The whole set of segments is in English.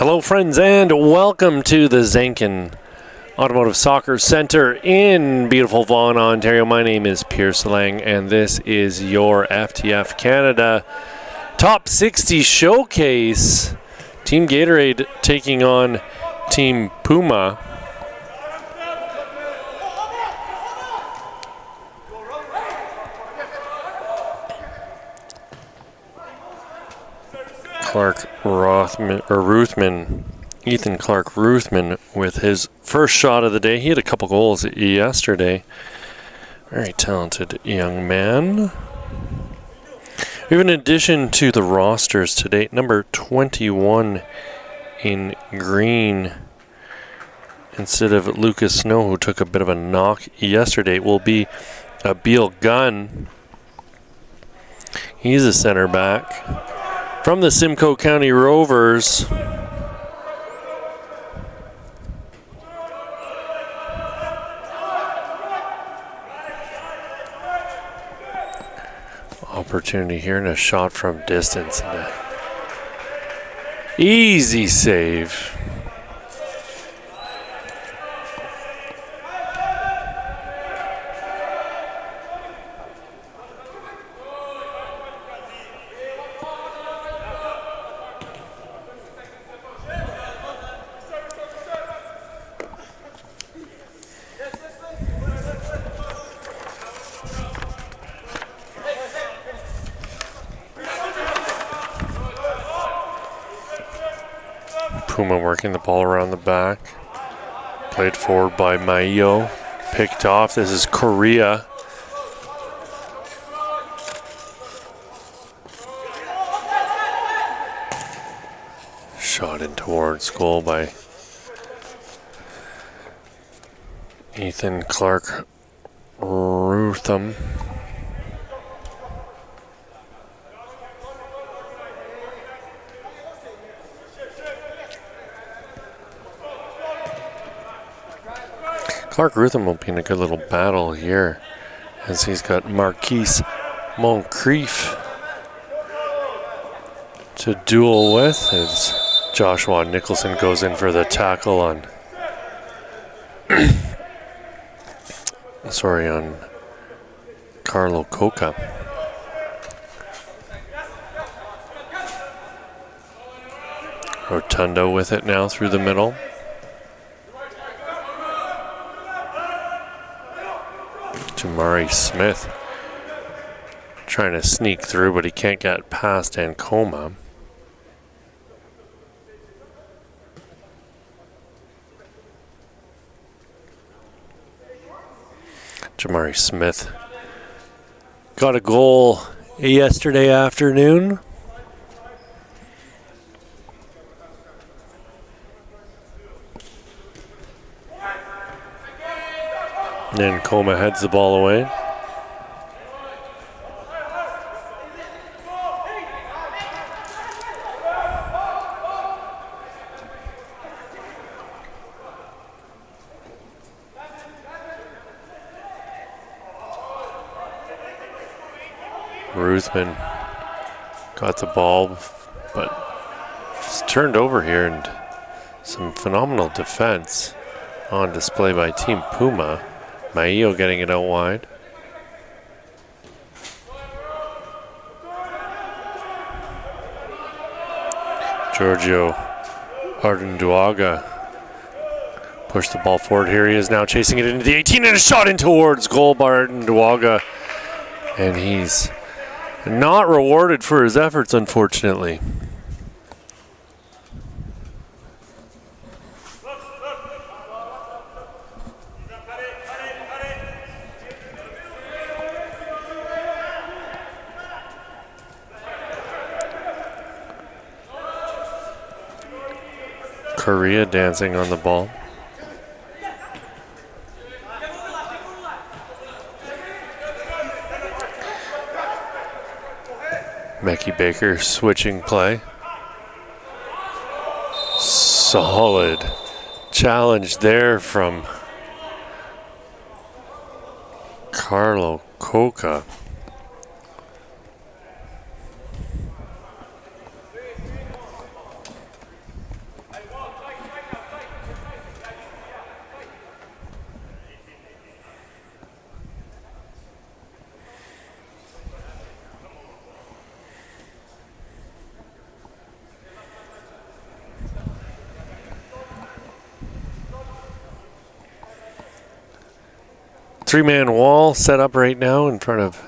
Hello, friends, and welcome to the Zankin Automotive Soccer Center in beautiful Vaughan, Ontario. My name is Pierce Lang, and this is your FTF Canada Top 60 Showcase. Team Gatorade taking on Team Puma. Ethan Clark Ruthman with his first shot of the day. He had a couple goals yesterday. Very talented young man. We have an addition to the rosters today. Number 21 in green, instead of Lucas Snow, who took a bit of a knock yesterday, will be Beal Gunn. He's a center back from the Simcoe County Rovers. Opportunity here and a shot from distance. And a easy save. Puma working the ball around the back. Played forward by Maio. Picked off. This is Korea. Shot in towards goal by Ethan Clark Rutham. Clark Rutham will be in a good little battle here, as he's got Marquise Moncrief to duel with, as Joshua Nicholson goes in for the tackle on on Carlo Coca. Rotundo with it now through the middle. Jamari Smith trying to sneak through, but he can't get past Ancoma. Jamari Smith got a goal yesterday afternoon. And Ancoma heads the ball away. Ruthman got the ball, but it's turned over here, and some phenomenal defense on display by Team Puma. Maio getting it out wide. Giorgio Ardenduaga pushed the ball forward. Here he is now chasing it into the 18 and a shot in towards goal by Ardenduaga. And he's not rewarded for his efforts, unfortunately. Korea dancing on the ball. Mackie Baker switching play. Solid challenge there from Carlo Coca. Three-man wall set up right now in front of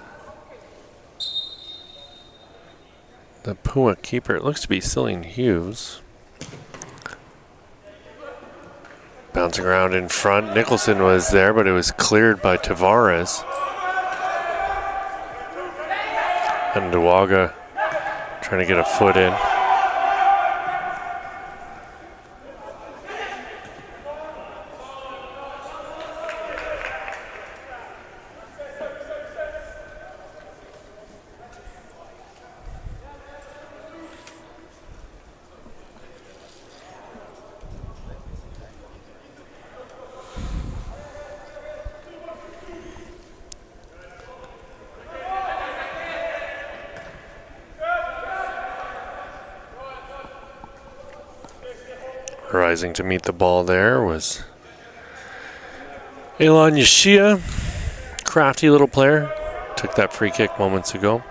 the Puma keeper. It looks to be Cillian Hughes. Bouncing around in front. Nicholson was there, but it was cleared by Tavares. And Nduwaga trying to get a foot in. Rising to meet the ball there was Elon Yashia. Crafty little player. Took that free kick moments ago.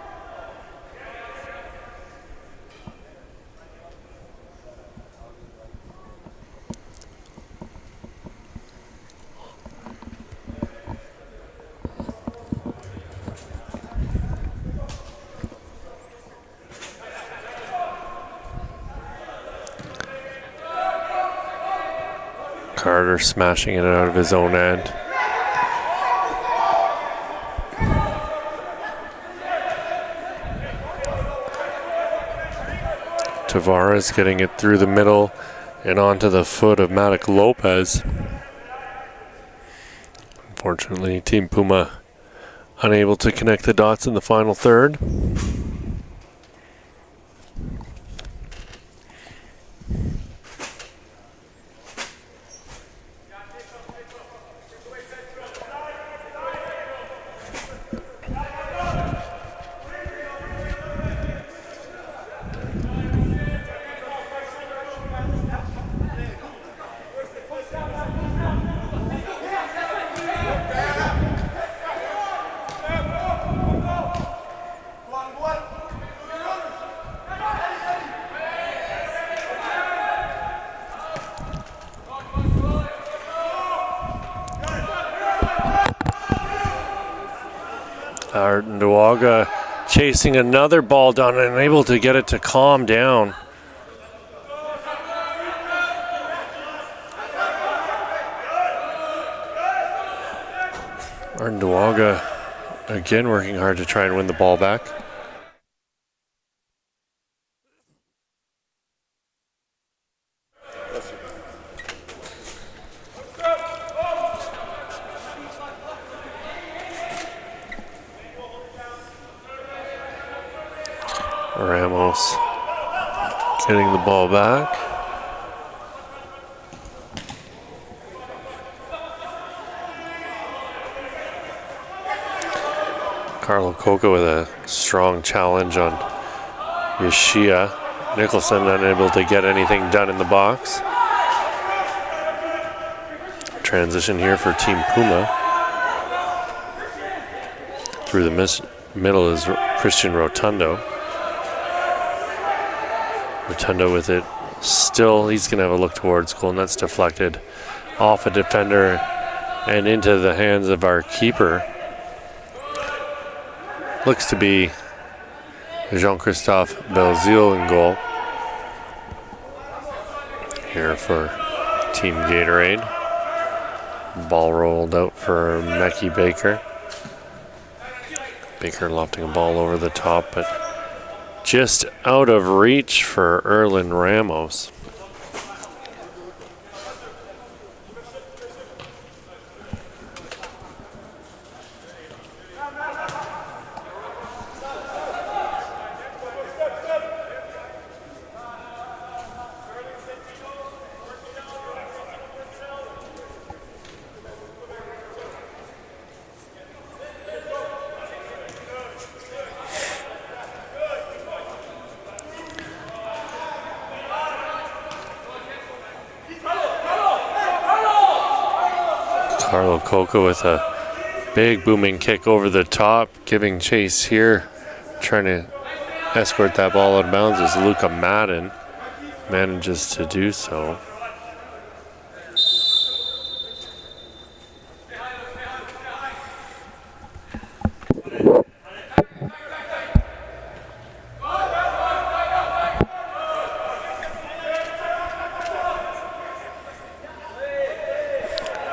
Carter smashing it out of his own end. Tavares getting it through the middle and onto the foot of Matic Lopez. Unfortunately, Team Puma unable to connect the dots in the final third. Nduwaga chasing another ball down and unable to get it to calm down. Nduwaga again working hard to try and win the ball back. Ramos getting the ball back. Carlo Coca with a strong challenge on Yashia. Nicholson unable to get anything done in the box. Transition here for Team Puma. Through the middle is Christian Rotundo. Rotundo with it still, he's going to have a look towards goal, and that's deflected off a defender and into the hands of our keeper. Looks to be Jean-Christophe Belzile in goal here for Team Gatorade. Ball rolled out for Mekhi Baker. Baker lofting a ball over the top, but just out of reach for Erlin Ramos. Carlo Coca with a big booming kick over the top, giving chase here. Trying to escort that ball out of bounds as Luca Madden manages to do so.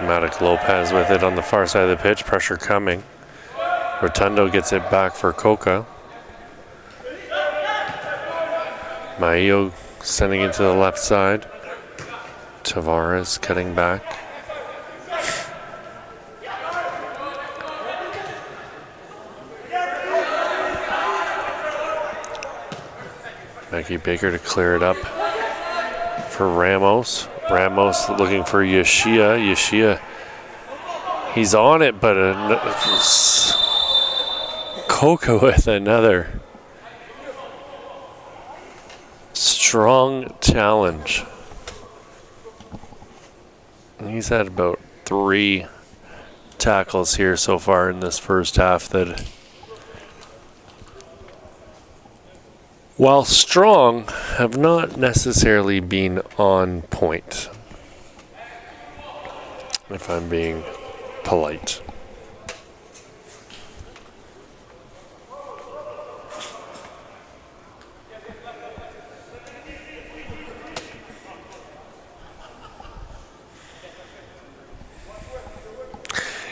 Matic Lopez with it on the far side of the pitch. Pressure coming. Rotundo gets it back for Coca. Maio sending it to the left side. Tavares cutting back. Maggie Baker to clear it up for Ramos. Ramos looking for Yeshia. Yeshia, he's on it, but Coca with another strong challenge. He's had about 3 tackles here so far in this first half that, while strong, have not necessarily been on point, if I'm being polite.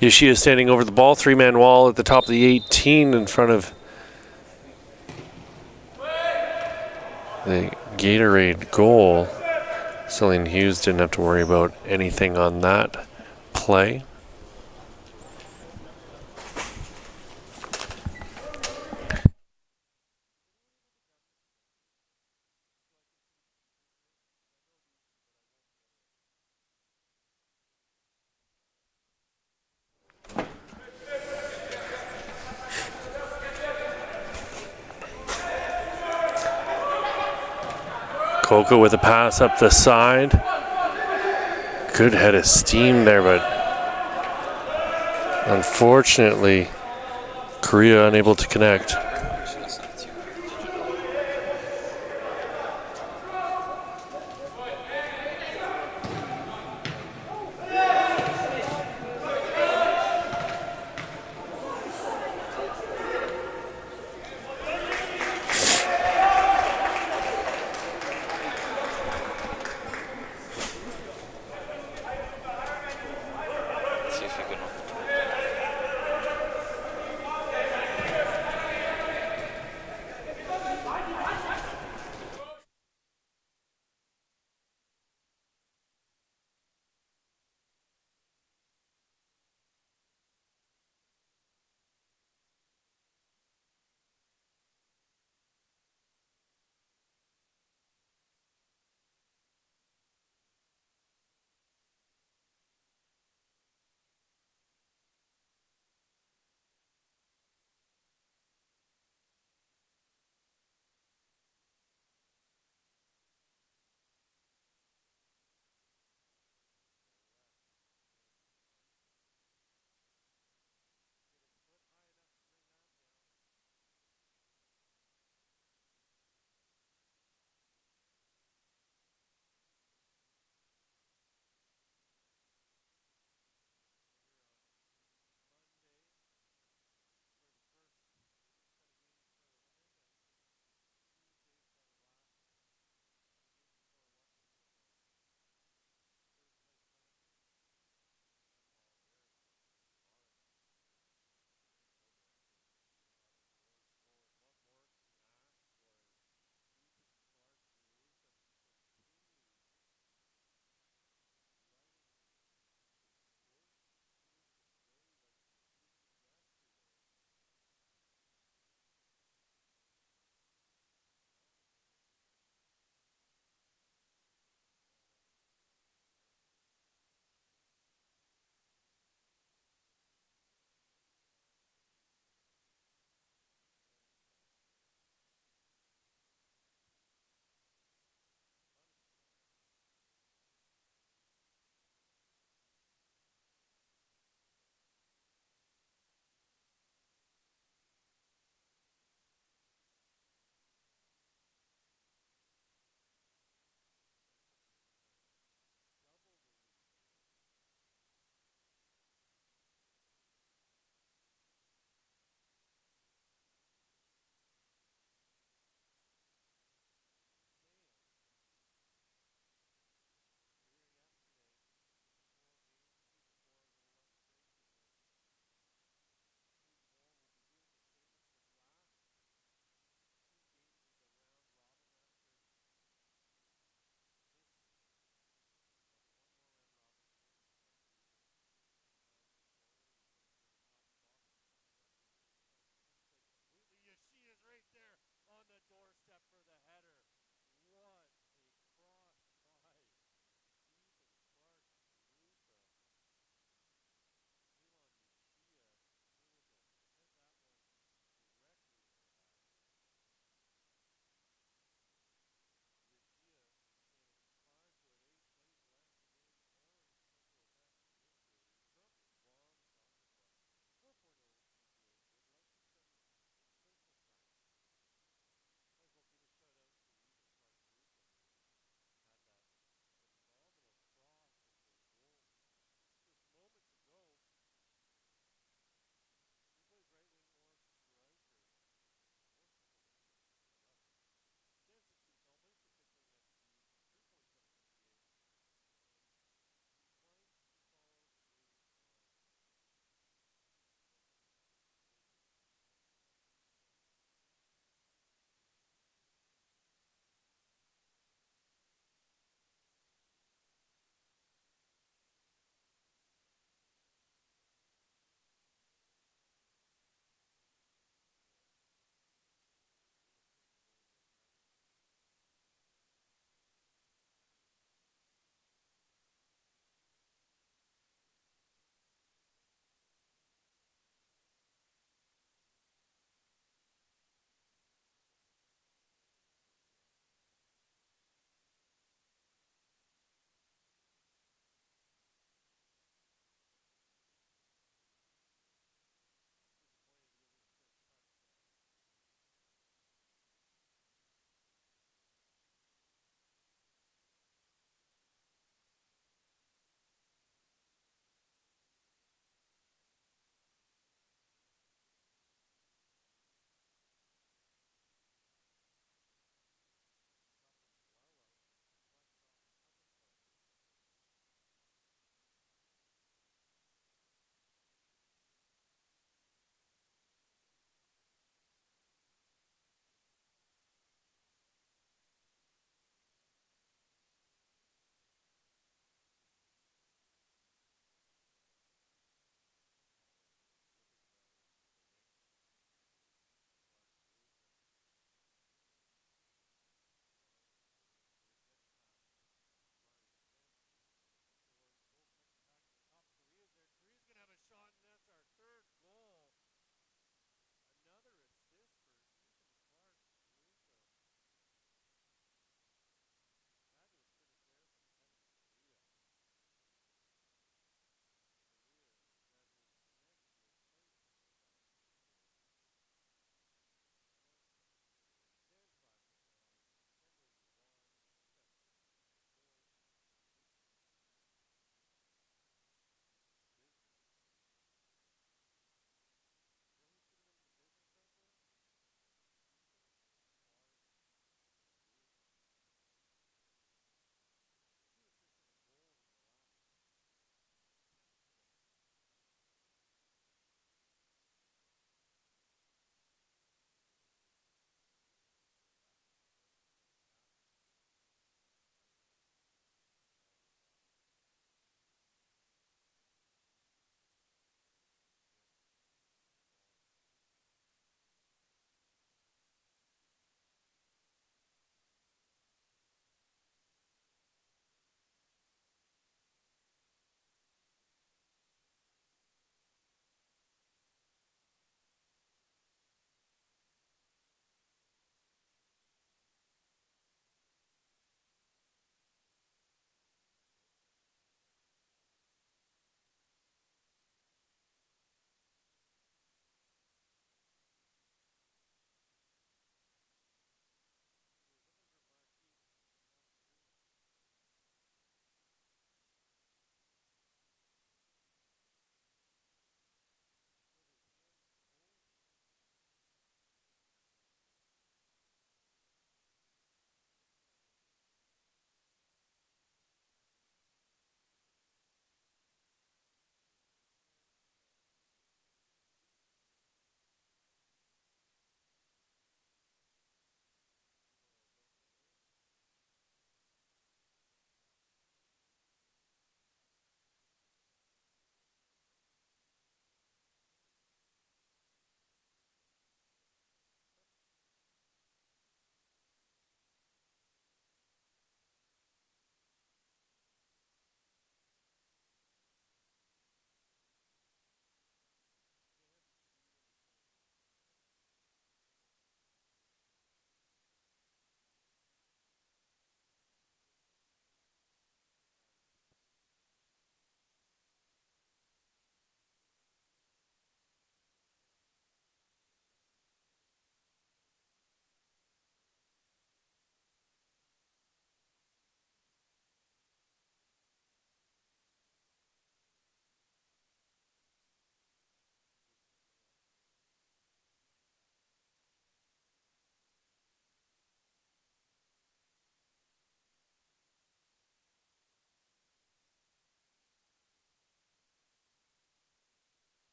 Yoshida standing over the ball, 3-man wall at the top of the 18 in front of the Gatorade goal. Cillian Hughes didn't have to worry about anything on that play. Coca with a pass up the side. Good head of steam there, but unfortunately, Korea unable to connect.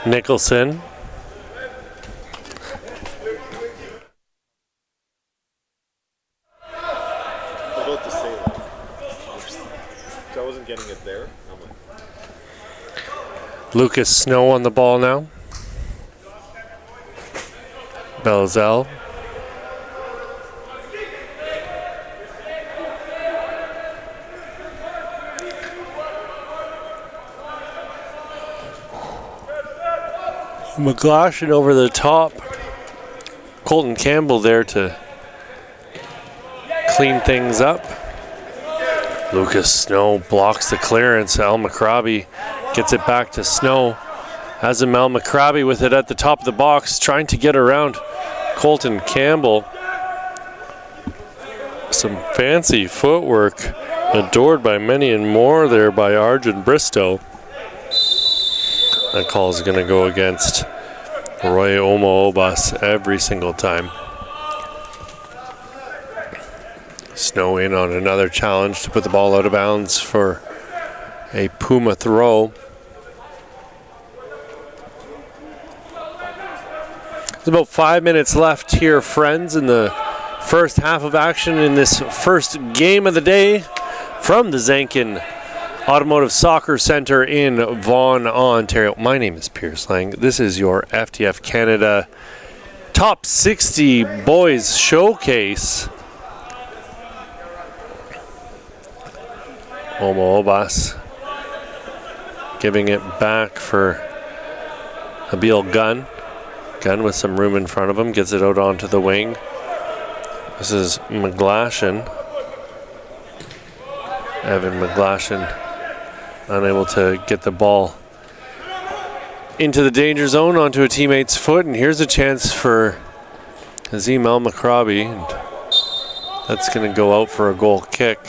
Nicholson. About to say that. I wasn't getting it there. Lucas Snow on the ball now. Belzell. McGlashan over the top. Colton Campbell there to clean things up. Lucas Snow blocks the clearance. Al McCrobbie gets it back to Snow. Has him Al McCrobbie with it at the top of the box, trying to get around Colton Campbell. Some fancy footwork, adored by many and more there by Arjun Bristow. That call is going to go against Roy Omo-Obas every single time. Snow in on another challenge to put the ball out of bounds for a Puma throw. There's about 5 minutes left here, friends, in the first half of action in this first game of the day from the Zankin Automotive Soccer Center in Vaughan, Ontario. My name is Pierce Lang. This is your FTF Canada Top 60 Boys Showcase. Omo-Obas giving it back for Abil Gunn. Gunn with some room in front of him, gets it out onto the wing. This is McGlashan. Evan McGlashan unable to get the ball into the danger zone onto a teammate's foot, and here's a chance for Azim Al McCrobbie, and that's going to go out for a goal kick.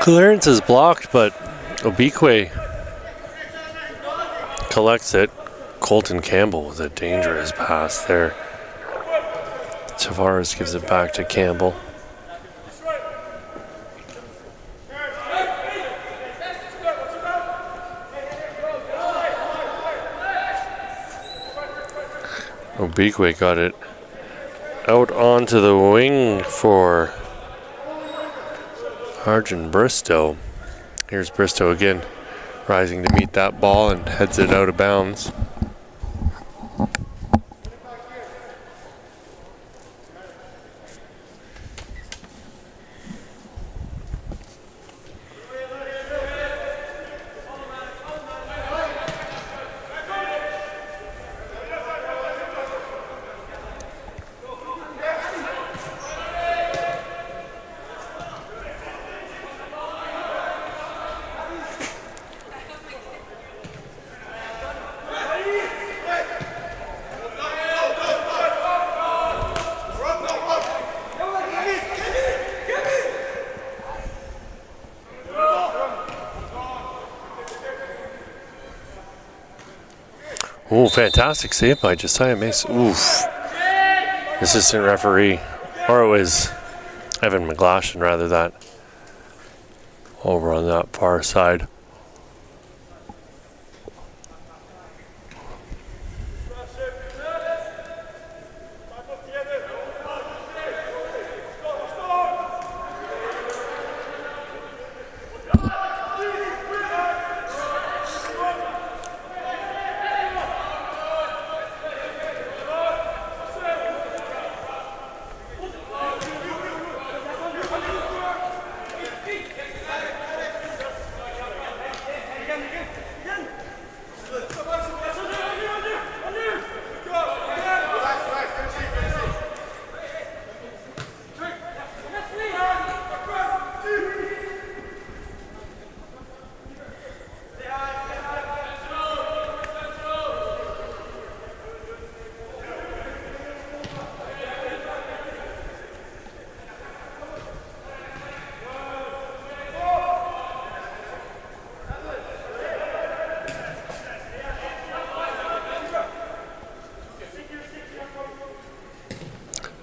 Clearance is blocked, but Obikwe collects it. Colton Campbell with a dangerous pass there. Tavares gives it back to Campbell. Obikwe got it out onto the wing for Arjun Bristow. Here's Bristow again, rising to meet that ball and heads it out of bounds. Ooh, fantastic save by Josiah Mace. Oof. Assistant referee, or it was Evan McGlashan rather, that over on that far side.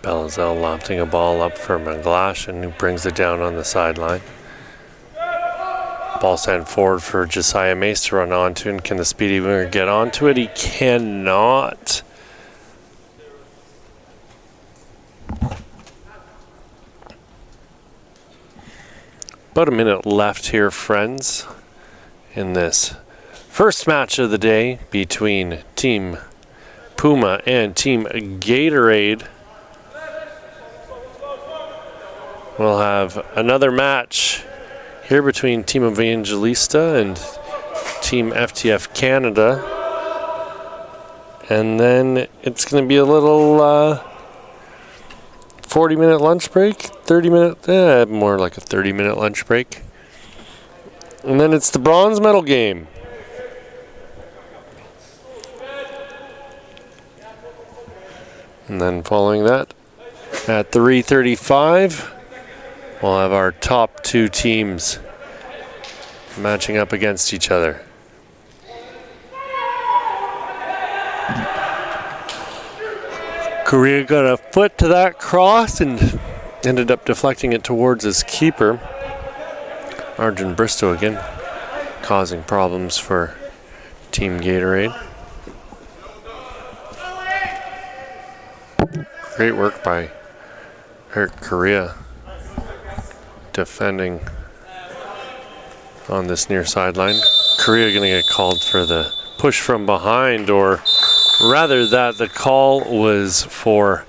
Belzell lofting a ball up for McGlashan, who brings it down on the sideline. Ball sent forward for Josiah Mace to run onto, and can the speedy winger get onto it? He cannot. About a minute left here, friends, in this first match of the day between Team Puma and Team Gatorade. We'll have another match here between Team Evangelista and Team FTF Canada. And then it's going to be a little 40-minute lunch break, 30-minute, more like a 30-minute lunch break. And then it's the bronze medal game. And then following that, at 3:35, we'll have our top two teams matching up against each other. Korea got a foot to that cross and ended up deflecting it towards his keeper. Arjun Bristow again causing problems for Team Gatorade. Great work by Eric Korea defending on this near sideline. Korea going to get called for the push from behind, or rather that the call was for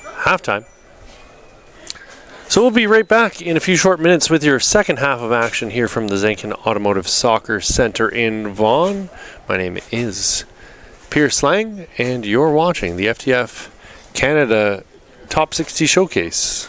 halftime. So we'll be right back in a few short minutes with your second half of action here from the Zankin Automotive Soccer Center in Vaughan. My name is Pierce Lang, and you're watching the FTF Canada Top 60 Showcase.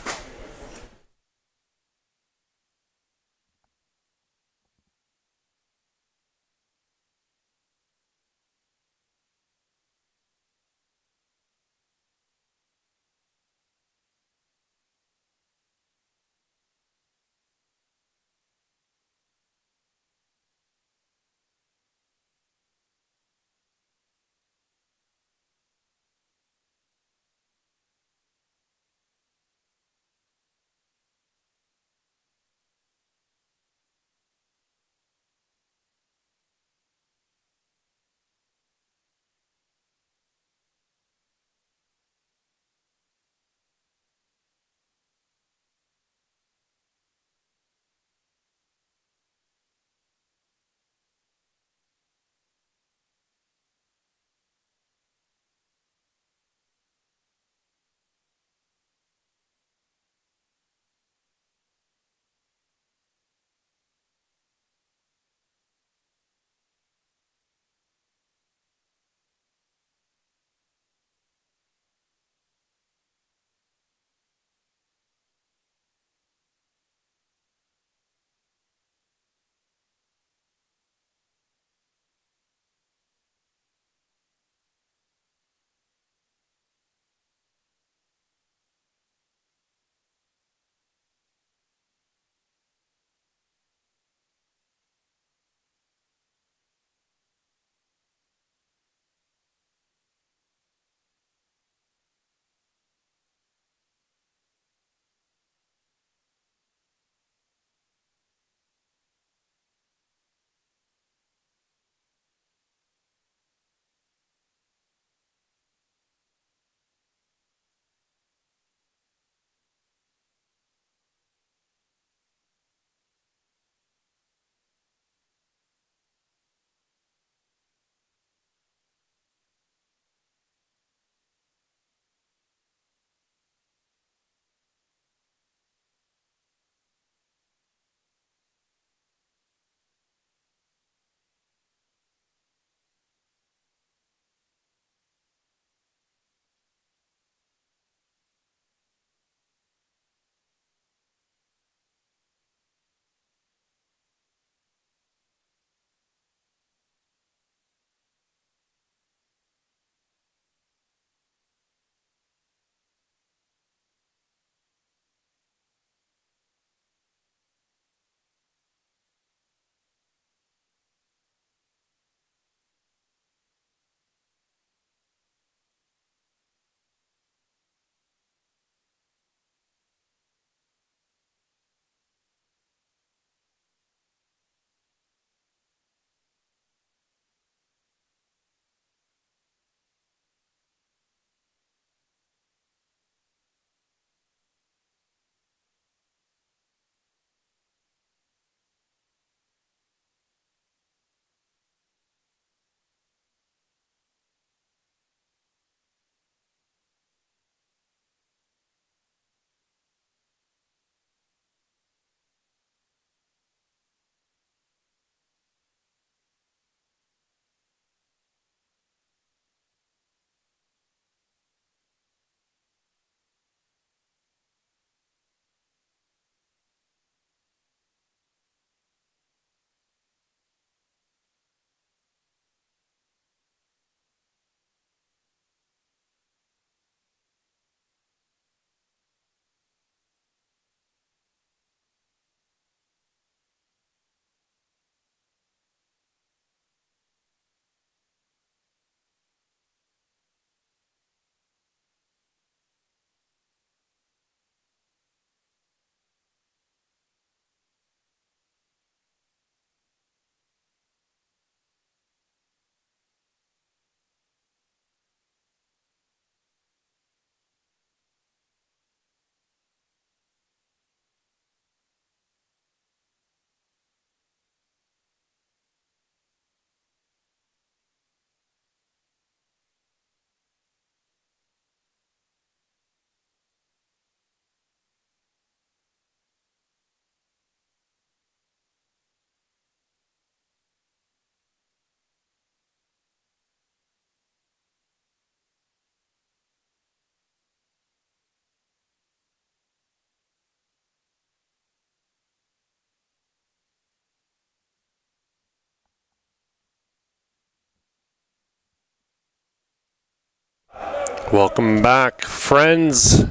Welcome back, friends,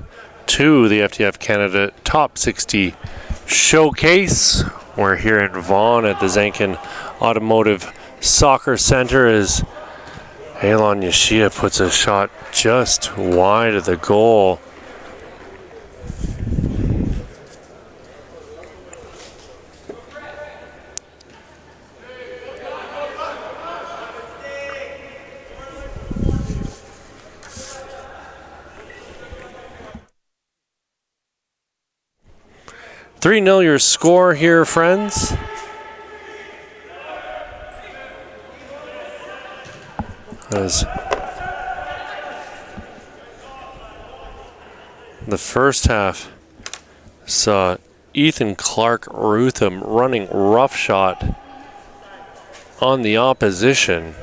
to the FTF Canada Top 60 Showcase. We're here in Vaughan at the Zankin Automotive Soccer Center as Elon Yashia puts a shot just wide of the goal. $3-0 your score here, friends. As the first half saw Ethan Clark Rutham running roughshod on the opposition.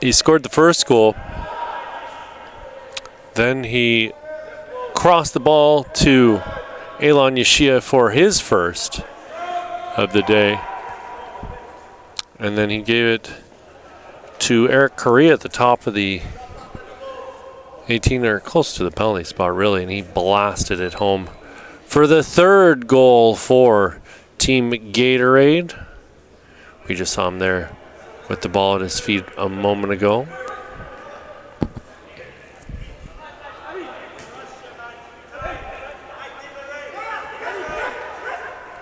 He scored the first goal. Then he crossed the ball to Elon Yashia for his first of the day. And then he gave it to Eric Correa at the top of the 18, or close to the penalty spot, really, and he blasted it home for the third goal for Team Gatorade. We just saw him there with the ball at his feet a moment ago.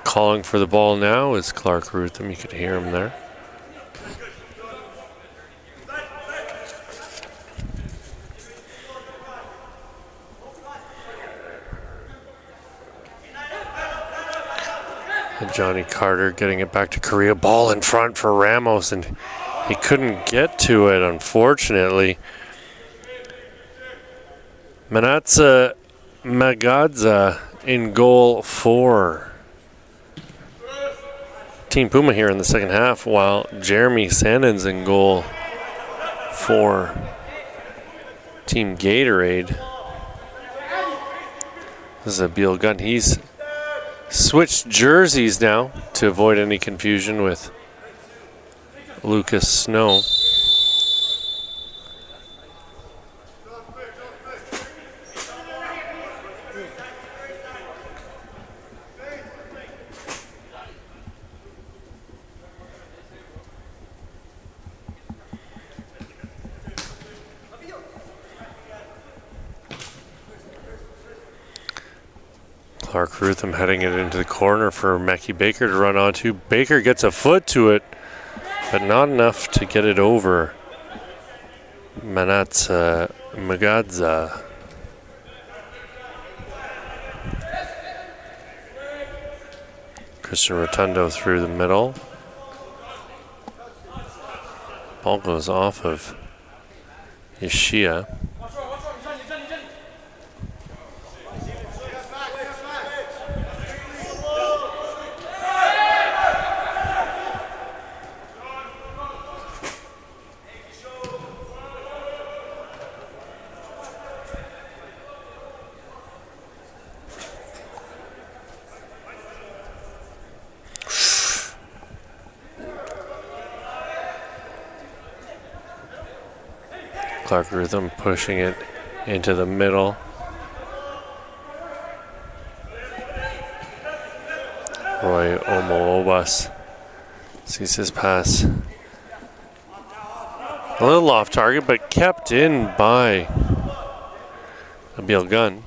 Calling for the ball now is Clark Rutham. You could hear him there. And Johnny Carter getting it back to Correa. Ball in front for Ramos, and he couldn't get to it, unfortunately. Manatsa Magadza in goal for Team Puma here in the second half, while Jeremy Sandin's in goal for Team Gatorade. This is a Beal Gunn. He's switched jerseys now to avoid any confusion with Lucas Snow. Clark Rutham heading it into the corner for Mackie Baker to run onto. Baker gets a foot to it, but not enough to get it over Manatsa Magadza. Christian Rotundo through the middle. Ball goes off of Yashia. Clark Rutham pushing it into the middle. Roy Omoobas sees his pass a little off target, but kept in by Beal Gunn.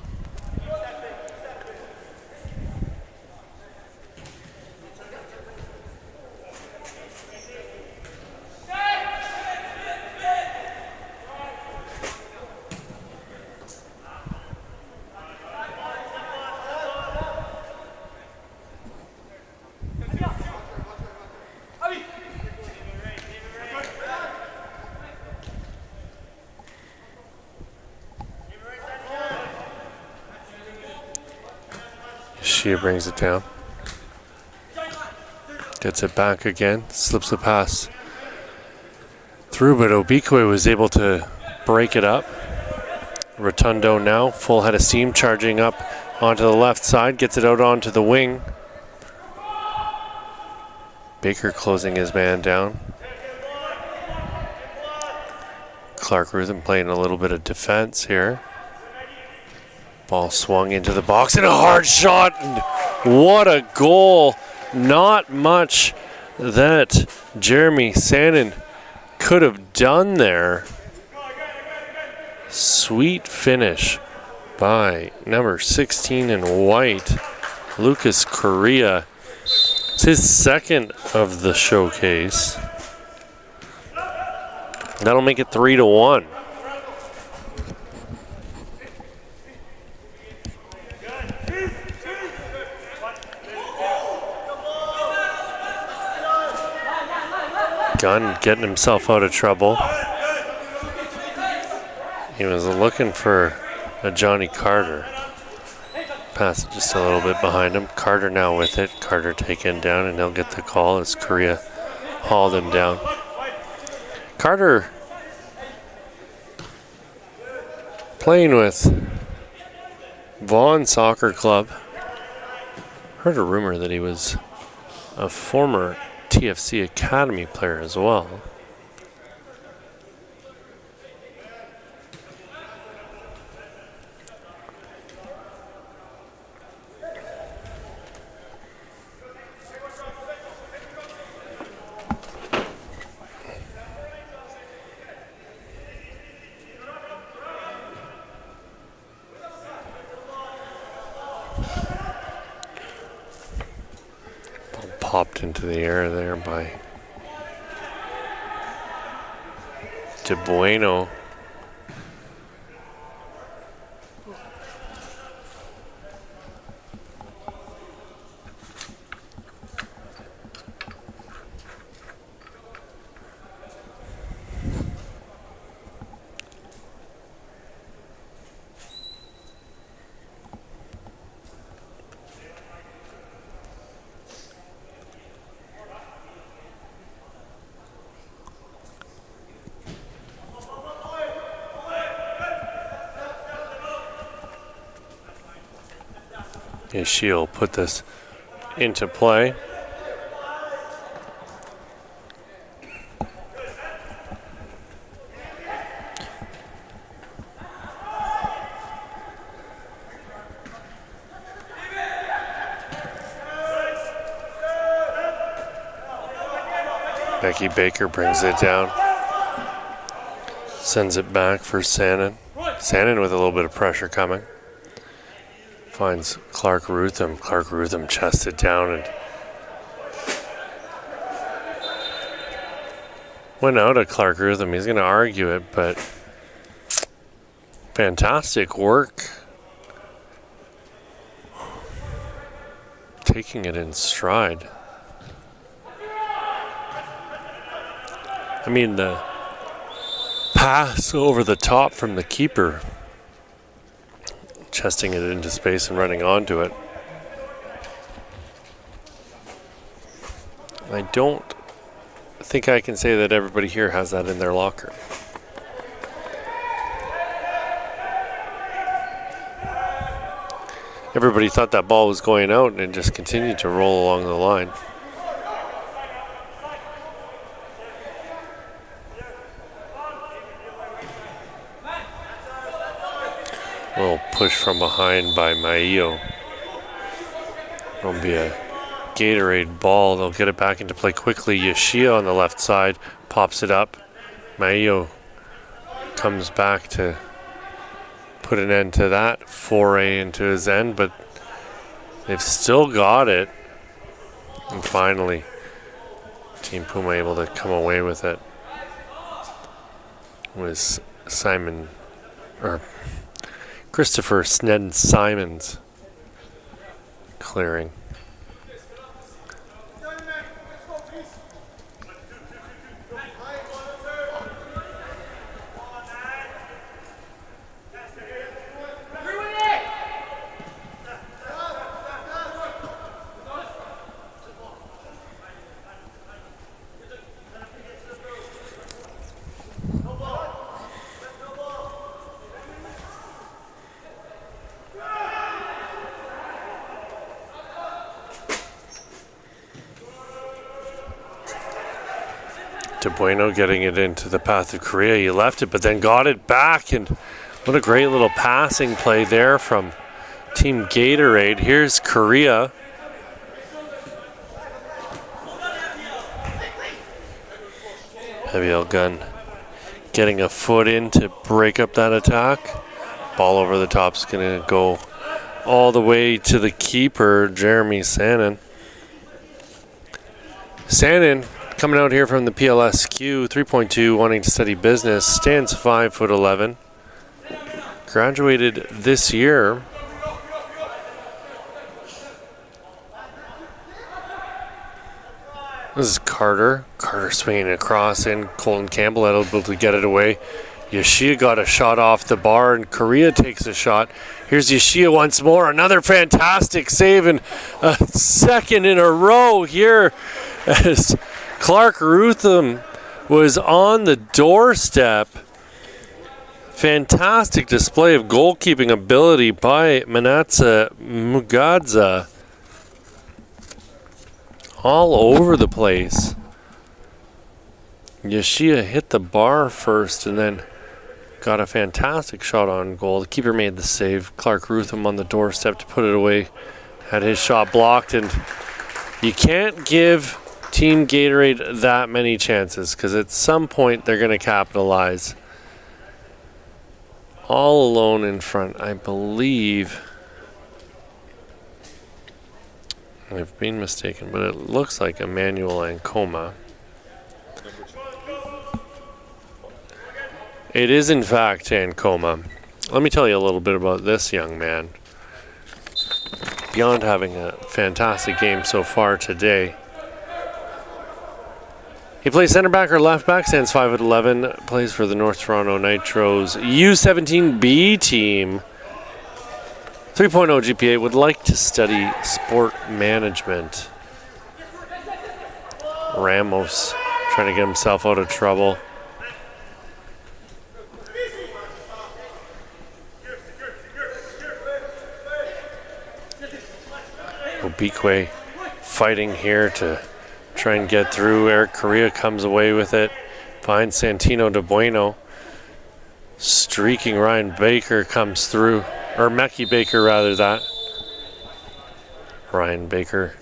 Shia brings it down. Gets it back again. Slips the pass through, but Obikwe was able to break it up. Rotundo now, full head of steam, charging up onto the left side. Gets it out onto the wing. Baker closing his man down. Clark Ruthven playing a little bit of defense here. Ball swung into the box and a hard shot. And what a goal. Not much that Jeremy Sannon could have done there. Sweet finish by number 16 in white, Lucas Correa. It's his second of the showcase. That'll make it 3-1. Gunn getting himself out of trouble. He was looking for a Johnny Carter. Pass it just a little bit behind him. Carter now with it. Carter taken down, and he'll get the call as Correa hauled him down. Carter playing with Vaughan Soccer Club. Heard a rumor that he was a former TFC Academy player as well. Popped into the air there by De Bueno. She'll put this into play. Becky Baker brings it down. Sends it back for Sannon. Sannon with a little bit of pressure coming. Finds Clark Ruthven. Clark Ruthven chested down and went out at Clark Ruthven. He's going to argue it, but fantastic work. Taking it in stride. I mean, the pass over the top from the keeper, chesting it into space and running onto it. I don't think I can say that everybody here has that in their locker. Everybody thought that ball was going out and it just continued to roll along the line. A little push from behind by Maio. It'll be a Gatorade ball. They'll get it back into play quickly. Yoshia on the left side pops it up. Maio comes back to put an end to that foray into his end, but they've still got it. And finally, Team Puma able to come away with it. Was Christopher Sned Simons clearing. De Bueno getting it into the path of Korea. He left it, but then got it back. And what a great little passing play there from Team Gatorade. Here's Korea. Abiel Gunn getting a foot in to break up that attack. Ball over the top is going to go all the way to the keeper, Jeremy Sannon. Sannon coming out here from the PLSQ, 3.2, wanting to study business, stands 5'11". Graduated this year. This is Carter. Carter swinging across in. Colton Campbell able to get it away. Yoshia got a shot off the bar, and Korea takes a shot. Here's Yoshia once more. Another fantastic save, and a second in a row here as Clark Rutham was on the doorstep. Fantastic display of goalkeeping ability by Manatsa Mugadza. All over the place. Yoshia hit the bar first and then got a fantastic shot on goal. The keeper made the save. Clark Rutham on the doorstep to put it away. Had his shot blocked, and you can't give Team Gatorade that many chances because at some point they're going to capitalize. All alone in front, I believe. I've been mistaken, but it looks like Emmanuel Ancoma. It is, in fact, Ancoma. Let me tell you a little bit about this young man. Beyond having a fantastic game so far today, he plays center back or left back, stands 5'11", plays for the North Toronto Nitros U17B team. 3.0 GPA, would like to study sport management. Ramos trying to get himself out of trouble. Obikwe fighting here to try and get through. Eric Correa comes away with it. Finds Santino De Bueno. Streaking Ryan Baker comes through. Or Mackie Baker, rather, that. Ryan Baker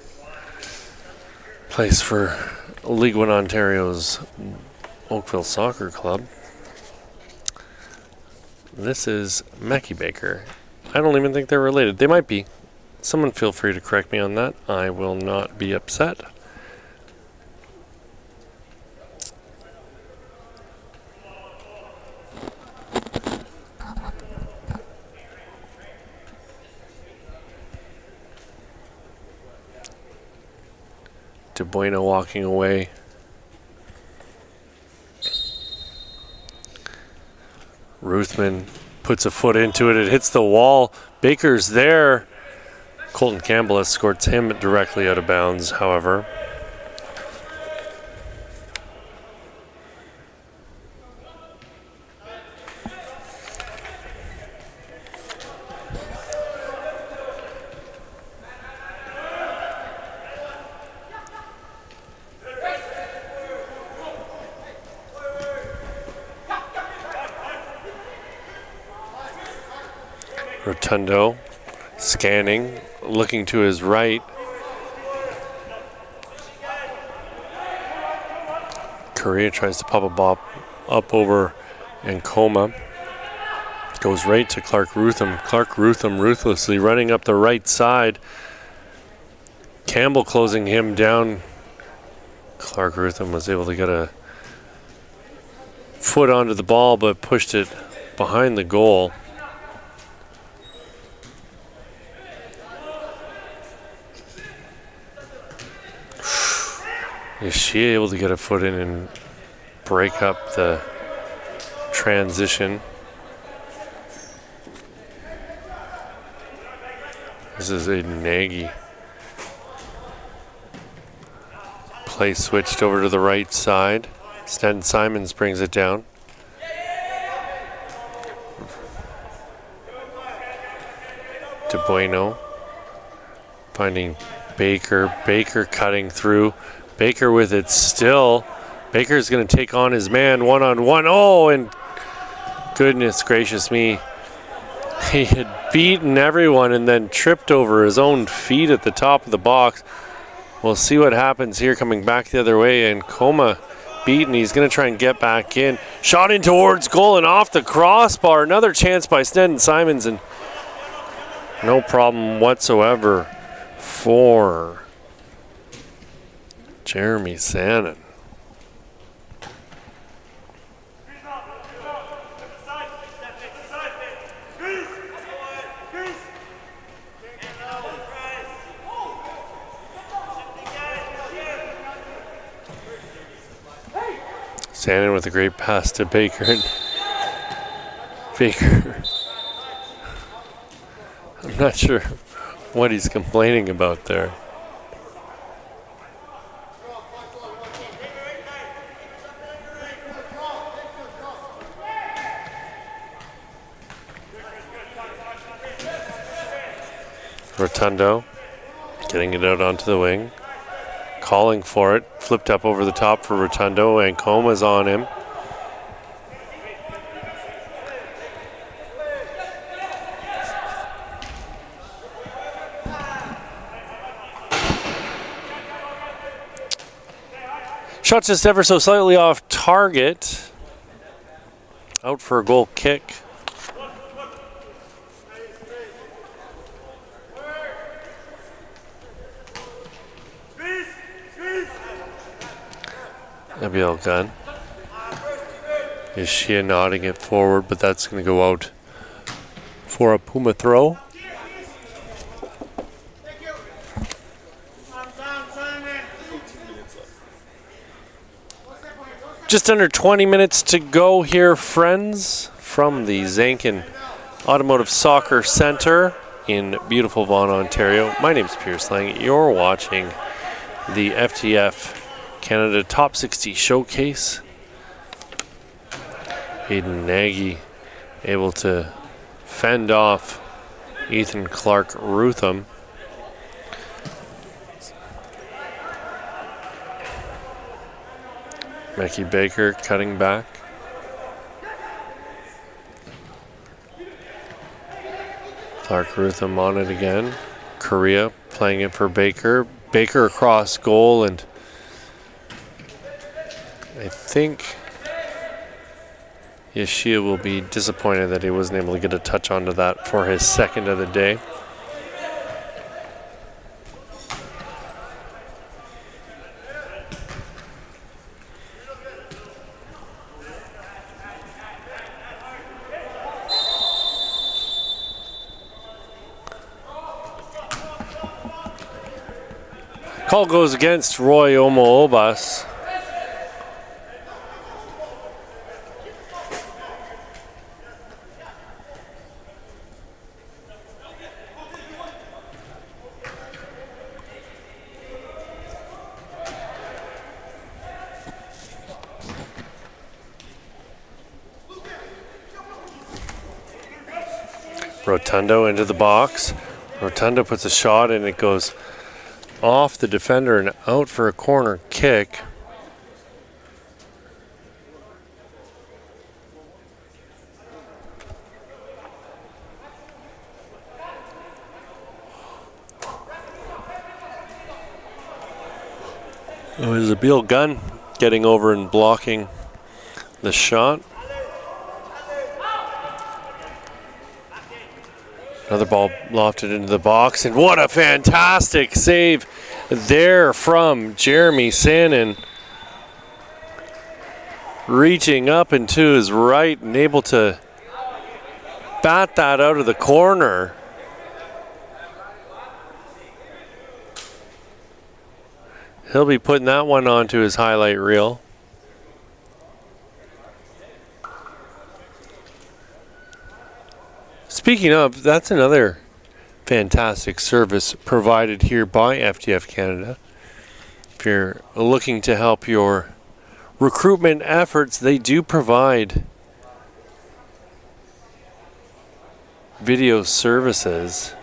plays for League One Ontario's Oakville Soccer Club. This is Mackie Baker. I don't even think they're related. They might be. Someone feel free to correct me on that. I will not be upset. De Bueno walking away. Ruthman puts a foot into it. It hits the wall. Baker's there. Colton Campbell escorts him directly out of bounds, however. Rotundo scanning, looking to his right. Correa tries to pop a ball up over Ancoma. Goes right to Clark Rutham. Clark Rutham ruthlessly running up the right side. Campbell closing him down. Clark Rutham was able to get a foot onto the ball but pushed it behind the goal. Is she able to get a foot in and break up the transition? This is Aiden Nagy. Play switched over to the right side. Stan Simons brings it down. De Bueno finding Baker. Baker cutting through. Baker with it still. Baker's going to take on his man one-on-one. Oh, and goodness gracious me. He had beaten everyone and then tripped over his own feet at the top of the box. We'll see what happens here coming back the other way. And Coma beaten. He's going to try and get back in. Shot in towards goal and off the crossbar. Another chance by Snedden Simons. And no problem whatsoever for Jeremy Sannon. Sannon with a great pass to Baker. And Baker, I'm not sure what he's complaining about there. Rotundo getting it out onto the wing. Calling for it, flipped up over the top for Rotundo, and Coma's on him. Shot just ever so slightly off target. Out for a goal kick. Abiel Gunn. Ishia nodding it forward, but that's going to go out for a Puma throw. Just under 20 minutes to go here, friends, from the Zankin Automotive Soccer Center in beautiful Vaughan, Ontario. My name's Pierce Lang. You're watching the FTF Canada Top 60 Showcase. Hayden Nagy able to fend off Ethan Clark Rutham. Mackie Baker cutting back. Clark Rutham on it again. Correa playing it for Baker. Baker across goal, and I think Yeshia will be disappointed that he wasn't able to get a touch onto that for his second of the day. Call goes against Roy Omo-Obas. Rotundo into the box. Rotundo puts a shot and it goes off the defender and out for a corner kick. It was Abiel Gunn getting over and blocking the shot. Another ball lofted into the box, and what a fantastic save there from Jeremy Sannon. Reaching up into his right and able to bat that out of the corner. He'll be putting that one onto his highlight reel. Speaking of, that's another fantastic service provided here by FTF Canada. If you're looking to help your recruitment efforts, they do provide video services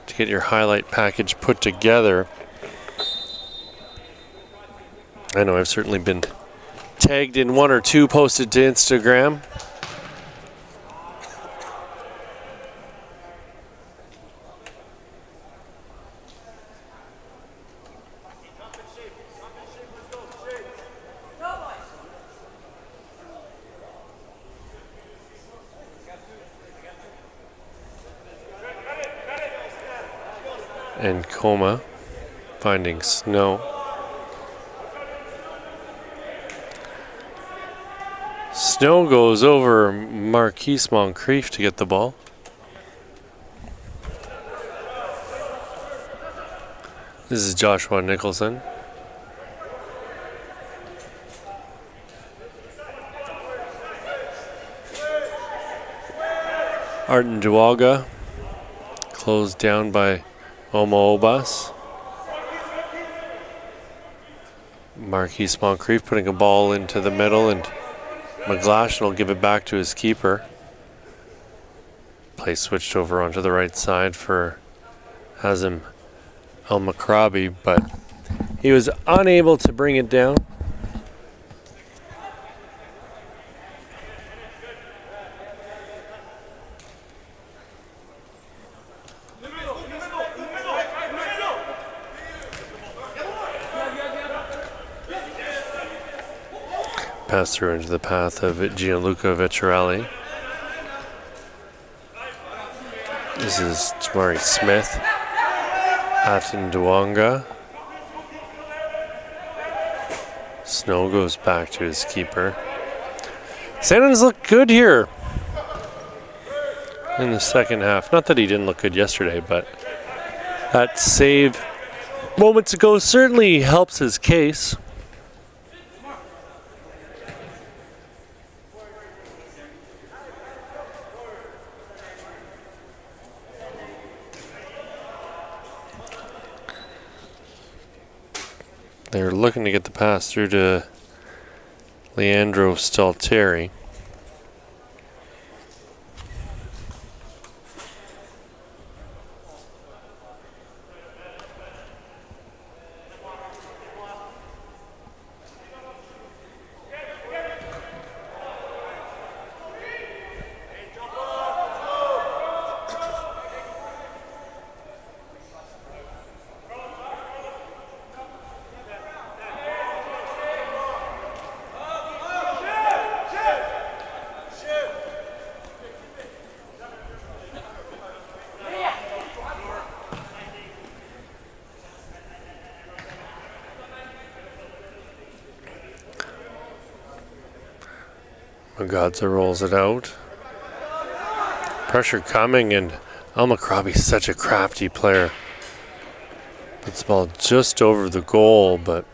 to get your highlight package put together. I know I've certainly been tagged in one or two, posted to Instagram. And Coma finding Snow. Snow goes over Marquise Moncrief to get the ball. This is Joshua Nicholson. Arden Duaga closed down by Omo Obas. Marquise Moncrief putting a ball into the middle, and McGlashan will give it back to his keeper. Play switched over onto the right side for Hazem El Makrabi, but he was unable to bring it down. Pass through into the path of Gianluca Vecchiarelli. This is Jamari Smith. Atin Duanga. Snow goes back to his keeper. Sandins look good here in the second half. Not that he didn't look good yesterday, but that save moments ago certainly helps his case. They're looking to get the pass through to Leandro Stalteri. Magadza rolls it out. Pressure coming, and El Makrabi's such a crafty player. Puts the ball just over the goal, but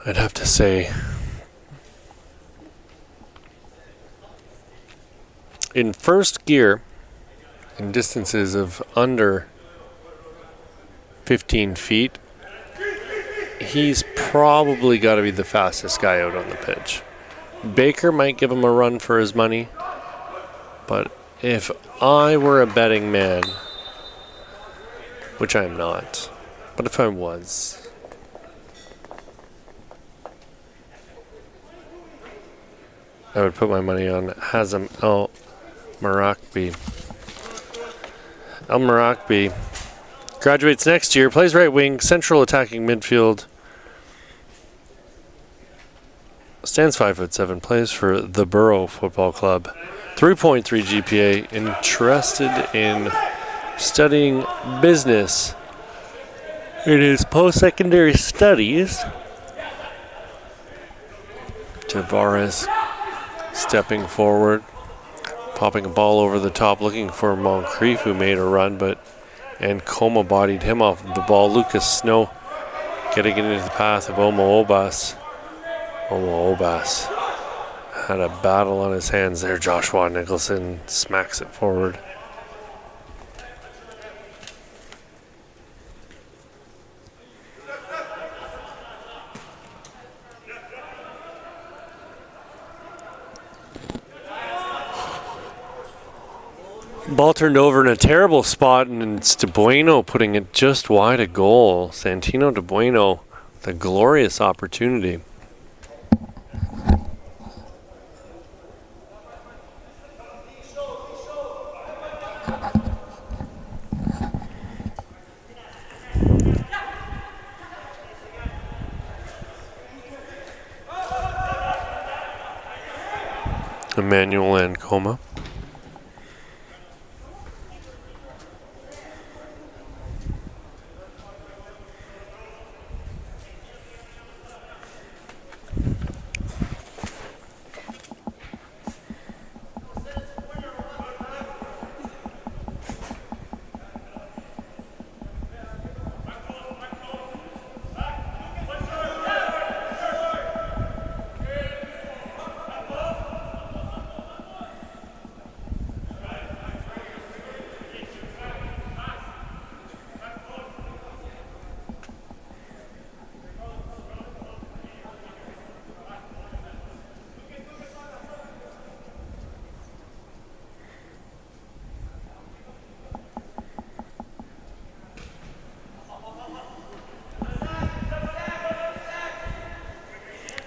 I'd have to say in first gear, in distances of under 15 feet, he's probably got to be the fastest guy out on the pitch. Baker might give him a run for his money, but if I were a betting man, which I'm not, but if I was, I would put my money on Hazem El Marakbi. El Marakbi graduates next year, plays right wing, central attacking midfield. Stands 5'7", plays for the Borough Football Club. 3.3 GPA, interested in studying business in his post-secondary studies. Tavares stepping forward, popping a ball over the top, looking for Moncrief, who made a run, and Coma bodied him off the ball. Lucas Snow getting into the path of Omo Obas. Omo Obas had a battle on his hands there. Joshua Nicholson smacks it forward. Ball turned over in a terrible spot, and it's De Bueno putting it just wide of goal. Santino De Bueno The glorious opportunity. Emmanuel and Coma.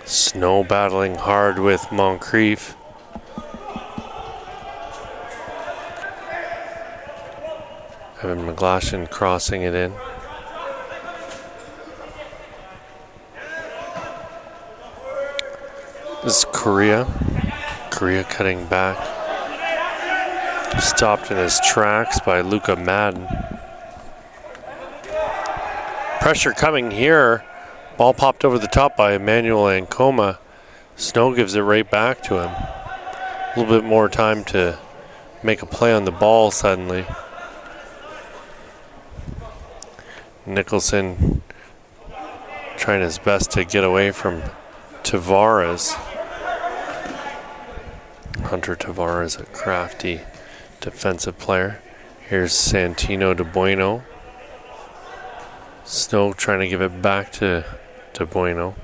Snow battling hard with Moncrief. Evan McGlashan crossing it in. This is Korea. Korea cutting back. Stopped in his tracks by Luca Madden. Pressure coming here. Ball popped over the top by Emmanuel Ancoma. Snow gives it right back to him. A little bit more time to make a play on the ball suddenly. Nicholson trying his best to get away from Tavares. Hunter Tavares, a crafty defensive player. Here's Santino De Bueno. Snow trying to give it back to De Bueno.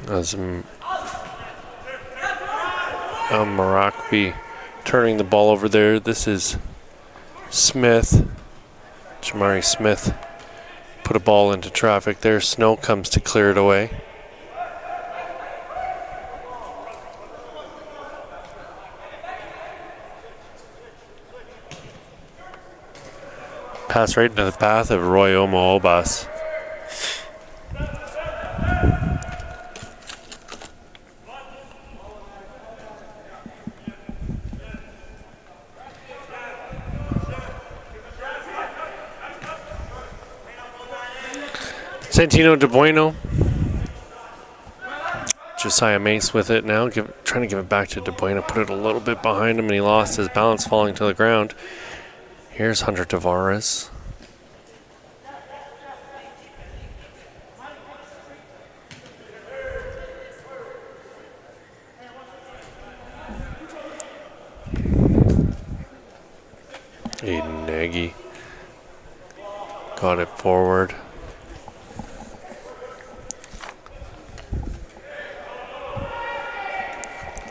As Marakby turning the ball over there. This is Smith. Jamari Smith put a ball into traffic there. Snow comes to clear it away. Pass right into the path of Roy Omo-Obas. Santino De Bueno. Josiah Mace with it now, trying to give it back to De Bueno. Put it a little bit behind him and he lost his balance, falling to the ground. Here's Hunter Tavares. Aiden Nagy got it forward.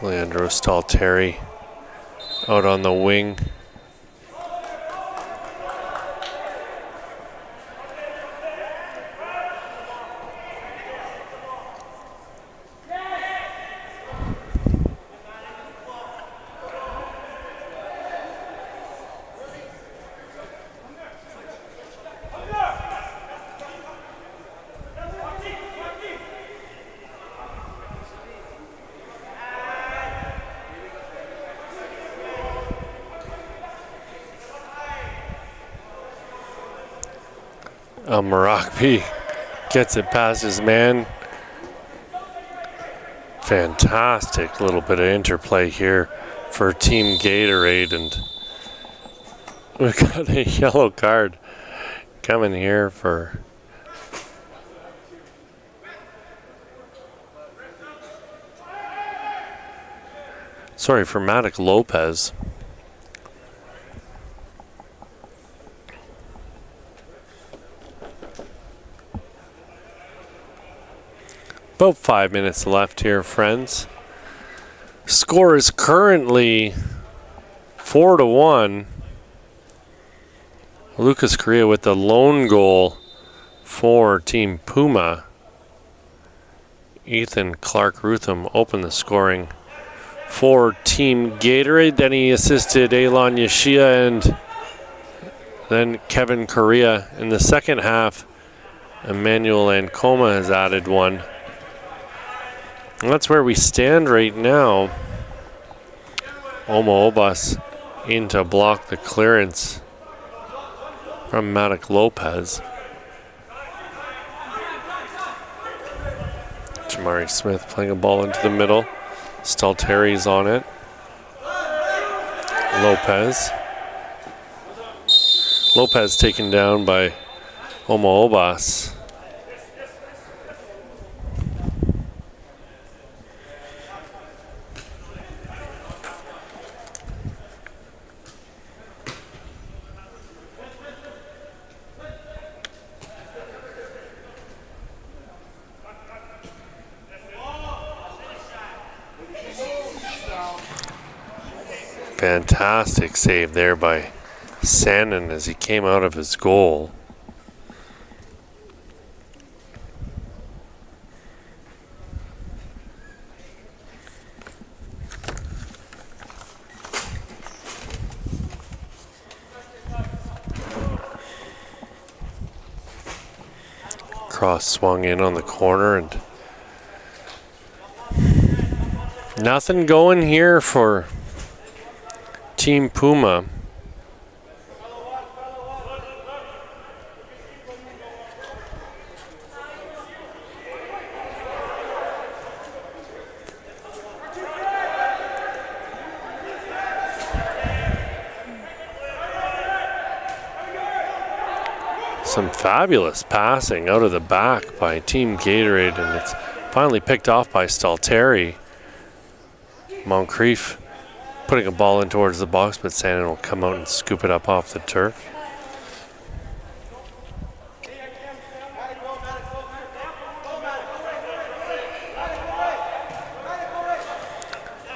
Leandro Stalteri out on the wing. Marakby gets it past his man. Fantastic little bit of interplay here for Team Gatorade, and we've got a yellow card coming here for Matic Lopez. About 5 minutes left here, friends. Score is currently 4-1. Lucas Correa with the lone goal for Team Puma. Ethan Clark Rutham opened the scoring for Team Gatorade. Then he assisted Elon Yashia and then Kevin Correa. In the second half, Emmanuel Ancoma has added one. And that's where we stand right now. Omo Obas in to block the clearance from Matic Lopez. Jamari Smith playing a ball into the middle. Stalteri's on it. Lopez taken down by Omo Obas. Fantastic save there by Sandin as he came out of his goal. Cross swung in on the corner, and nothing going here for Team Puma. Some fabulous passing out of the back by Team Gatorade, and it's finally picked off by Stalteri. Moncrief putting a ball in towards the box, but Sandin will come out and scoop it up off the turf.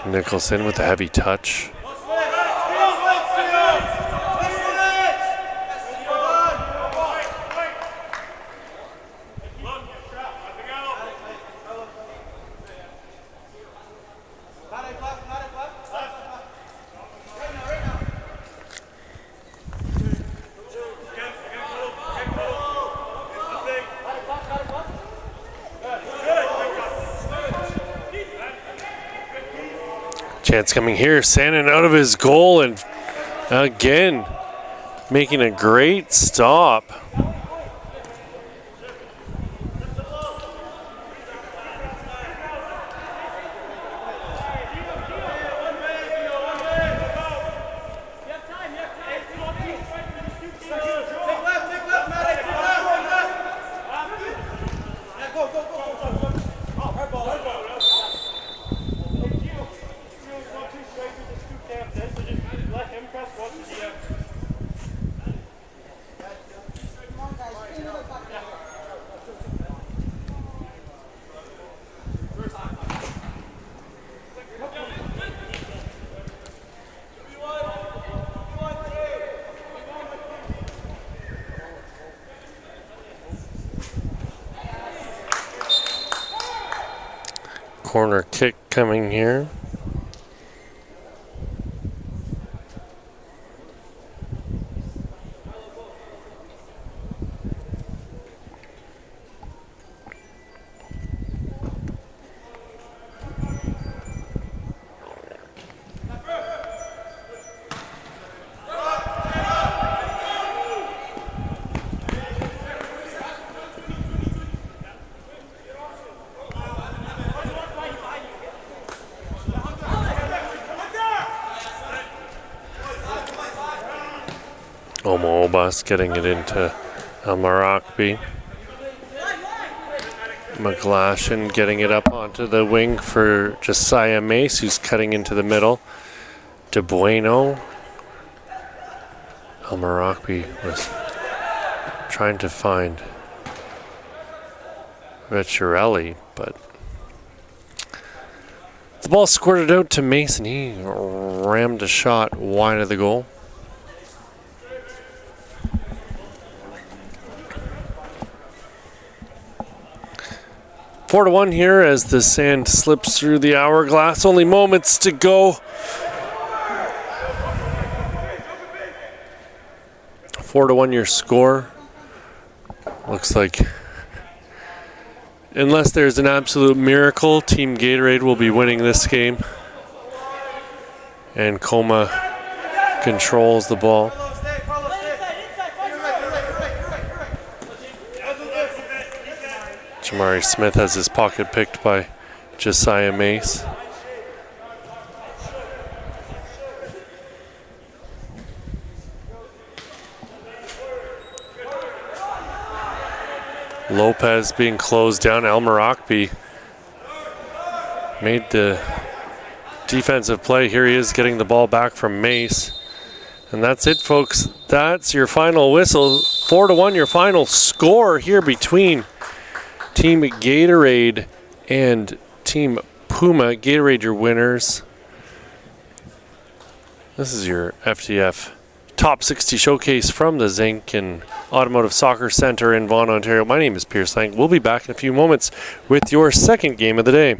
Nicholson with a heavy touch. Chance coming here, Sandin out of his goal, and again making a great stop. Corner kick coming here. Omoobas getting it into Elmarakbi. McGlashan getting it up onto the wing for Josiah Mace, who's cutting into the middle. De Bueno. Elmarakbi was trying to find Vecchiarelli, but the ball squirted out to Mason. He rammed a shot wide of the goal. Four to 1 here as the sand slips through the hourglass. Only moments to go. 4 to 1 your score. Looks like, unless there's an absolute miracle, Team Gatorade will be winning this game. And Coma controls the ball. Jamari Smith has his pocket picked by Josiah Mace. Lopez being closed down. Elmarakbi made the defensive play. Here he is getting the ball back from Mace. And that's it, folks. That's your final whistle. 4 to 1 your final score here between Team Gatorade and Team Puma. Gatorade your winners. This is your FTF Top 60 Showcase from the Zinc and Automotive Soccer Center in Vaughan, Ontario. My name is Pierce Lang. We'll be back in a few moments with your second game of the day.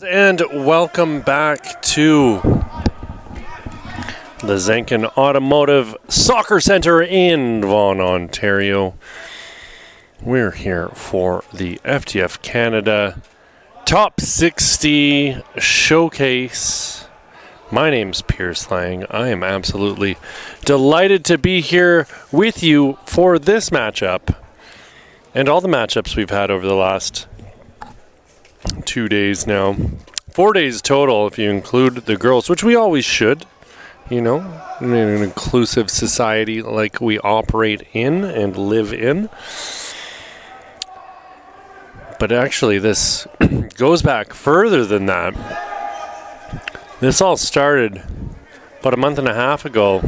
And welcome back to the Zenkin Automotive Soccer Center in Vaughan, Ontario. We're here for the FTF Canada Top 60 Showcase. My name's Pierce Lang. I am absolutely delighted to be here with you for this matchup and all the matchups we've had over the last 2 days now. 4 days total if you include the girls, which we always should, you know, in an inclusive society like we operate in and live in. But actually this goes back further than that. This all started about a month and a half ago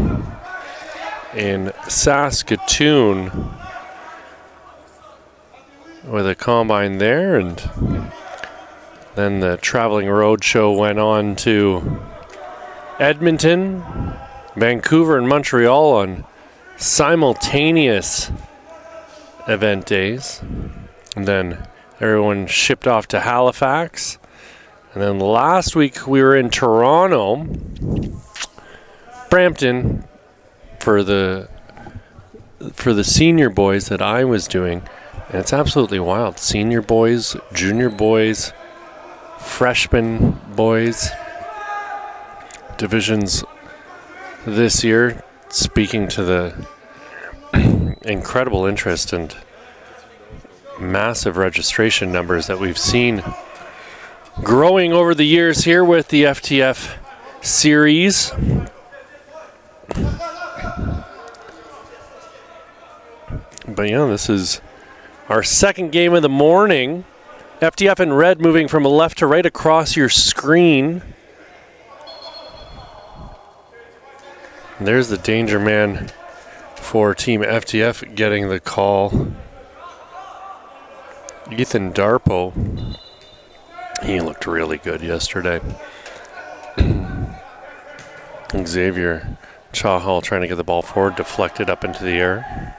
in Saskatoon with a combine there, and then the traveling road show went on to Edmonton, Vancouver, and Montreal on simultaneous event days. And then everyone shipped off to Halifax. And then last week we were in Toronto, Brampton, for the senior boys that I was doing. And it's absolutely wild. Senior boys, junior boys, freshman boys, divisions this year, speaking to the incredible interest and massive registration numbers that we've seen growing over the years here with the FTF series. But yeah, this is our second game of the morning. FTF in red moving from left to right across your screen. And there's the danger man for Team FTF getting the call. Ethan Darpo. He looked really good yesterday. Xavier Chahal trying to get the ball forward, deflected up into the air.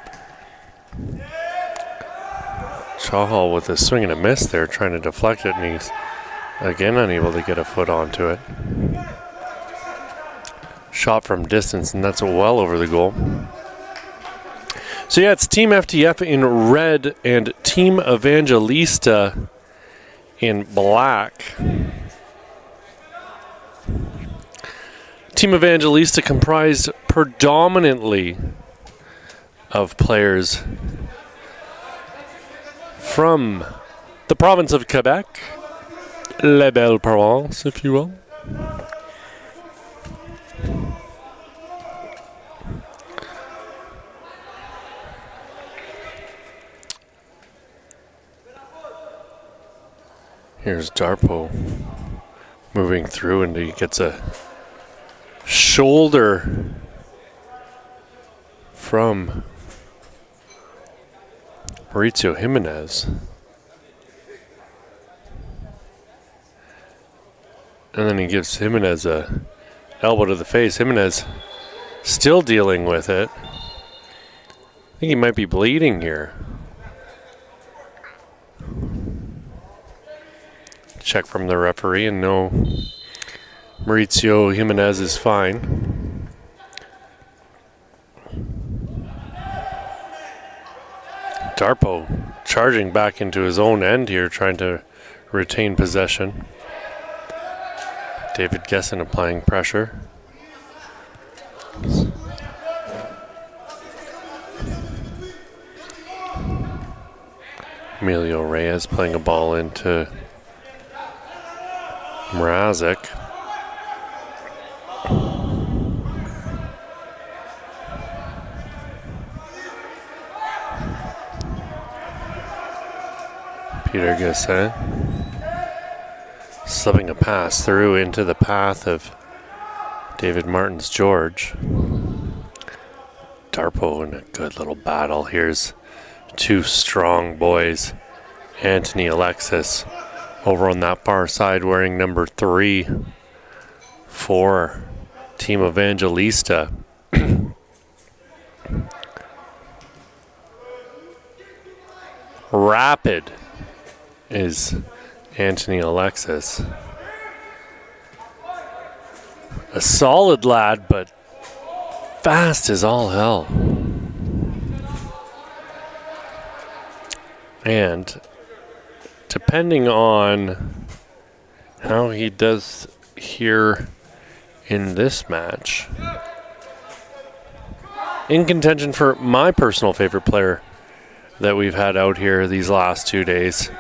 Chahal with a swing and a miss there, trying to deflect it, and he's again unable to get a foot onto it. Shot from distance, and that's well over the goal. So yeah, it's Team FTF in red and Team Evangelista in black. Team Evangelista comprised predominantly of players from the province of Quebec, La Belle Provence, if you will. Here's Darpo moving through, and he gets a shoulder from Mauricio Jimenez. And then he gives Jimenez a elbow to the face. Jimenez still dealing with it. I think he might be bleeding here. Check from the referee, and no, Mauricio Jimenez is fine. Darpo charging back into his own end here, trying to retain possession. David Gesson applying pressure. Emilio Reyes playing a ball into Mrazek. Peter Gesson slipping a pass through into the path of David Martins George. Darpo in a good little battle. Here's two strong boys. Anthony Alexis over on that far side wearing number 3 for Team Evangelista. Rapid is Anthony Alexis. a solid lad, but fast as all hell. And depending on how he does here in this match, in contention for my personal favorite player that we've had out here these last 2 days.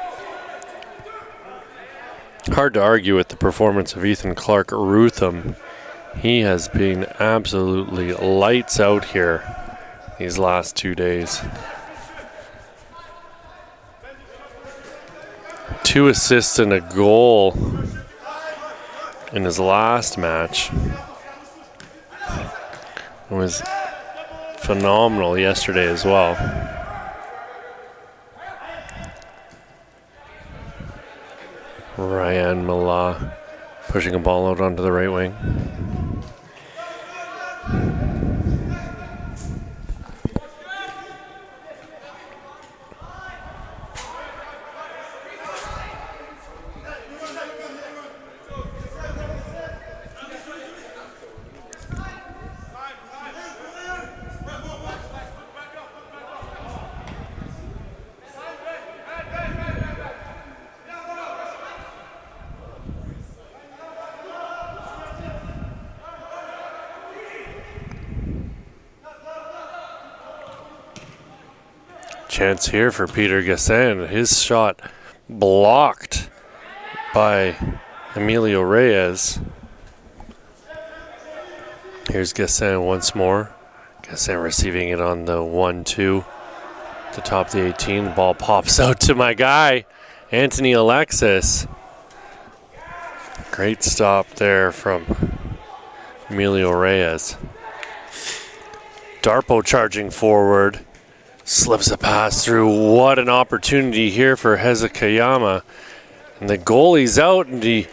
Hard to argue with the performance of Ethan Clark-Rutham. He has been absolutely lights out here these last 2 days. 2 assists and a goal in his last match. It was phenomenal yesterday as well. Ryan Mala pushing a ball out onto the right wing. Chance here for Peter Gassan. His shot blocked by Emilio Reyes. Here's Gassan once more. Gassan receiving it on the 1-2. The top of the 18. The ball pops out to my guy, Anthony Alexis. Great stop there from Emilio Reyes. Darpo charging forward. Slips a pass through. What an opportunity here for Hezekayama. And the goalie's out, and he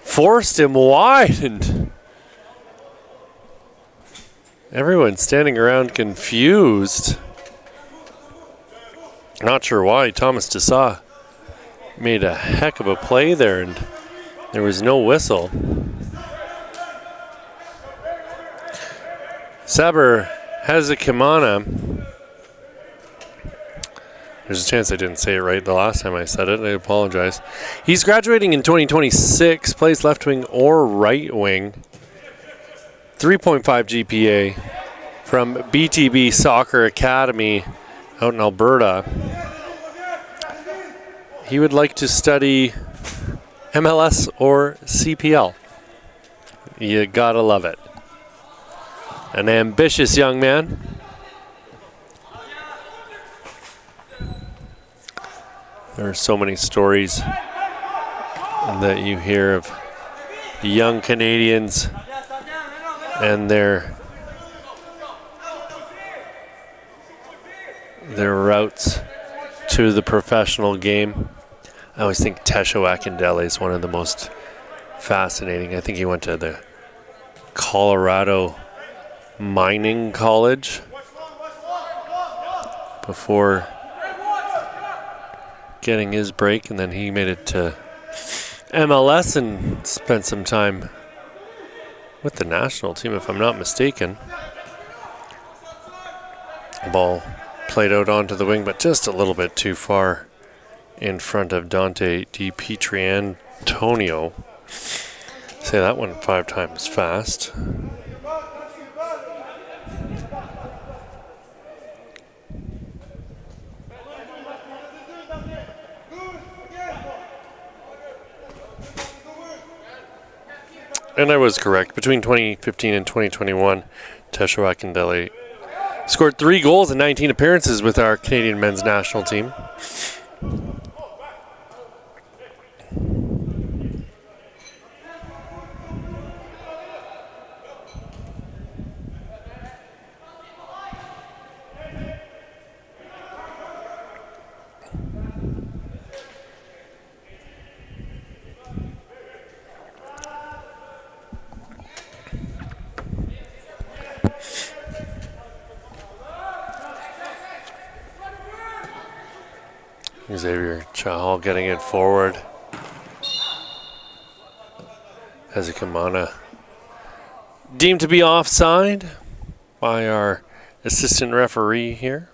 forced him wide. And everyone standing around confused. Not sure why. Thomas Dessau made a heck of a play there, and there was no whistle. Saber Hezekayama. There's a chance I didn't say it right the last time I said it. I apologize. He's graduating in 2026, plays left wing or right wing. 3.5 GPA from BTB Soccer Academy out in Alberta. He would like to study MLS or CPL. You gotta love it. An ambitious young man. There are so many stories that you hear of young Canadians and their routes to the professional game. I always think Tesho Akindele is one of the most fascinating. I think he went to the Colorado Mining College before getting his break, and then he made it to MLS and spent some time with the national team, if I'm not mistaken. Ball played out onto the wing, but just a little bit too far in front of Dante Di Pietrantonio. Say that one 5 times fast. And I was correct. Between 2015 and 2021, Tesho Akindele scored 3 goals in 19 appearances with our Canadian men's national team. Xavier Chahal getting it forward. Hezekayama deemed to be offside by our assistant referee here.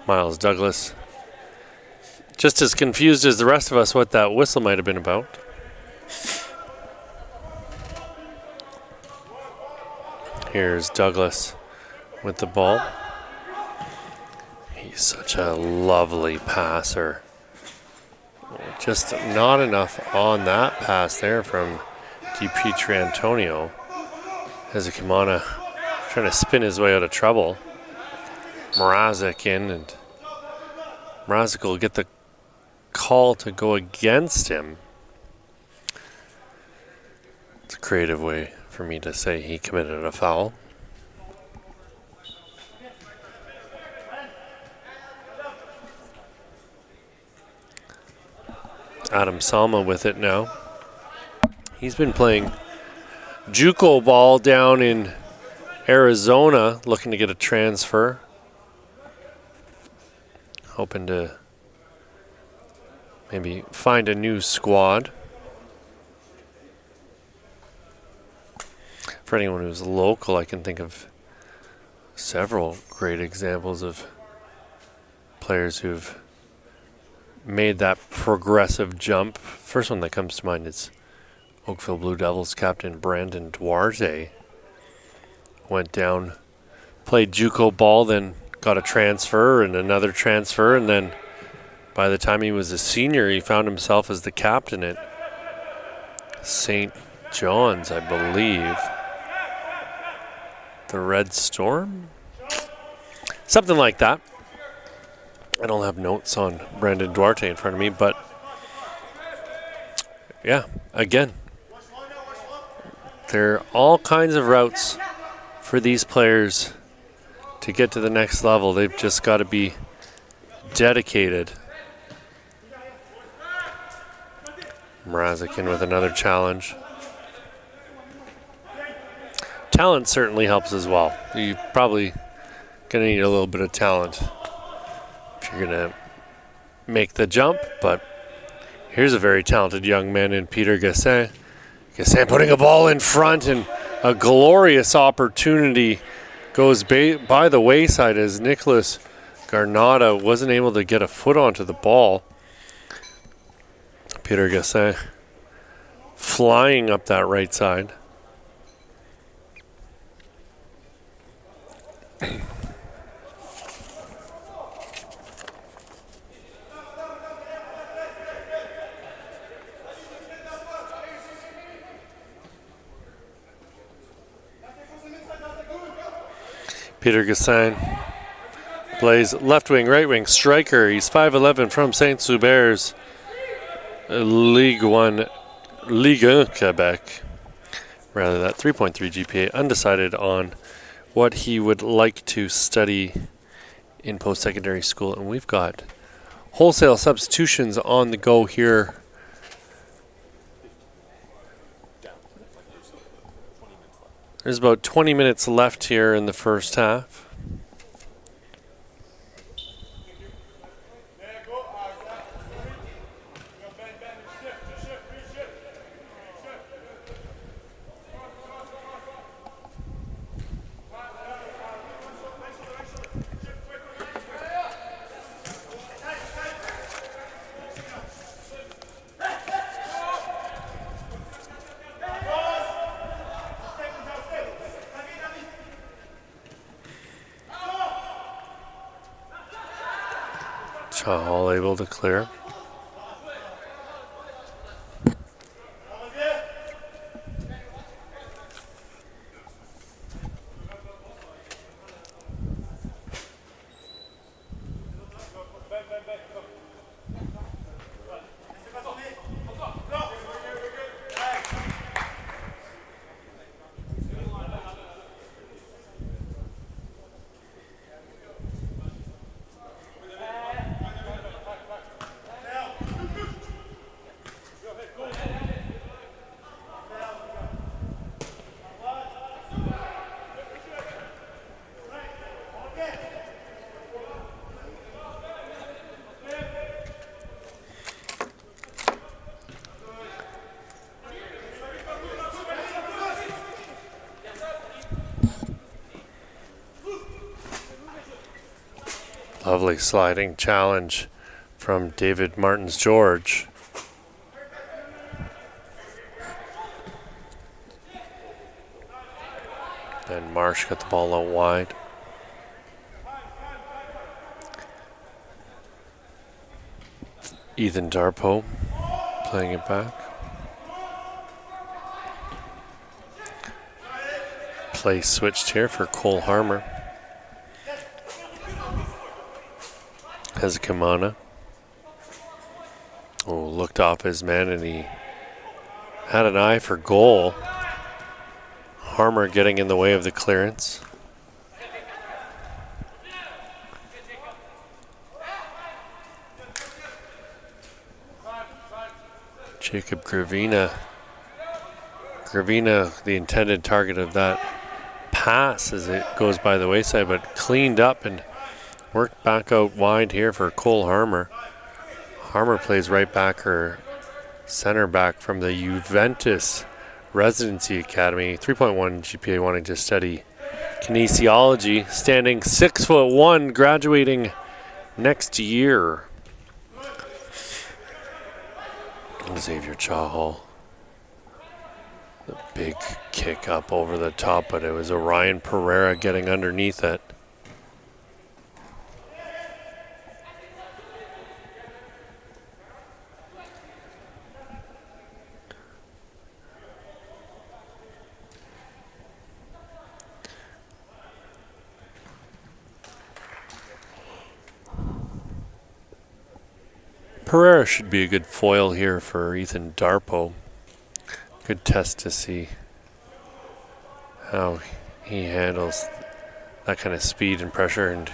Miles Douglas, just as confused as the rest of us what that whistle might have been about. Here's Douglas with the ball. He's such a lovely passer. Just not enough on that pass there from DiPietro Antonio. Hezekimana trying to spin his way out of trouble. Mrazek in, and Mrazek will get the call to go against him. It's a creative way for me to say he committed a foul. Adam Salma with it now. He's been playing JUCO ball down in Arizona, looking to get a transfer. Hoping to maybe find a new squad. For anyone who's local, I can think of several great examples of players who've made that progressive jump. First one that comes to mind is Oakville Blue Devils captain Brandon Duarte. Went down, played JUCO ball, then got a transfer and another transfer, and then by the time he was a senior, he found himself as the captain at St. John's, I believe. The Red Storm? Something like that. I don't have notes on Brandon Duarte in front of me, but yeah, again, there are all kinds of routes for these players to get to the next level. They've just got to be dedicated. Mrazek in with another challenge. Talent certainly helps as well. You're probably going to need a little bit of talent if you're going to make the jump, but here's a very talented young man in Peter Gassin. Gassin putting a ball in front, and a glorious opportunity goes by the wayside as Nicholas Garnata wasn't able to get a foot onto the ball. Peter Gassin flying up that right side. Peter Gassin plays left wing, right wing, striker. He's 5'11" from Saint Soubert's Ligue 1, Ligue 1 Quebec. Rather, that 3.3 GPA, undecided on what he would like to study in post-secondary school. And we've got wholesale substitutions on the go here. There's about 20 minutes left here in the first half. All able to clear. Lovely sliding challenge from David Martins George. Then Marsh got the ball out wide. Ethan Darpo playing it back. Play switched here for Cole Harmer. Hezekimana. Oh, looked off his man and he had an eye for goal. Harmer getting in the way of the clearance. Jacob Gravina. Gravina, the intended target of that pass as it goes by the wayside, but cleaned up and worked back out wide here for Cole Harmer. Harmer plays right back or center back from the Juventus Residency Academy. 3.1 GPA, wanting to study kinesiology. Standing 6'1", graduating next year. Xavier Chahal. The big kick up over the top, but it was Orion Pereira getting underneath it. Pereira should be a good foil here for Ethan Darpo. Good test to see how he handles that kind of speed and pressure, and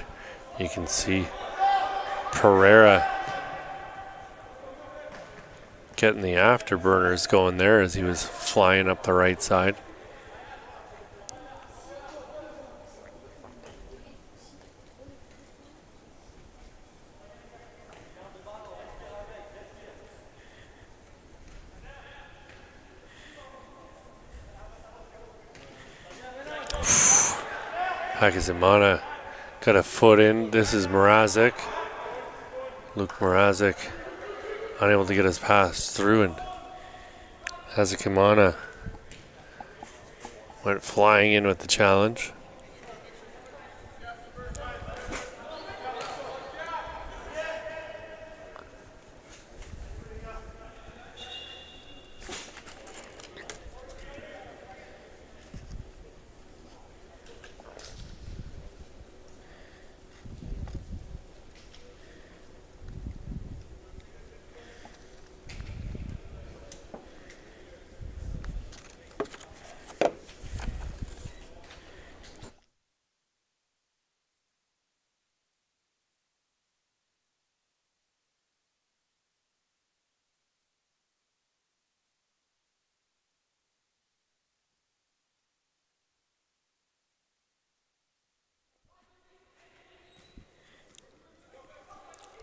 you can see Pereira getting the afterburners going there as he was flying up the right side. Hakizimana got a foot in. This is Mrazek. Luke Mrazek unable to get his pass through, and Hakizimana went flying in with the challenge.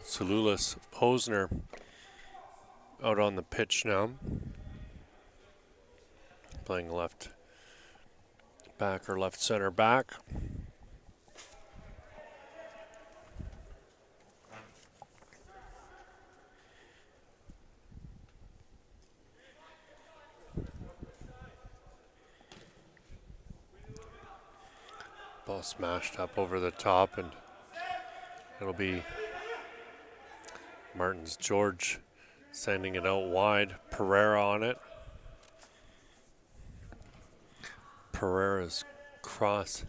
Salulis Posner out on the pitch now. Playing left back or left center back. Ball smashed up over the top, and it'll be Martins George sending it out wide. Pereira on it. Pereira's cross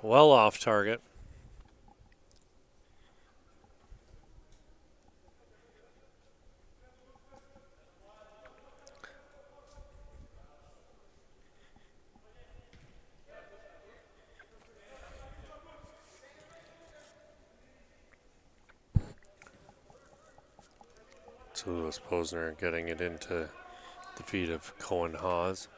well off target. Salulis Posner getting it into the feet of Cohen Haas.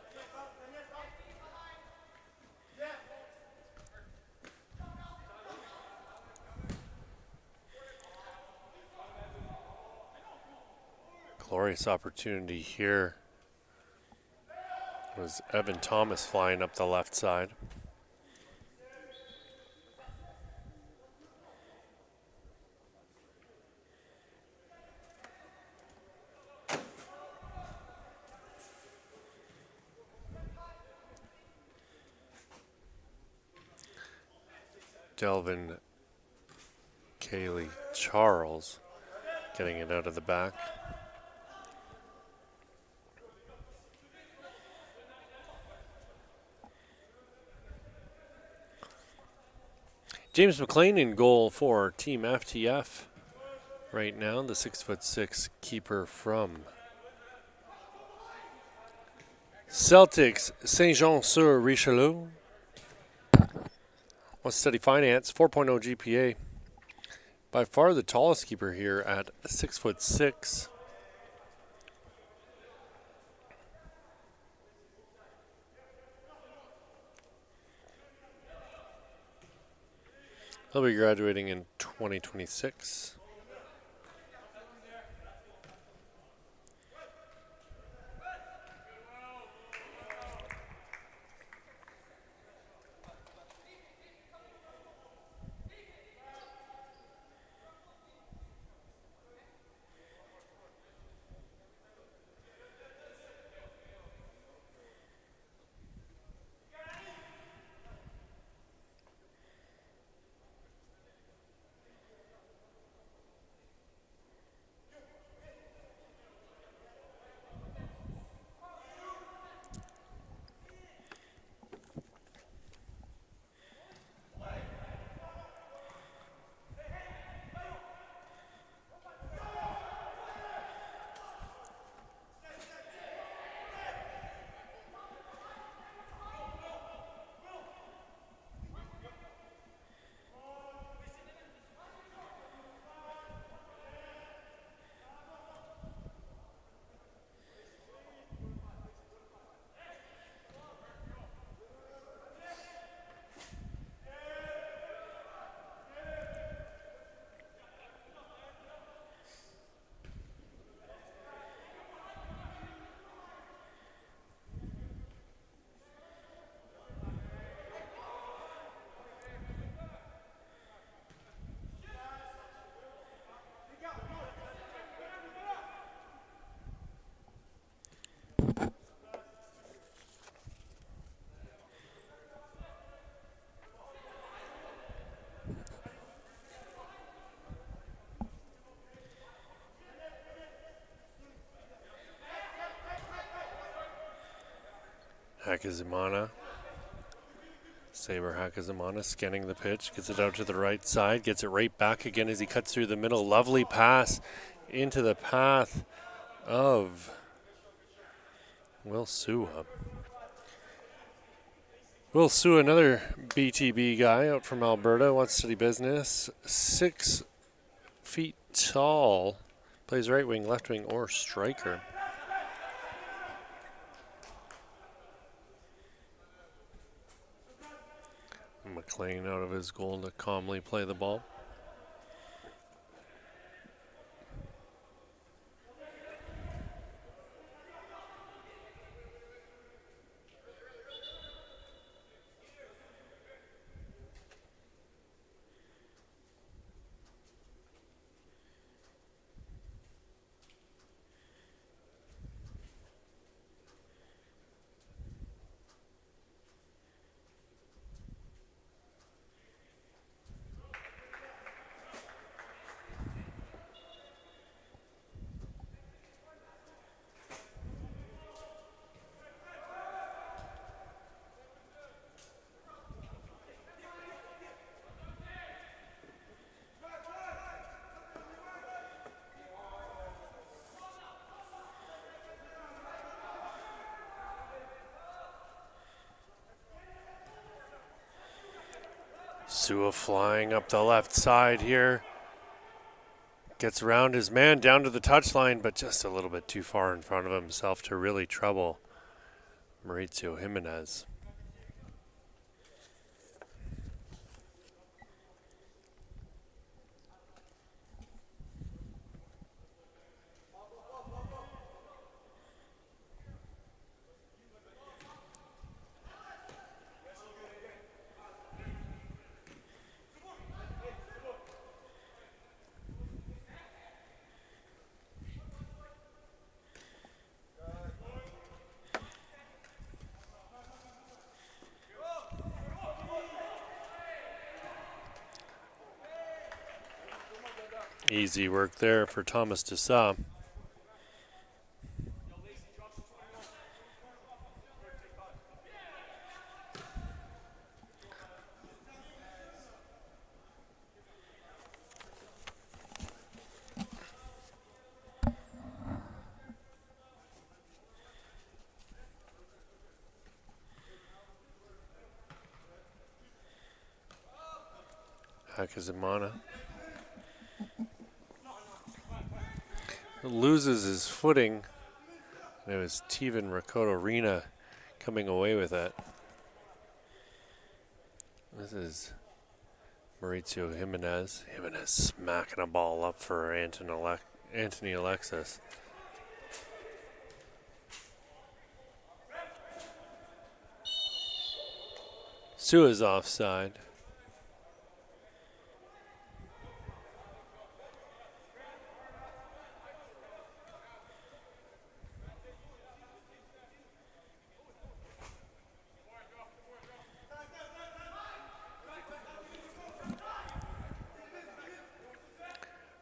Glorious opportunity here. It was Evan Thomas flying up the left side. Delvin Kaylee Charles getting it out of the back. James McLean in goal for Team FTF right now, the 6'6" keeper from Celtics Saint-Jean-sur-Richelieu. West Study Finance, 4.0 GPA. By far the tallest keeper here at 6'6". He'll be graduating in 2026. Hakizimana. Saber Hakizimana scanning the pitch, gets it out to the right side, gets it right back again as he cuts through the middle. Lovely pass into the path of Will Sua. Will Sua, another BTB guy out from Alberta, wants to do business. 6 feet tall, plays right wing, left wing, or striker. McLean out of his goal to calmly play the ball. Sua flying up the left side here. Gets around his man down to the touchline, but just a little bit too far in front of himself to really trouble Mauricio Jimenez. Easy work there for Thomas Dessa. Hakizimana loses his footing, and it was Teven Rakotorina coming away with it. This is Mauricio Jimenez. Jimenez smacking a ball up for Anthony Alexis. Sua's offside.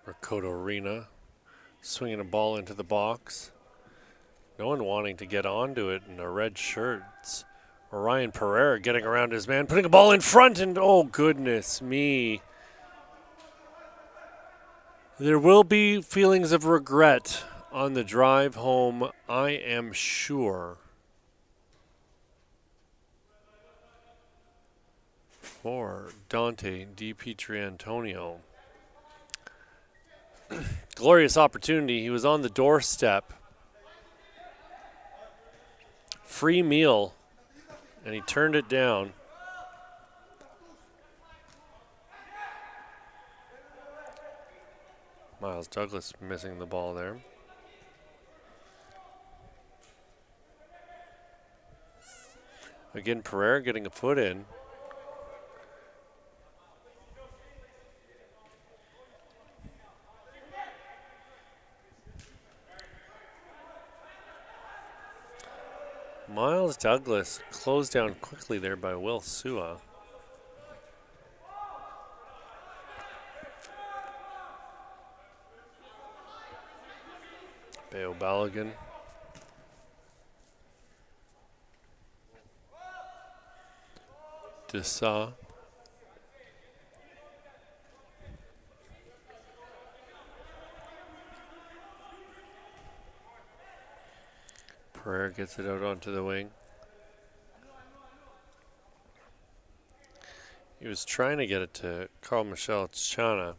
Rakotorina swinging a ball into the box. No one wanting to get onto it in the red shirts. Orion Pereira getting around his man, putting a ball in front, and oh goodness me. There will be feelings of regret on the drive home, I am sure. For Dante Di Pietrantonio. Glorious opportunity. He was on the doorstep. Free meal. And he turned it down. Miles Douglas missing the ball there. Again, Pereira getting a foot in. Miles Douglas closed down quickly there by Will Sua. Beo Balogun. Dessa. Pereira gets it out onto the wing. He was trying to get it to Carl Michel Tchana.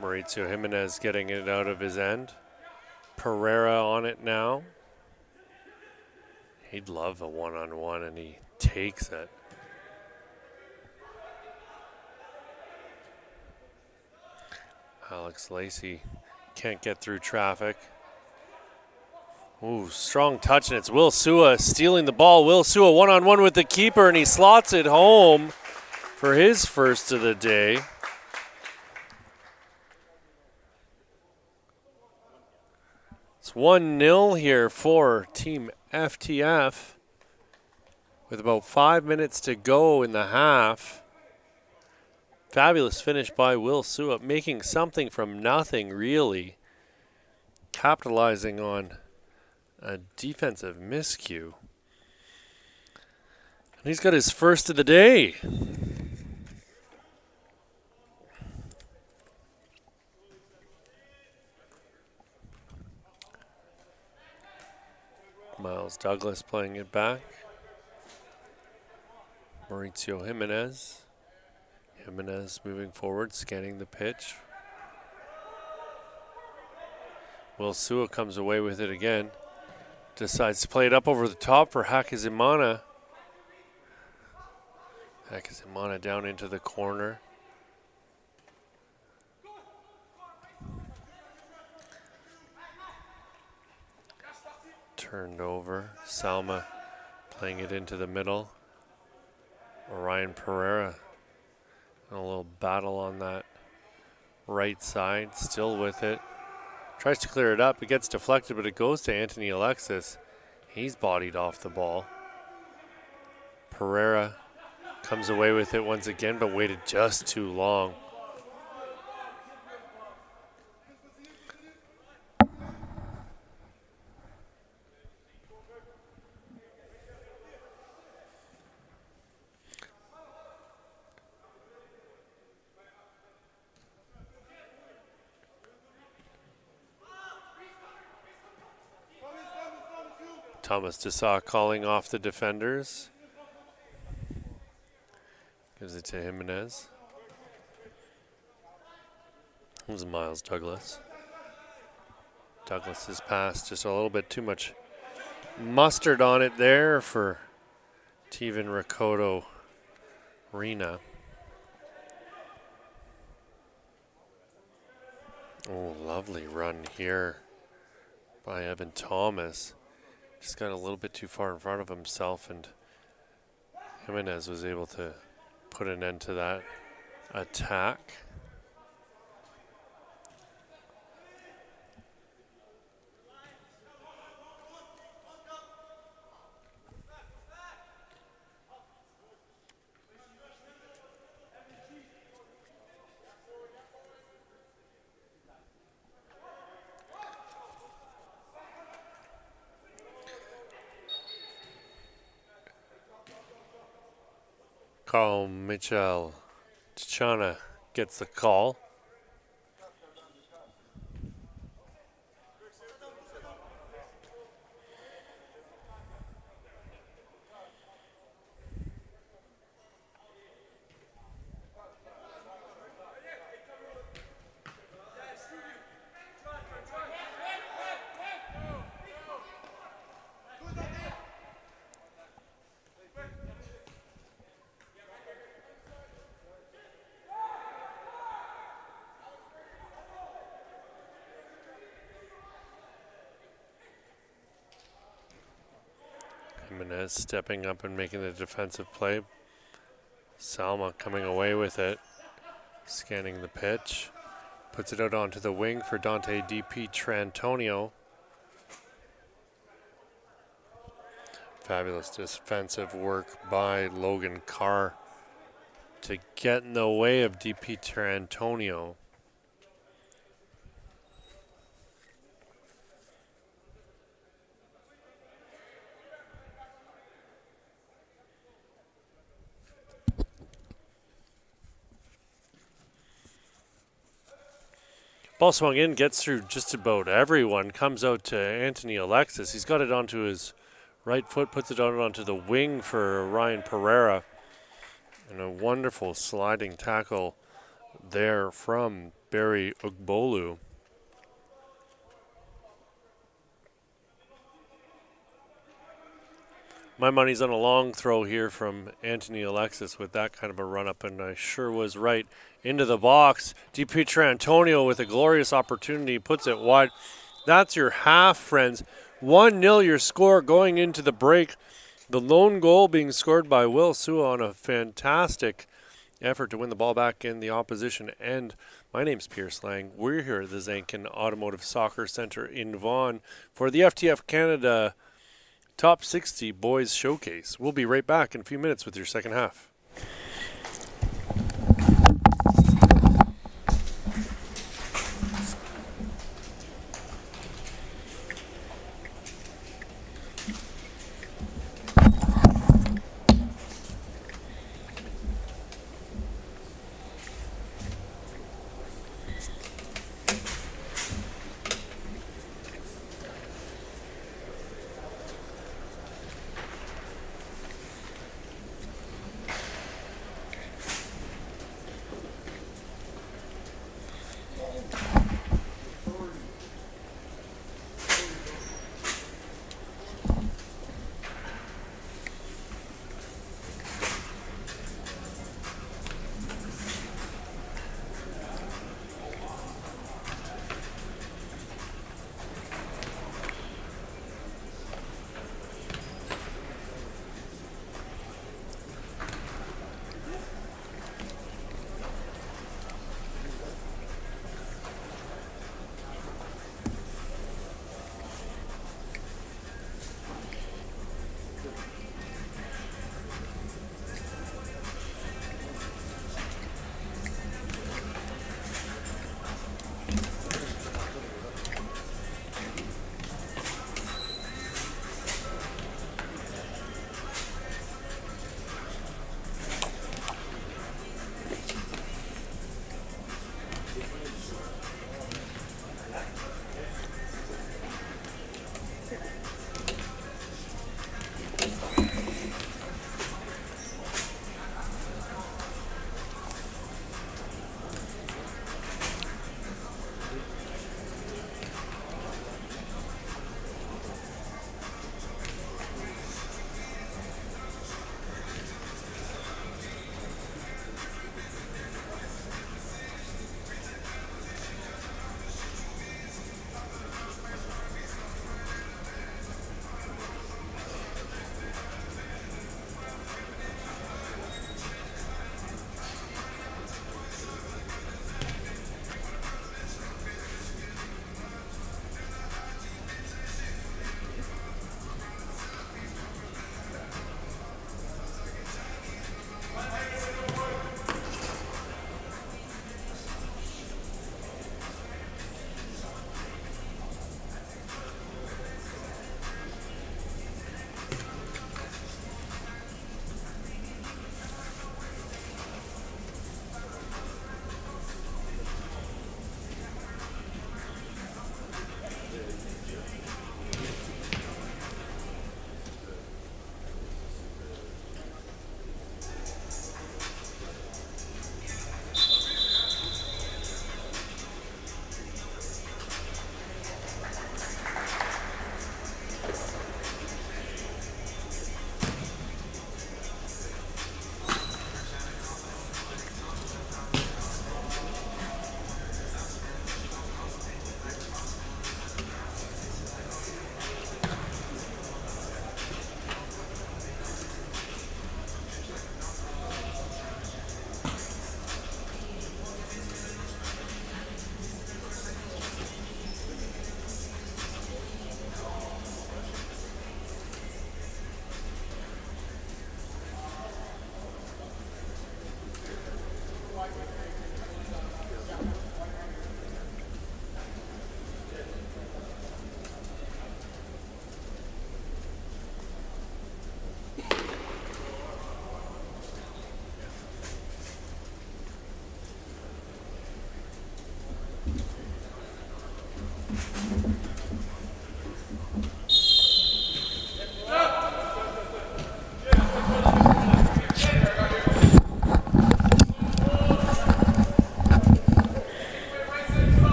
Mauricio Jimenez getting it out of his end. Pereira on it now. He'd love a one-on-one, and he takes it. Alex Lacey can't get through traffic. Ooh, strong touch, and it's Will Sua stealing the ball. Will Sua one-on-one with the keeper, and he slots it home for his first of the day. It's 1-0 here for Team FTF with about 5 minutes to go in the half. Fabulous finish by Will Sua, making something from nothing, really. Capitalizing on a defensive miscue. And he's got his first of the day. Miles Douglas playing it back. Mauricio Jimenez. Jimenez moving forward, scanning the pitch. Will Sua comes away with it again. Decides to play it up over the top for Hakizimana. Hakizimana down into the corner. Turned over. Salma playing it into the middle. Ryan Pereira. A little battle on that right side. Still with it. Tries to clear it up. It gets deflected, but it goes to Anthony Alexis. He's bodied off the ball. Pereira comes away with it once again, but waited just too long. Thomas Dessau calling off the defenders. Gives it to Jimenez. Here's Miles Douglas. Douglas's pass, just a little bit too much mustard on it there for Teven Rakoto Rena. Oh, lovely run here by Evan Thomas. Just got a little bit too far in front of himself, and Jimenez was able to put an end to that attack. Carl Mitchell Tchana gets the call. Jimenez stepping up and making the defensive play. Salma coming away with it. Scanning the pitch. Puts it out onto the wing for Dante D.P. Trantonio. Fabulous defensive work by Logan Carr to get in the way of D.P. Trantonio. Ball swung in, gets through just about everyone, comes out to Anthony Alexis. He's got it onto his right foot, puts it out onto the wing for Ryan Pereira. And a wonderful sliding tackle there from Barry Ugbolu. My money's on a long throw here from Anthony Alexis with that kind of a run-up, and I sure was right. Into the box, DiPietrantonio with a glorious opportunity, puts it wide. That's your half, friends. 1-0 your score going into the break. The lone goal being scored by Will Sua on a fantastic effort to win the ball back in the opposition end. My name's Pierce Lang. We're here at the Zankin Automotive Soccer Center in Vaughan for the FTF Canada Top 60 Boys Showcase. We'll be right back in a few minutes with your second half.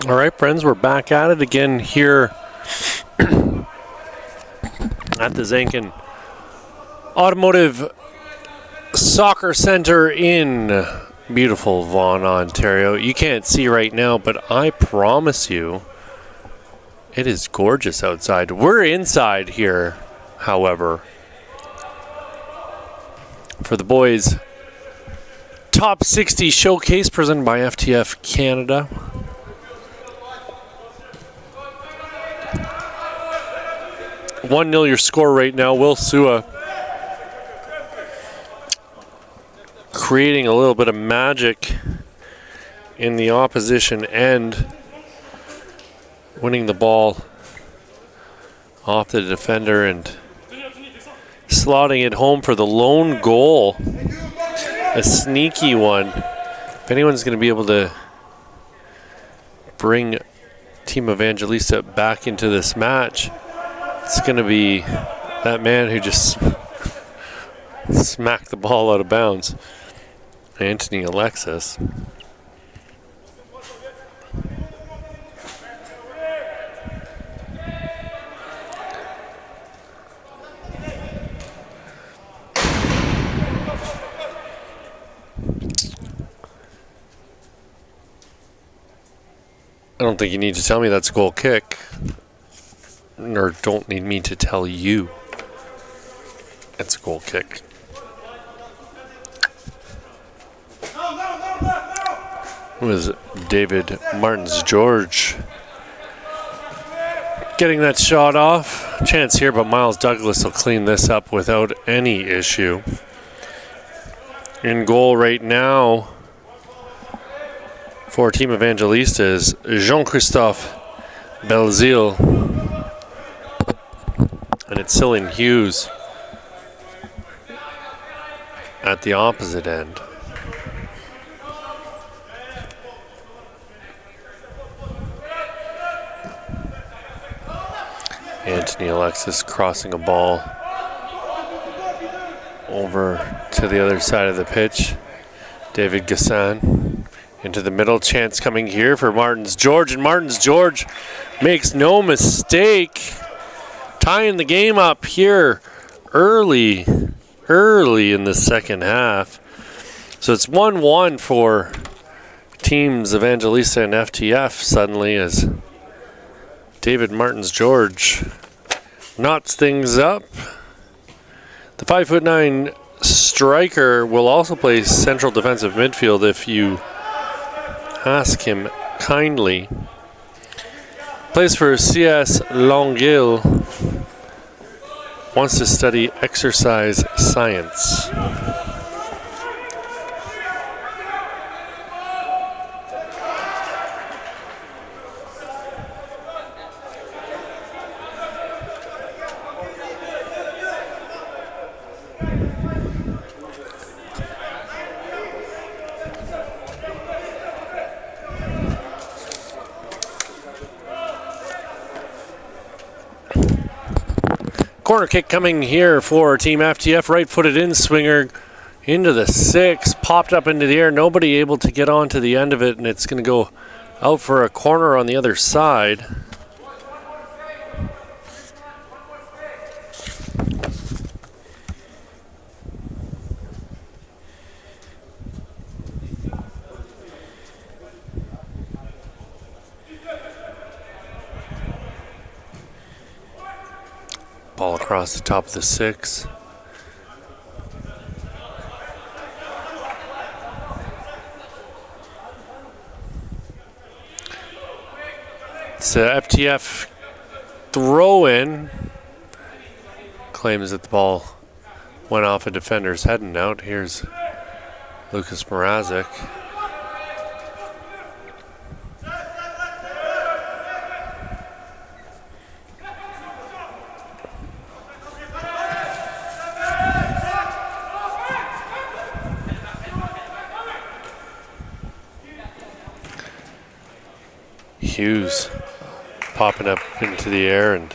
All right, friends, we're back at it again here at the Zankin Automotive Soccer Center in beautiful Vaughan, Ontario. You can't see right now, but I promise you it is gorgeous outside. We're inside here, however, for the boys' Top 60 Showcase presented by FTF Canada. One 0 your score right now. Will Sua creating a little bit of magic in the opposition end, winning the ball off the defender and slotting it home for the lone goal. A sneaky one. If anyone's going to be able to bring Team Evangelista back into this match, it's going to be that man who just smacked the ball out of bounds, Anthony Alexis. I don't think you need to tell me that's a goal kick. Or don't need me to tell you it's a goal kick. It was David Martins-George getting that shot off. Chance here, but Miles Douglas will clean this up without any issue. In goal right now for Team Evangelista is Jean-Christophe Belzile. And it's Cillian Hughes at the opposite end. Anthony Alexis crossing a ball over to the other side of the pitch. David Gassan into the middle. Chance coming here for Martins-George, and Martins-George makes no mistake, tying the game up here early in the second half. So it's 1-1 for teams Evangelista and FTF suddenly, as David Martins-George knots things up. The 5'9" striker will also play central defensive midfield if you ask him kindly. Plays for CS Longueuil. Wants to study exercise science. Corner kick coming here for Team FTF. Right-footed in-swinger into the 6. Popped up into the air. Nobody able to get onto the end of it, and it's going to go out for a corner on the other side. Ball across the top of the 6. It's FTF throw in. Claims that the ball went off a defender's head and out. Here's Lucas Mrazek. Hughes popping up into the air and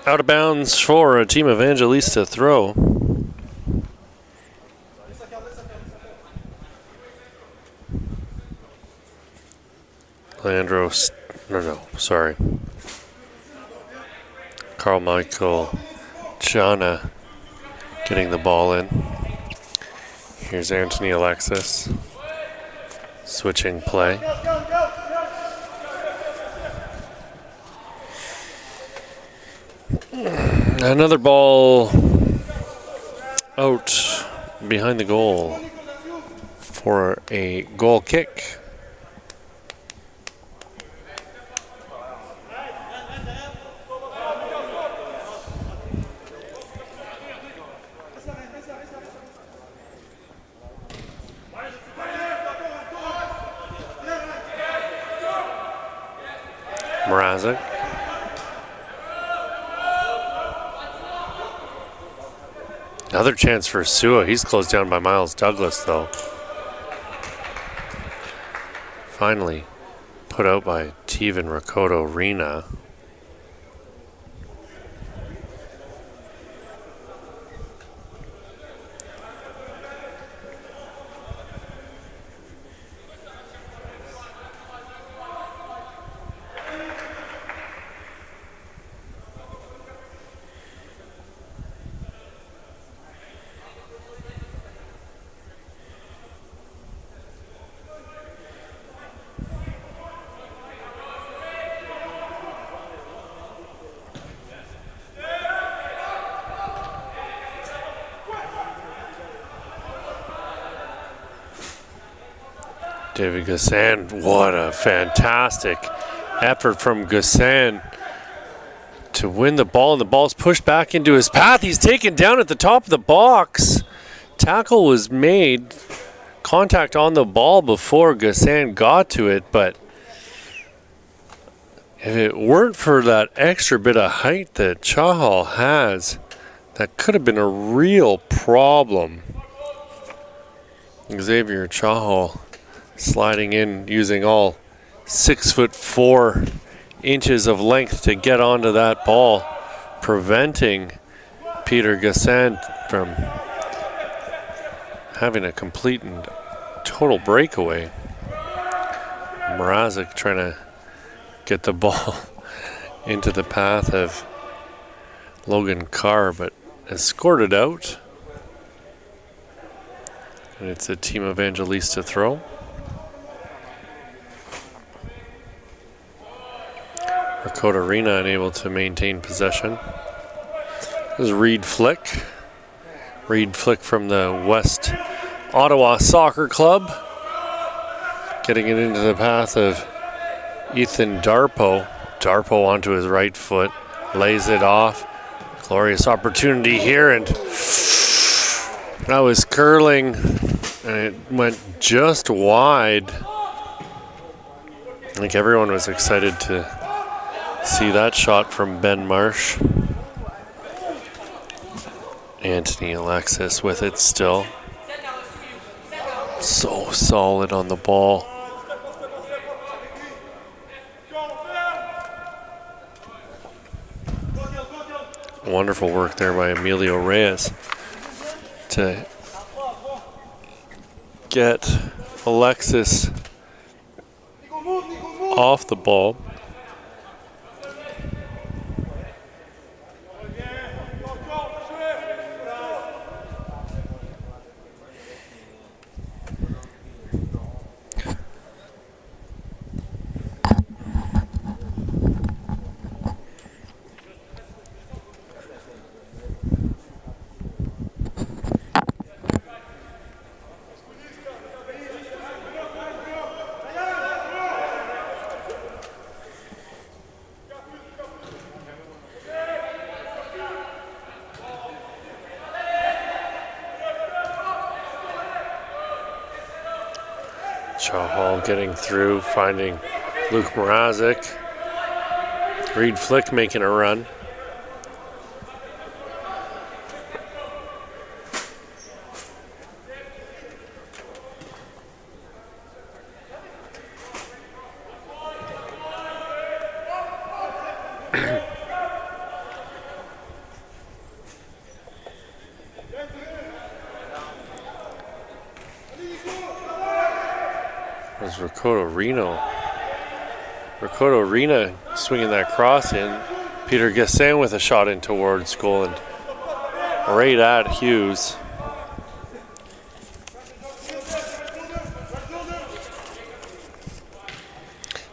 out of bounds for a Team Evangelista throw. Carl Michael Chana getting the ball in. Here's Anthony Alexis. Switching play. Another ball out behind the goal for a goal kick. Mrazek. Another chance for Sua. He's closed down by Miles Douglas, though. Finally put out by Teven Rakoto Rena. David Gassan, what a fantastic effort from Gassan to win the ball, and the ball's pushed back into his path. He's taken down at the top of the box. Tackle was made, contact on the ball before Gassan got to it, but if it weren't for that extra bit of height that Chahal has, that could have been a real problem. Xavier Chahal sliding in, using all 6'4" of length to get onto that ball, preventing Peter Gassan from having a complete and total breakaway. Mrazek trying to get the ball into the path of Logan Carr, but has scored it out. And it's a Team Evangelista throw. Rakota Rena unable to maintain possession. This is Reed Flick. Reed Flick from the West Ottawa Soccer Club. Getting it into the path of Ethan Darpo. Darpo onto his right foot. Lays it off. Glorious opportunity here, and that was curling, and it went just wide. I think everyone was excited to see that shot from Ben Marsh. Anthony Alexis with it still. So solid on the ball. Wonderful work there by Emilio Reyes to get Alexis off the ball. Chahal getting through, finding Luke Mrazek. Reed Flick making a run. Was Ricardo Rena swinging that cross in. Peter Gassin with a shot in towards goal and right at Hughes.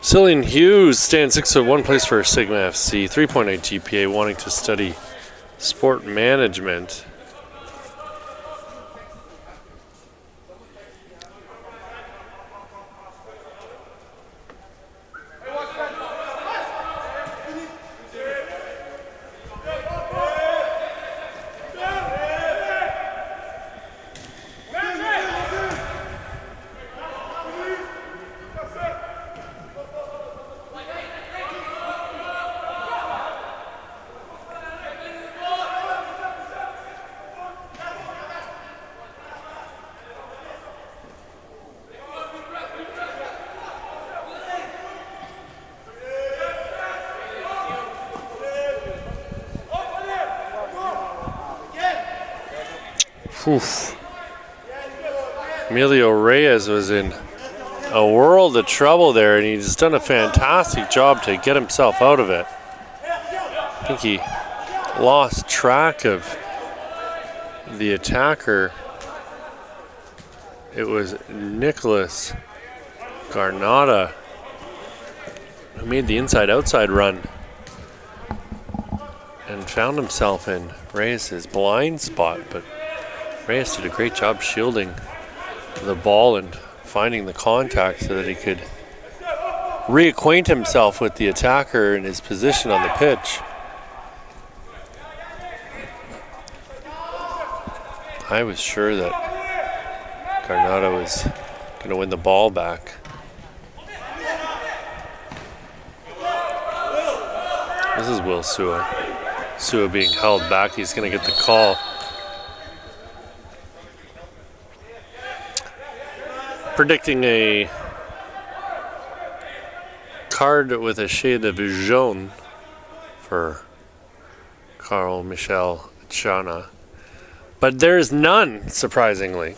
Cillian Hughes staying 6'1", plays for Sigma FC, 3.8 GPA, wanting to study sport management. Oof. Emilio Reyes was in a world of trouble there, and he's done a fantastic job to get himself out of it. I think he lost track of the attacker. It was Nicholas Garnata who made the inside-outside run and found himself in Reyes' blind spot, but Reyes did a great job shielding the ball and finding the contact so that he could reacquaint himself with the attacker and his position on the pitch. I was sure that Garnata was going to win the ball back. This is Will Sua. Sua being held back. He's going to get the call. Predicting a card with a shade of jaune for Carl Michel Chana. But there's none, surprisingly.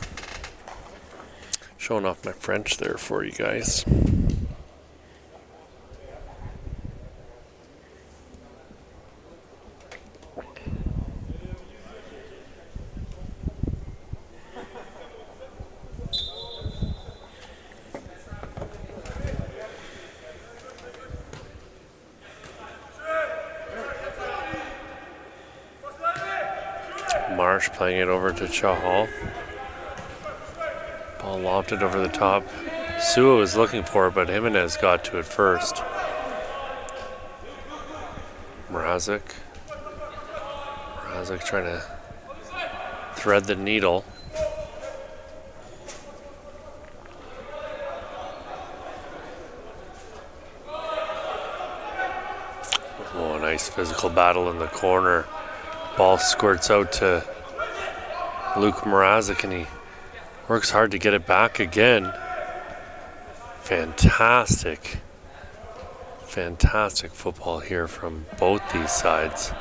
Showing off my French there for you guys. Marsh playing it over to Chahal. Ball lofted over the top. Sua was looking for it, but Jimenez got to it first. Mrazek trying to thread the needle. Oh, a nice physical battle in the corner. Ball squirts out to Luke Mrazek, and he works hard to get it back again. Fantastic football here from both these sides.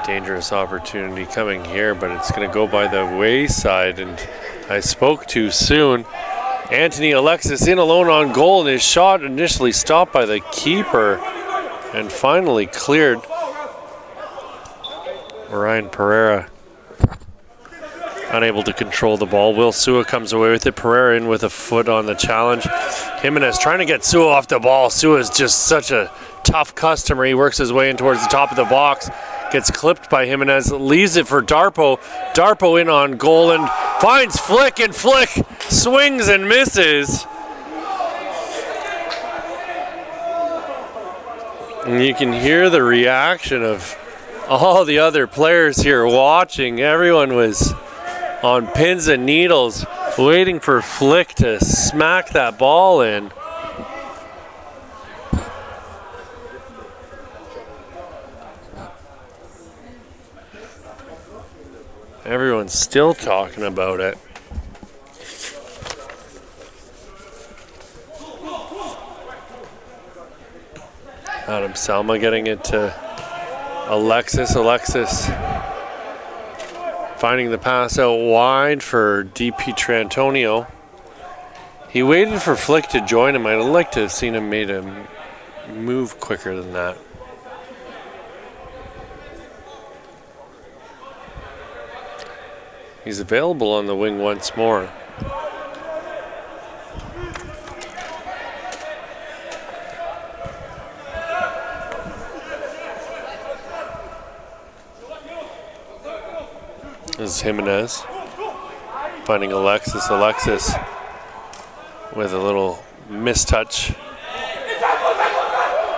Dangerous opportunity coming here, but it's going to go by the wayside, and I spoke too soon. Anthony Alexis in alone on goal, and his shot initially stopped by the keeper and finally cleared. Ryan Pereira unable to control the ball. Will Sua comes away with it. Pereira in with a foot on the challenge. Jimenez trying to get Sua off the ball. Sua is just such a tough customer. He works his way in towards the top of the box. Gets clipped by Jimenez. Leaves it for Darpo. Darpo in on goal and finds Flick, and Flick swings and misses. And you can hear the reaction of all the other players here watching. Everyone was on pins and needles waiting for Flick to smack that ball in. Everyone's still talking about it. Adam Salma getting it to Alexis. Alexis finding the pass out wide for DP Trantonio. He waited for Flick to join him. I'd like to have seen him made him move quicker than that. He's available on the wing once more. This is Jimenez finding Alexis. Alexis with a little mistouch.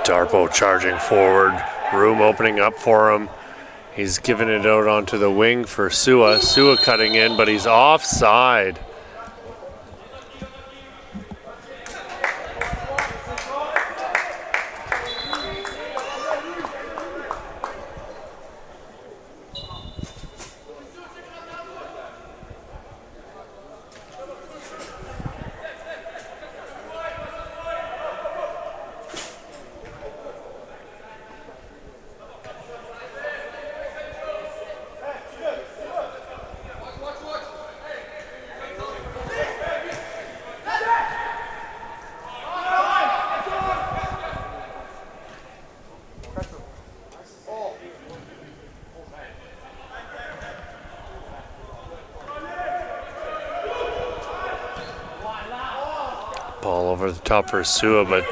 Darpo charging forward. Room opening up for him. He's giving it out onto the wing for Sua. Sua cutting in, but he's offside. Ball over the top for Sua, but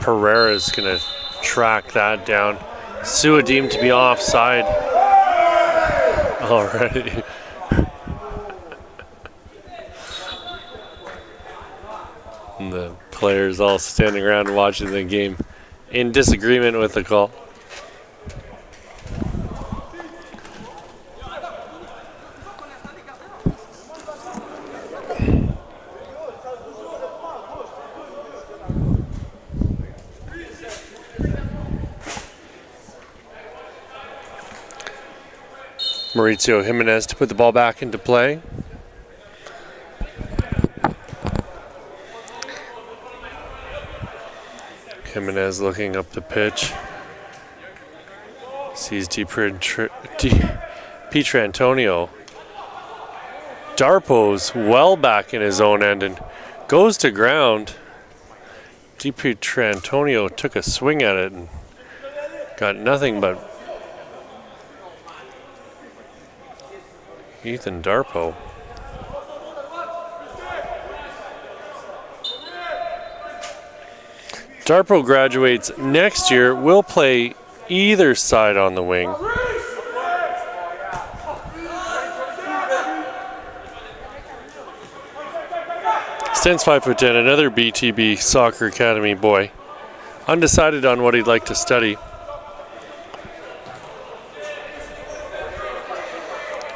Pereira's going to track that down. Sua deemed to be offside already. And the players all standing around watching the game in disagreement with the call. Mauricio Jimenez to put the ball back into play. Jimenez looking up the pitch. Sees Pietrantonio. Darpo's well back in his own end and goes to ground. Pietrantonio took a swing at it and got nothing but Ethan Darpo. Darpo graduates next year, will play either side on the wing. Stands 5'10", another BTB Soccer Academy boy. Undecided on what he'd like to study.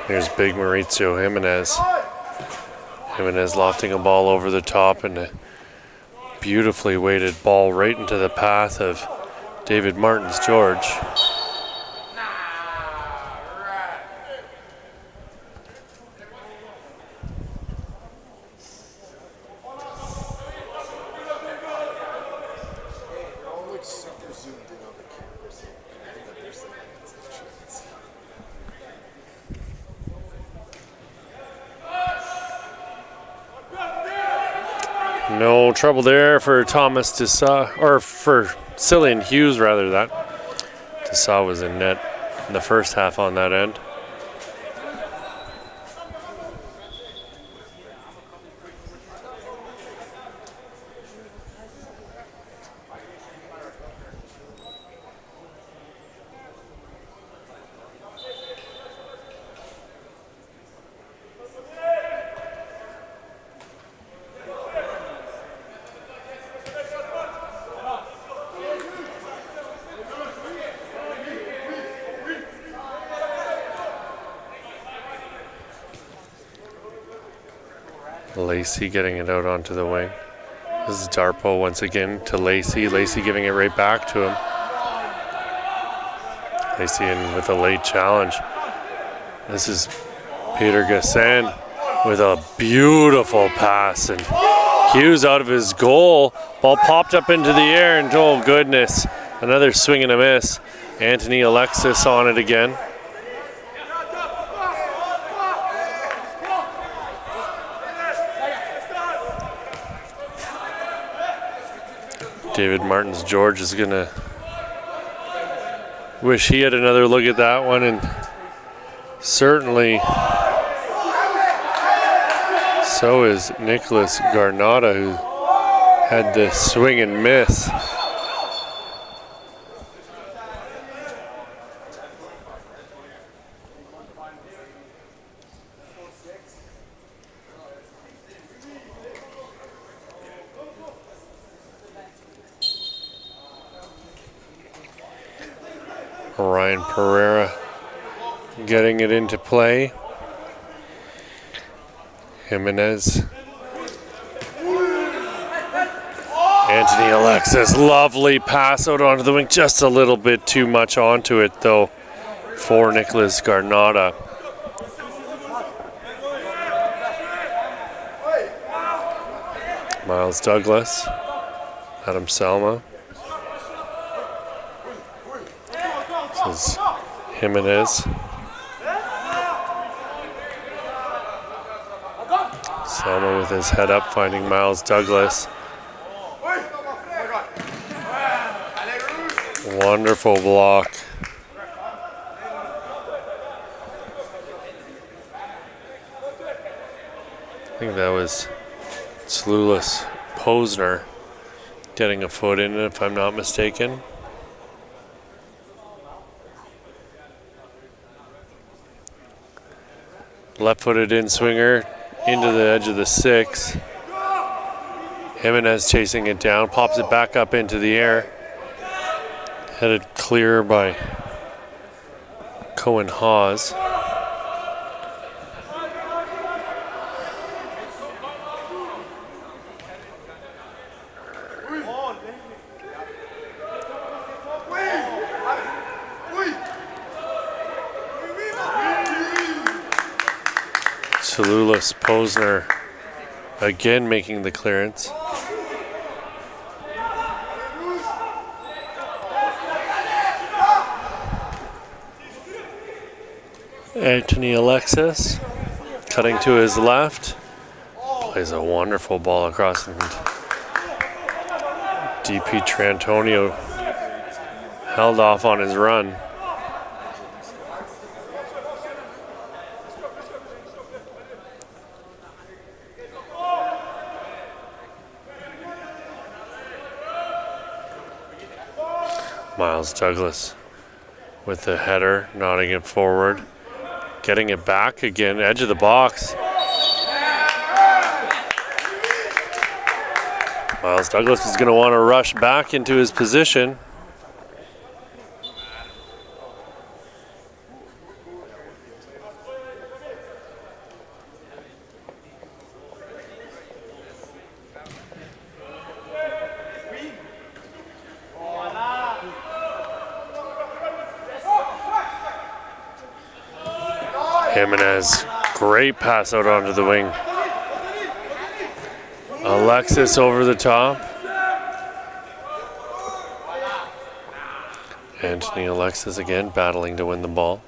Here's big Mauricio Jimenez. Jimenez lofting a ball over the top and a beautifully weighted ball right into the path of David Martins George. No trouble there for Thomas Dessa, or for Cillian Hughes rather. That Dessa was in net in the first half on that end. Lacey getting it out onto the wing. This is Darpo once again to Lacey. Lacey giving it right back to him. Lacey in with a late challenge. This is Peter Gassan with a beautiful pass, and Hughes out of his goal. Ball popped up into the air, and oh goodness, another swing and a miss. Anthony Alexis on it again. David Martins George is gonna wish he had another look at that one, and certainly so is Nicholas Garnata, who had the swing and miss. Ryan Pereira getting it into play. Jimenez. Anthony Alexis, lovely pass out onto the wing. Just a little bit too much onto it though for Nicholas Garnata. Miles Douglas, Adam Salma. This is Jimenez. Salma with his head up, finding Miles Douglas. Wonderful block. I think that was Slulis Posner getting a foot in it, if I'm not mistaken. Left-footed in-swinger into the edge of the 6. Jimenez chasing it down, pops it back up into the air. Headed clear by Cohen Hawes. Salulis Posner again making the clearance. Anthony Alexis cutting to his left. Plays a wonderful ball across, and DP Trantonio held off on his run. Miles Douglas with the header, nodding it forward. Getting it back again, edge of the box. Miles Douglas is going to want to rush back into his position. Jimenez, great pass out onto the wing. Alexis over the top. Anthony Alexis again battling to win the ball.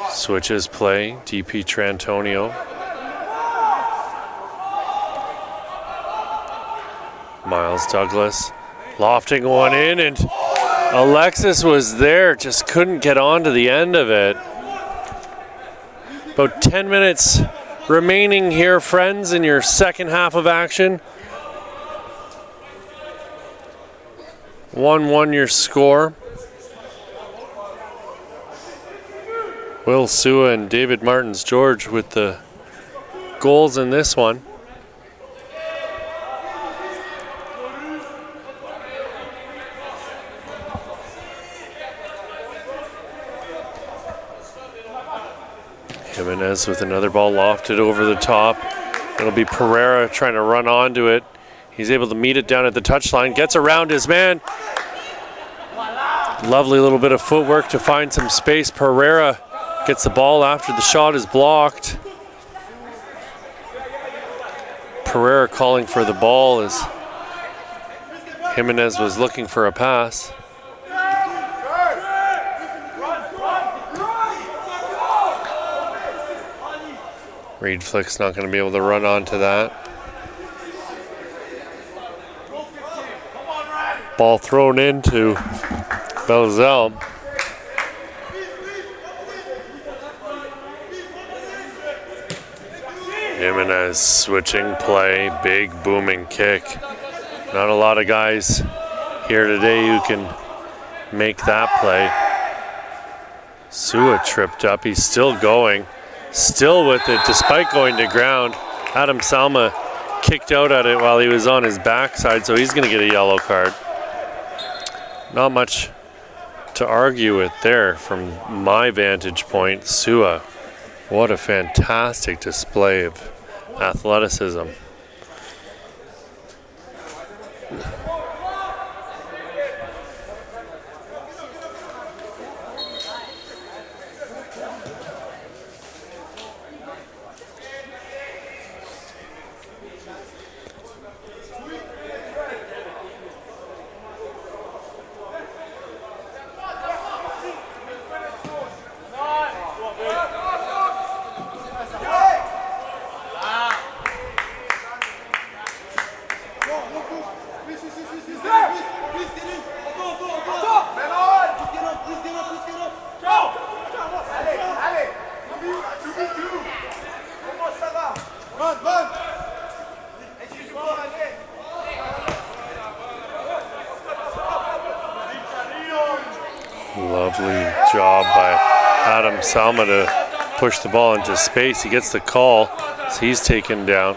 Switches play, DP Trantonio. Miles Douglas lofting one in, and Alexis was there, just couldn't get on to the end of it. About 10 minutes remaining here, friends, in your second half of action. 1-1 your score. Will Sua and David Martins George with the goals in this one. Jimenez with another ball lofted over the top. It'll be Pereira trying to run onto it. He's able to meet it down at the touchline, gets around his man. Lovely little bit of footwork to find some space. Pereira gets the ball after the shot is blocked. Pereira calling for the ball as Jimenez was looking for a pass. Reed Flick's not going to be able to run onto that. Ball thrown into Belzell. Jimenez switching play, big booming kick. Not a lot of guys here today who can make that play. Sua tripped up, he's still going. Still with it despite going to ground. Adam Salma kicked out at it while he was on his backside, so he's going to get a yellow card. Not much to argue with there from my vantage point. Sua, what a fantastic display of athleticism. Lovely job by Adam Salma to push the ball into space. He gets the call, so he's taken down.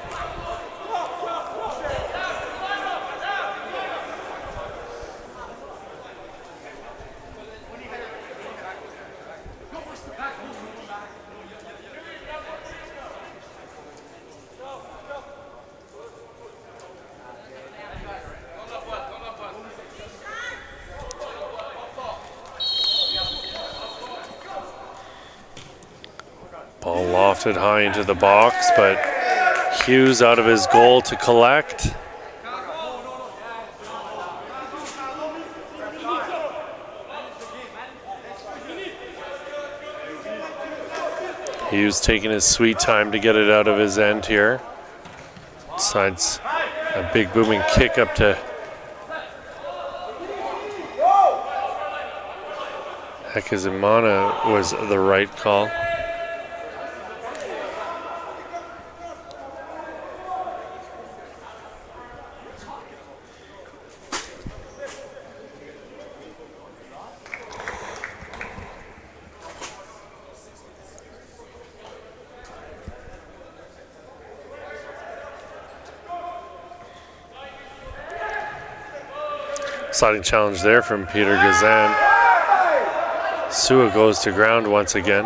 Ball lofted high into the box, but Hughes out of his goal to collect. Hughes taking his sweet time to get it out of his end here. Decides a big booming kick up to Hekazimana was the right call. Sliding challenge there from Peter Gazan. Sua goes to ground once again.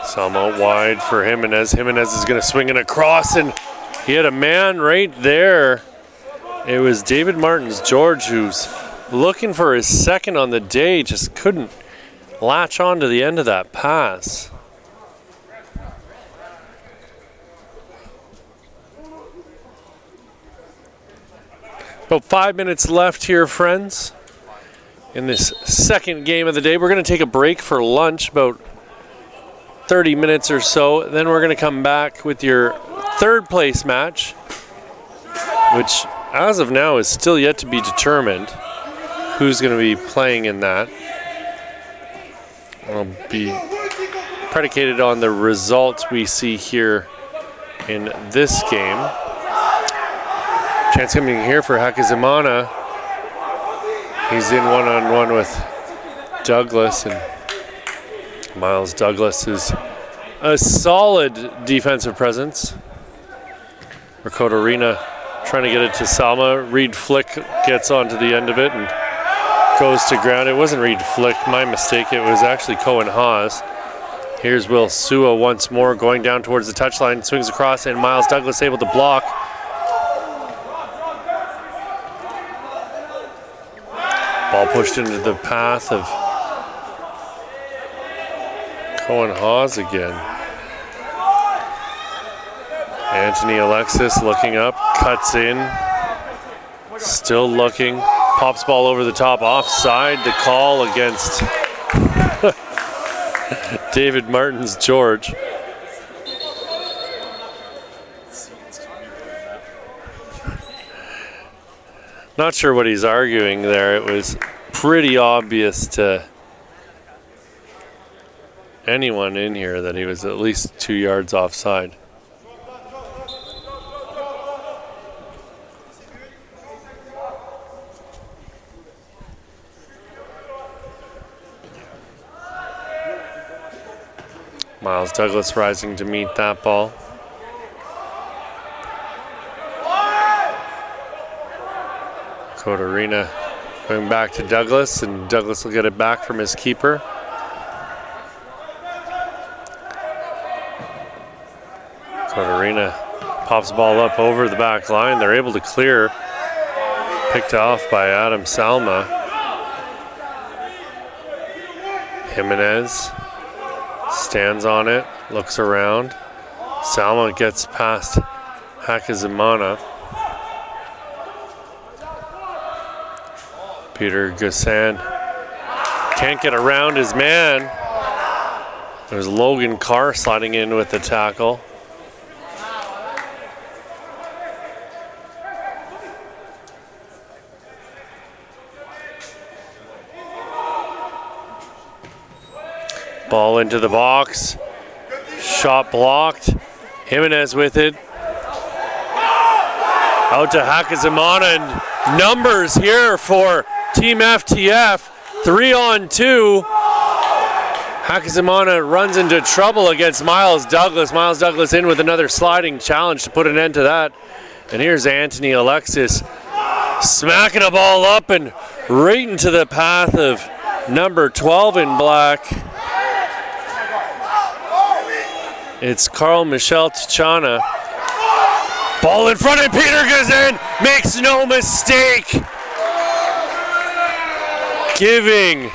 Salmo wide for Jimenez. Jimenez is going to swing it across, and he had a man right there. It was David Martins George, who's looking for his second on the day, just couldn't latch on to the end of that pass. About 5 minutes left here, friends, in this second game of the day. We're going to take a break for lunch, about 30 minutes or so. Then we're going to come back with your third place match, which as of now is still yet to be determined who's going to be playing in that. It'll be predicated on the results we see here in this game. Chance coming here for Hakizimana. He's in one-on-one with Douglas, and Miles Douglas is a solid defensive presence. Arena trying to get it to Salma. Reed Flick gets onto the end of it and goes to ground. It wasn't Reed Flick, my mistake. It was actually Cohen Haas. Here's Will Sua once more going down towards the touchline. Swings across and Miles Douglas able to block. Ball pushed into the path of Cohen Haas again. Anthony Alexis looking up, cuts in, still looking, pops ball over the top, offside. The call against David Martin's George. Not sure what he's arguing there. It was pretty obvious to anyone in here that he was at least 2 yards offside. Miles Douglas rising to meet that ball. Arena going back to Douglas, and Douglas will get it back from his keeper. Arena pops the ball up over the back line. They're able to clear. Picked off by Adam Salma. Jimenez stands on it, looks around. Salma gets past Hakizimana. Peter Gassan can't get around his man. There's Logan Carr sliding in with the tackle. Ball into the box. Shot blocked. Jimenez with it. Out to Hakizimana, and numbers here for Team FTF. 3-on-2. Hakizimana runs into trouble against Miles Douglas. Miles Douglas in with another sliding challenge to put an end to that. And here's Anthony Alexis smacking a ball up and right into the path of number 12 in black. It's Carl Michel Tichana. Ball in front of Peter Gazan, makes no mistake. Giving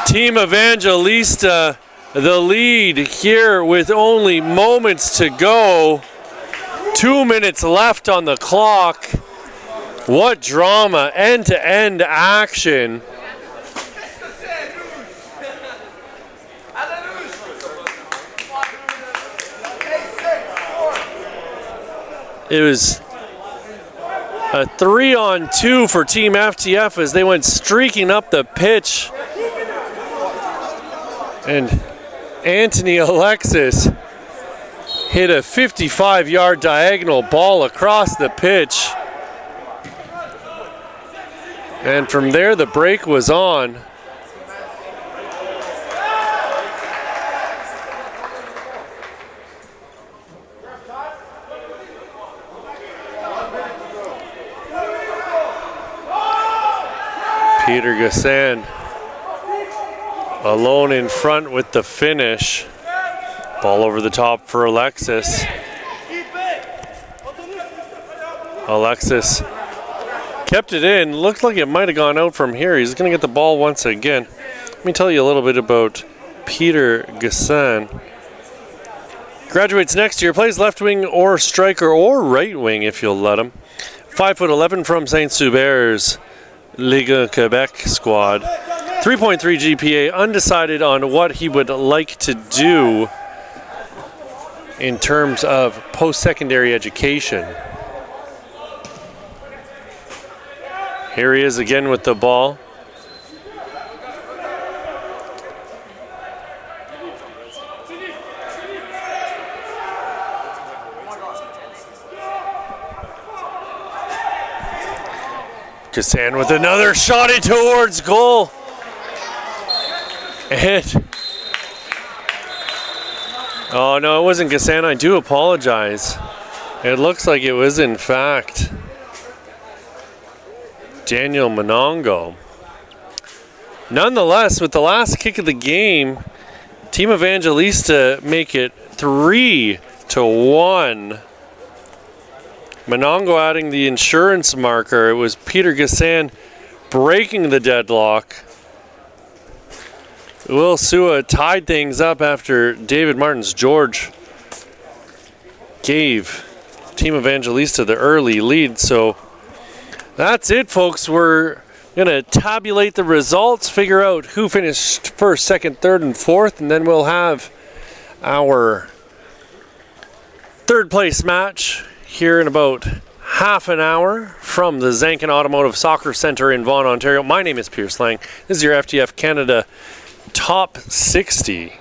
Team Evangelista the lead here with only moments to go. 2 minutes left on the clock. What drama, end-to-end action. It was a 3-on-2 for Team FTF as they went streaking up the pitch. And Anthony Alexis hit a 55-yard diagonal ball across the pitch. And from there, the break was on. Peter Gassan alone in front with the finish. Ball over the top for Alexis. Alexis kept it in. Looked like it might have gone out from here. He's going to get the ball once again. Let me tell you a little bit about Peter Gassan. Graduates next year, plays left wing or striker or right wing if you'll let him. 5'11" from Saint-Subert's Liga Quebec squad. 3.3 GPA, undecided on what he would like to do in terms of post-secondary education. Here he is again with the ball. Gassan with another shot in towards goal. And Oh, no, it wasn't Gassan. I do apologize. It looks like it was, in fact, Daniel Monongo. Nonetheless, with the last kick of the game, Team Evangelista make it 3-1. Monongo adding the insurance marker. It was Peter Gassan breaking the deadlock. Will Sua tied things up after David Martin's George gave Team Evangelista the early lead. So that's it, folks. We're going to tabulate the results, figure out who finished first, second, third, and fourth, and then we'll have our third place match here in about half an hour from the Zankin Automotive Soccer Centre in Vaughan, Ontario. My name is Pierce Lang. This is your FTF Canada Top 60.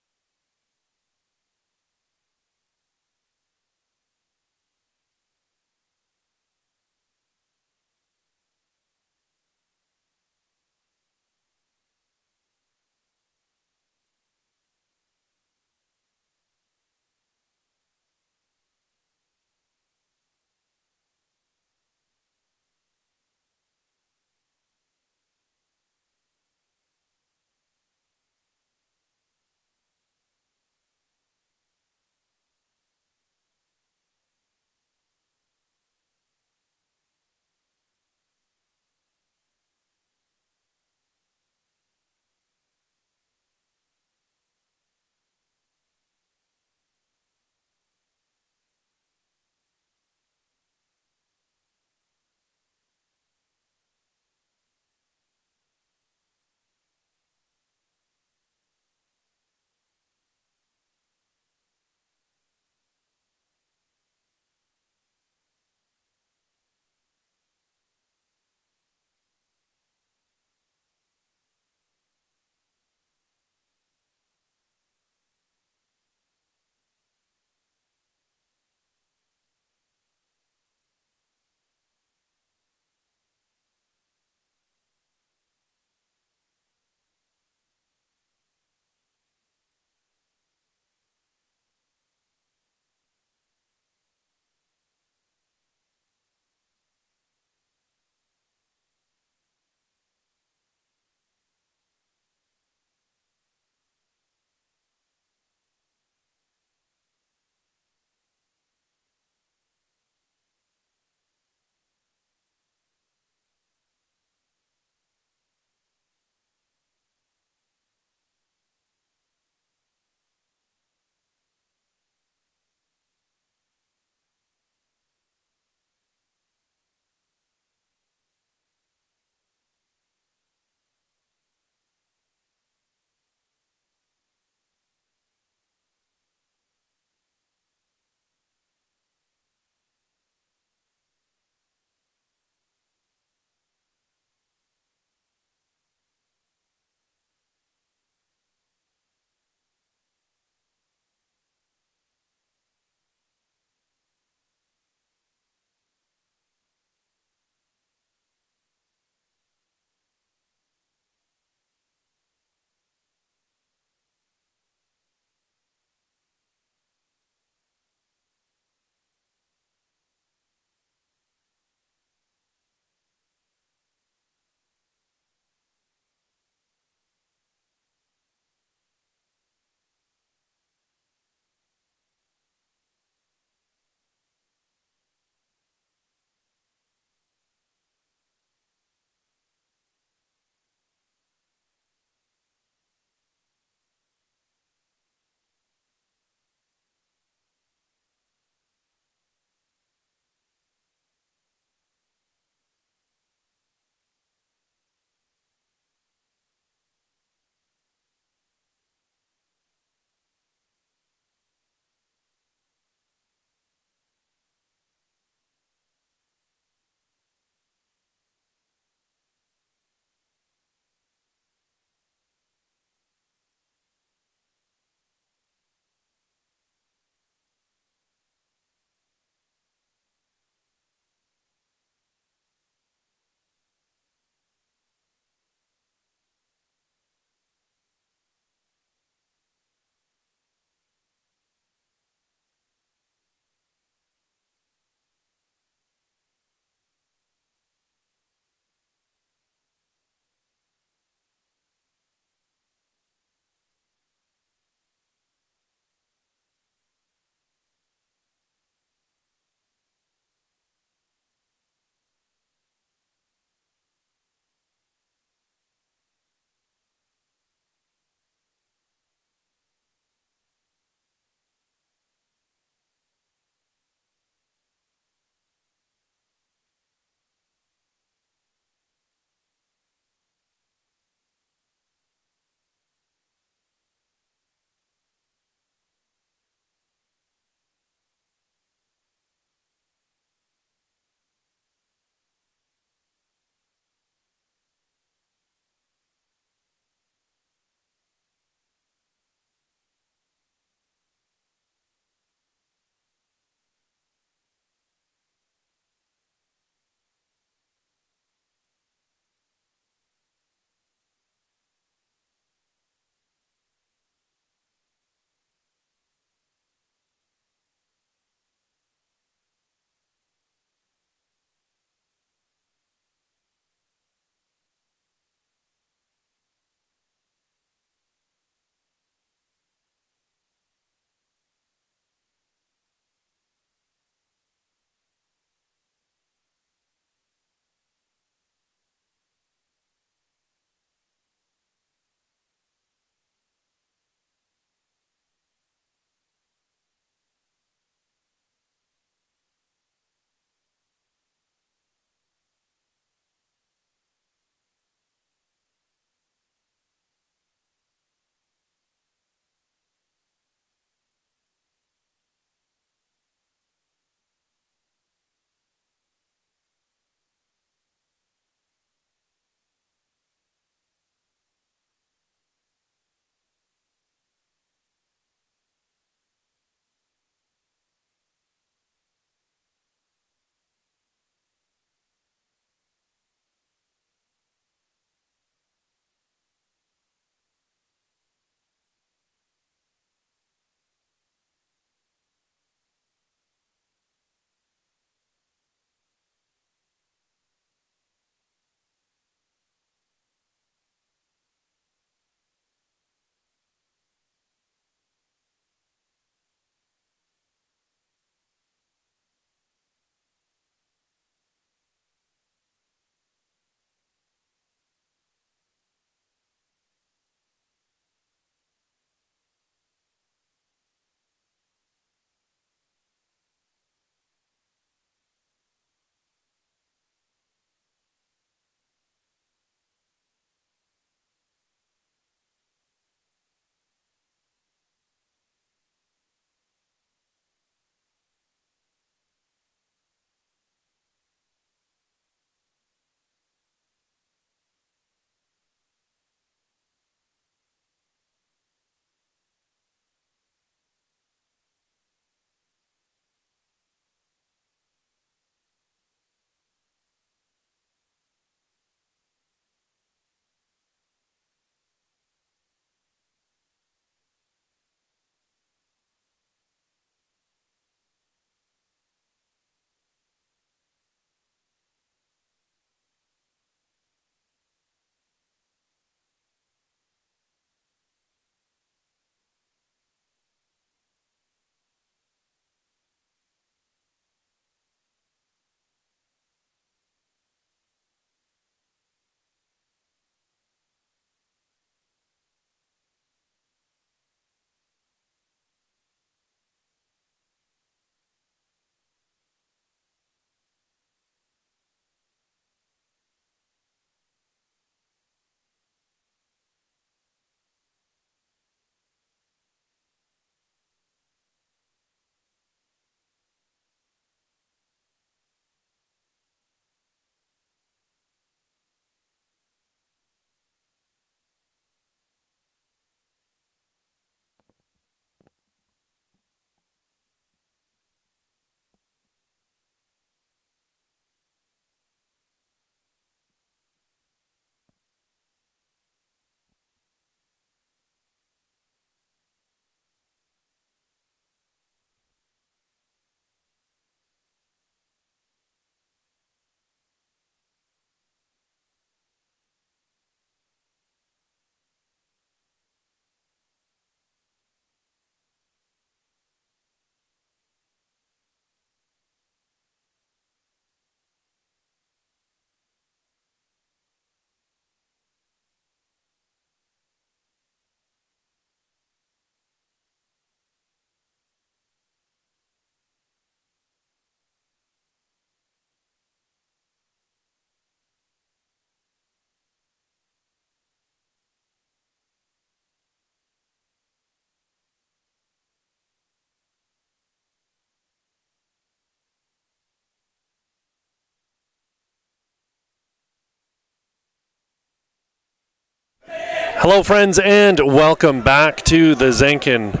Hello, friends, and welcome back to the Zenkin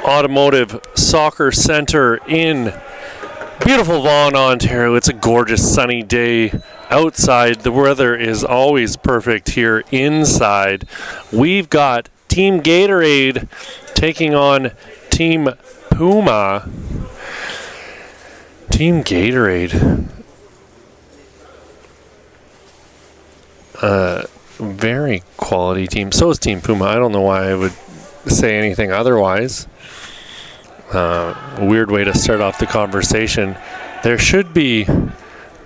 Automotive Soccer Center in beautiful Vaughan, Ontario. It's a gorgeous sunny day outside. The weather is always perfect here inside. We've got Team Gatorade taking on Team Puma. Team Gatorade. Very quality team. So is Team Puma. I don't know why I would say anything otherwise. A weird way to start off the conversation. There should be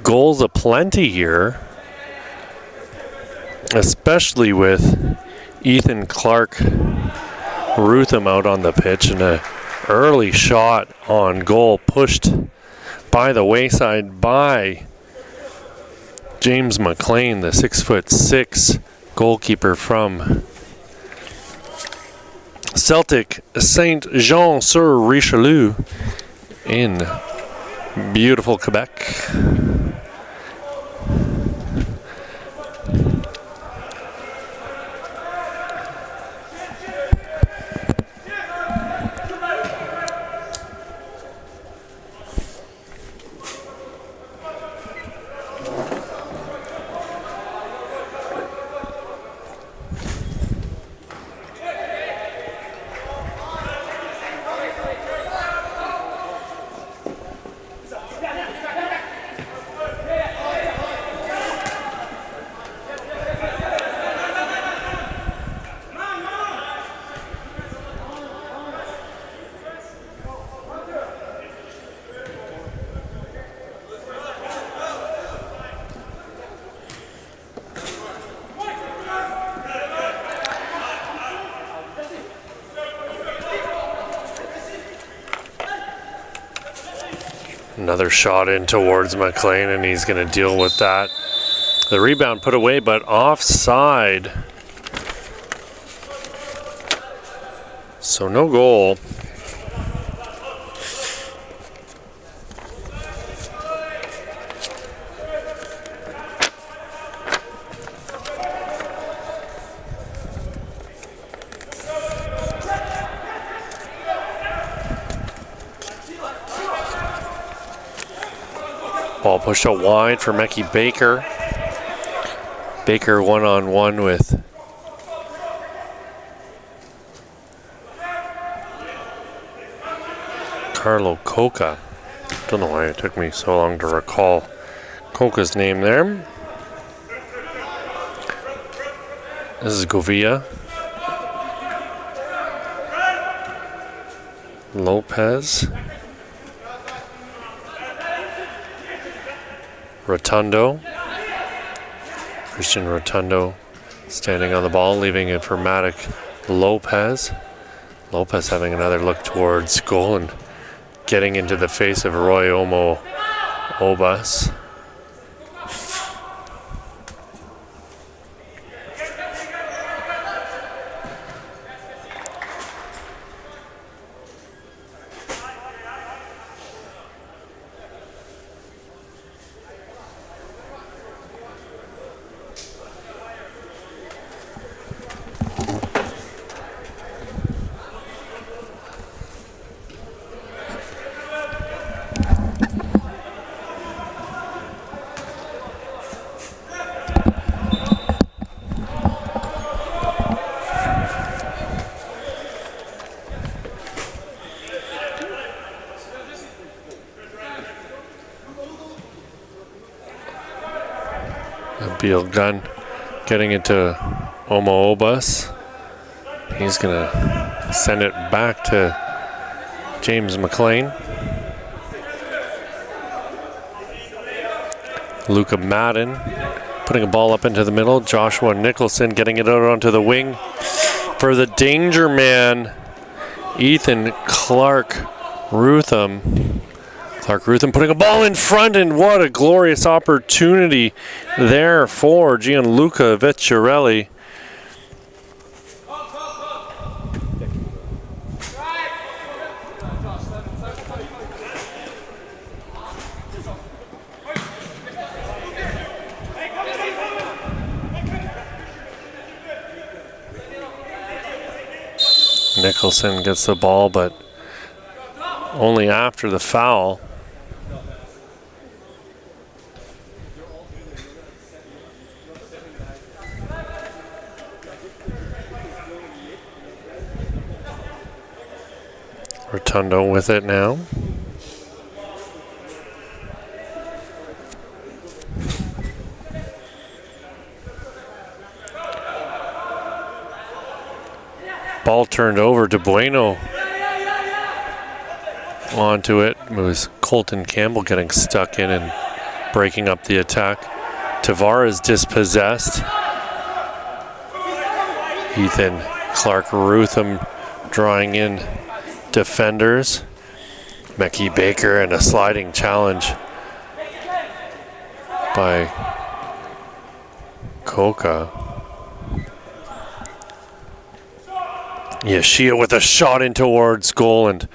goals aplenty here, especially with Ethan Clark Rutham out on the pitch, and an early shot on goal pushed by the wayside by James McLean, the 6'6" goalkeeper from Celtic Saint-Jean-sur-Richelieu in beautiful Quebec. Another shot in towards McLean, and he's going to deal with that. The rebound put away, but offside. So no goal. Ball pushed out wide for Mecky Baker. Baker one-on-one with Carlo Coca. Don't know why it took me so long to recall Coca's name there. This is Govia. Lopez. Rotundo. Christian Rotundo standing on the ball, leaving it for Matic Lopez. Lopez having another look towards goal and getting into the face of Roy Omo Obas. Beal gun getting into Omo Obas. He's going to send it back to James McLean. Luca Madden putting a ball up into the middle. Joshua Nicholson getting it out onto the wing for the danger man, Ethan Clark Rutham. Clark Rutham putting a ball in front, and what a glorious opportunity there for Gianluca Vecchiarelli. Nicholson gets the ball, but only after the foul. Rotundo with it now. Ball turned over to Bueno. Onto it. It was Colton Campbell getting stuck in and breaking up the attack. Tavares dispossessed. Ethan Clark-Rutham drawing in defenders. Mackie Baker and a sliding challenge by Coca. Yeshia with a shot in towards goal and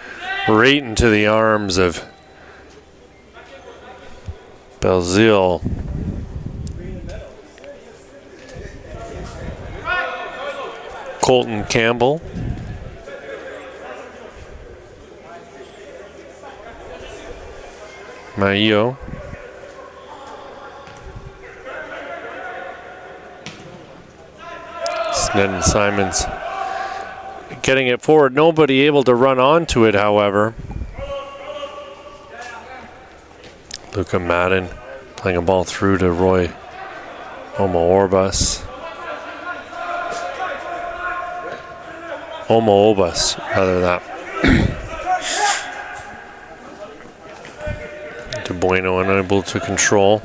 right into the arms of Belzile. Colton Campbell. Maio. Snedden Simons getting it forward. Nobody able to run onto it, however. Luca Madden playing a ball through to Roy Omo-Obas, rather that. To Bueno, unable to control.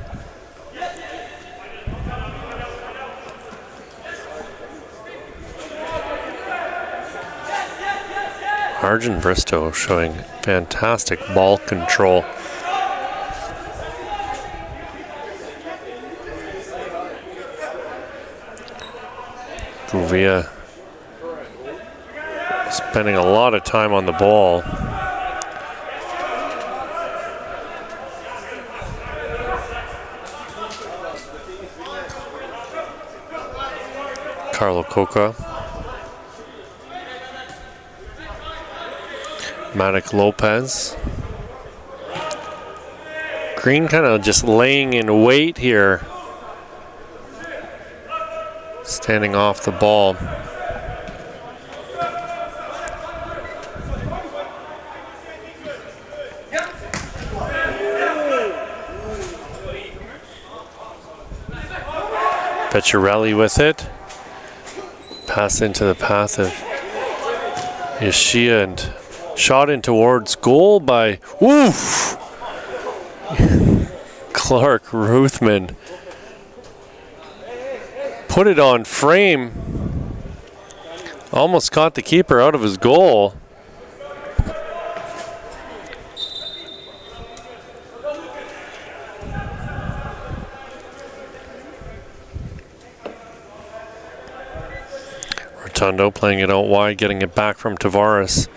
Arjun Bristow showing fantastic ball control. Gouveia spending a lot of time on the ball. Carlo Coca. Matic Lopez. Green kind of just laying in wait here. Standing off the ball. Vecchiarelli with it. Pass into the path of Yeshia and shot in towards goal by Clark Ruthman. Put it on frame. Almost caught the keeper out of his goal. Rotundo playing it out wide, getting it back from Tavares.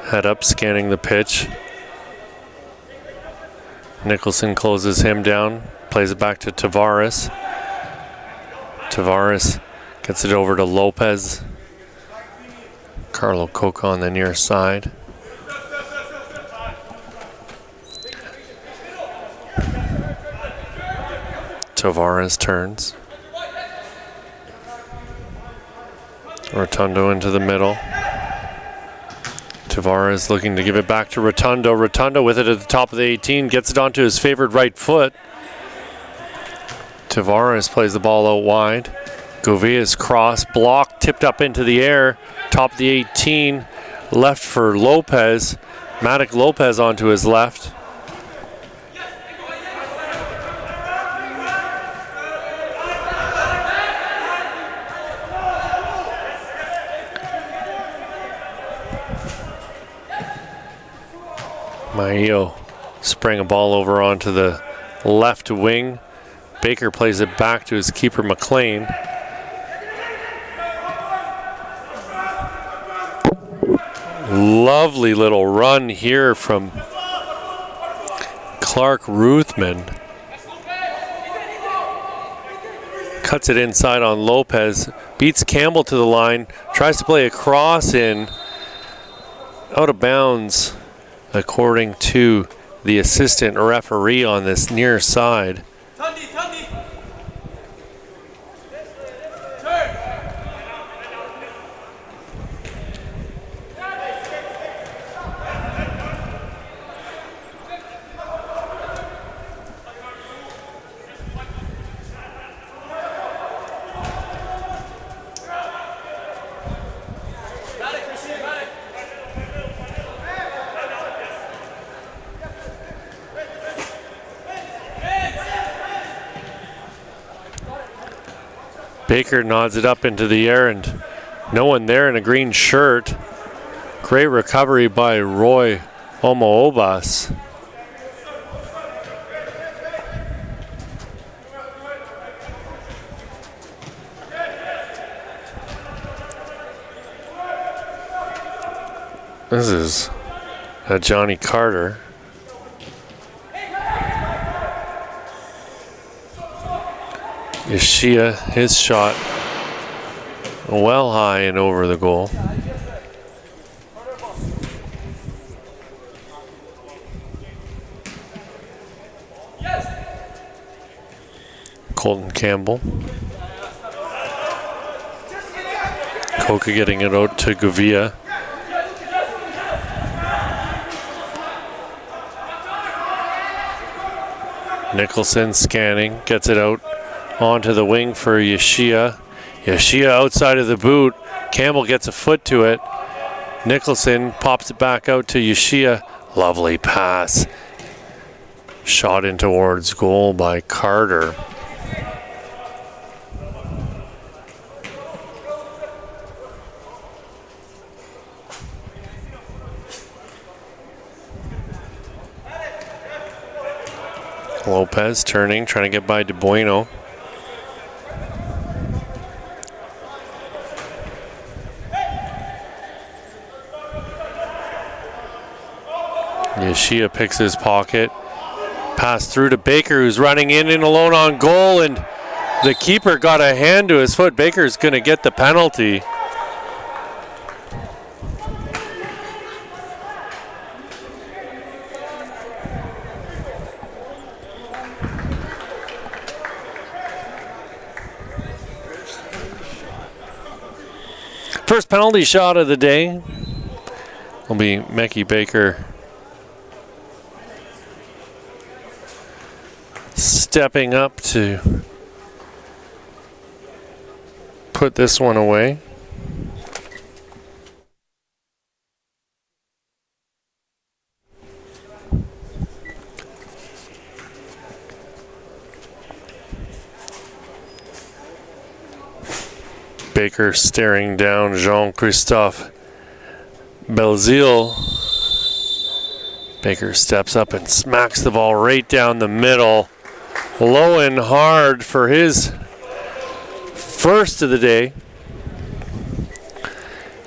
Head up, scanning the pitch. Nicholson closes him down, plays it back to Tavares. Tavares gets it over to Lopez. Carlo Coca on the near side. Tavares turns. Rotundo into the middle. Tavares looking to give it back to Rotundo. Rotundo with it at the top of the 18. Gets it onto his favored right foot. Tavares plays the ball out wide. Gouveia's cross, blocked, tipped up into the air. Top of the 18. Left for Lopez. Matic Lopez onto his left. Maio sprang a ball over onto the left wing. Baker plays it back to his keeper, McLean. Lovely little run here from Clark Ruthman. Cuts it inside on Lopez. Beats Campbell to the line. Tries to play a cross in. out of bounds according to the assistant referee on this near side. Baker nods it up into the air, and no one there in a green shirt. Great recovery by Roy Omoobas. This is Johnny Carter. Ishia, his shot well high and over the goal. Colton Campbell. Coca getting it out to Gavia. Nicholson scanning, gets it out onto the wing for Yeshia. Yeshia outside of the boot. Campbell gets a foot to it. Nicholson pops it back out to Yeshia. Lovely pass. Shot in towards goal by Carter. Lopez turning, trying to get by De Bueno. Yeshia picks his pocket. Pass through to Baker, who's running in alone on goal, and the keeper got a hand to his foot. Baker's going to get the penalty. First penalty shot of the day will be Mecky Baker stepping up to put this one away. Baker staring down Jean-Christophe Belzile. Baker steps up and smacks the ball right down the middle. Low and hard for his first of the day.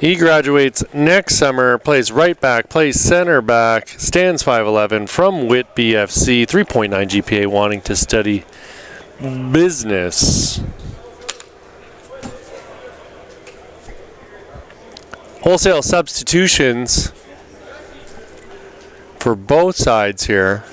He graduates next summer, plays right back, plays center back, stands 5'11", from Whitby FC, 3.9 GPA, wanting to study business. Wholesale substitutions for both sides here.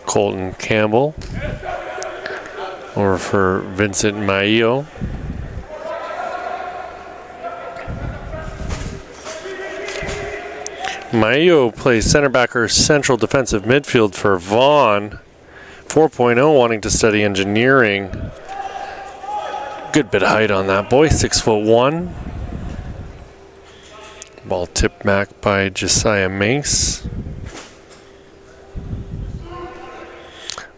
Colton Campbell over for Vincent Maio. Maio plays center back or central defensive midfield for Vaughan. 4.0, wanting to study engineering. Good bit of height on that boy, 6'1". Ball tipped back by Josiah Mace.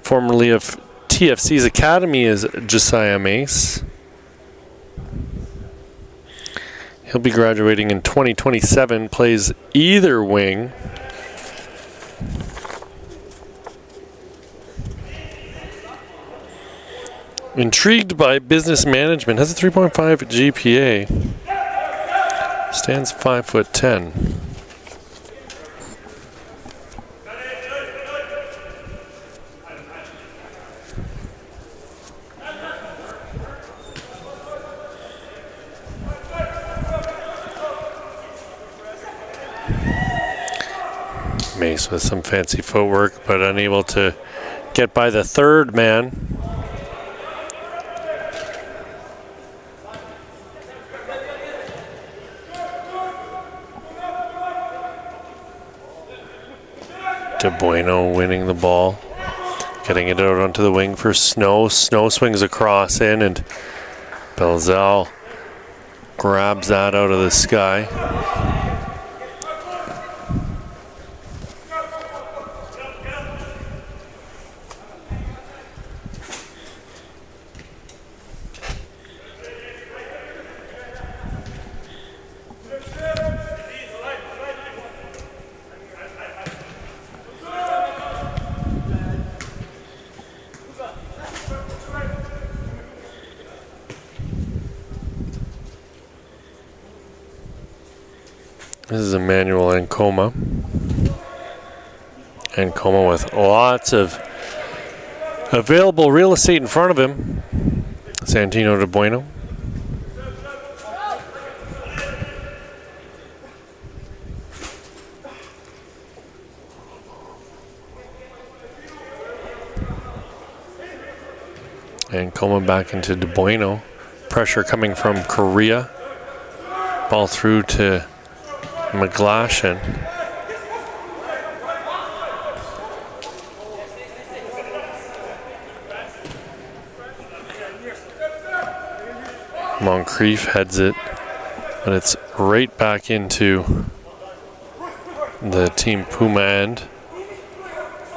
Formerly of TFC's academy is Josiah Mace. He'll be graduating in 2027, plays either wing. Intrigued by business management. Has a 3.5 GPA. Stands 5'10". Mace with some fancy footwork, but unable to get by the third man. De Bueno winning the ball, getting it out onto the wing for Snow. Snow swings across in, and Belzal grabs that out of the sky. This is Emmanuel Ancoma. Ancoma with lots of available real estate in front of him. Santino De Bueno. Ancoma back into De Bueno. Pressure coming from Korea. Ball through to McGlashan. Moncrief heads it, but it's right back into the Team Puma end.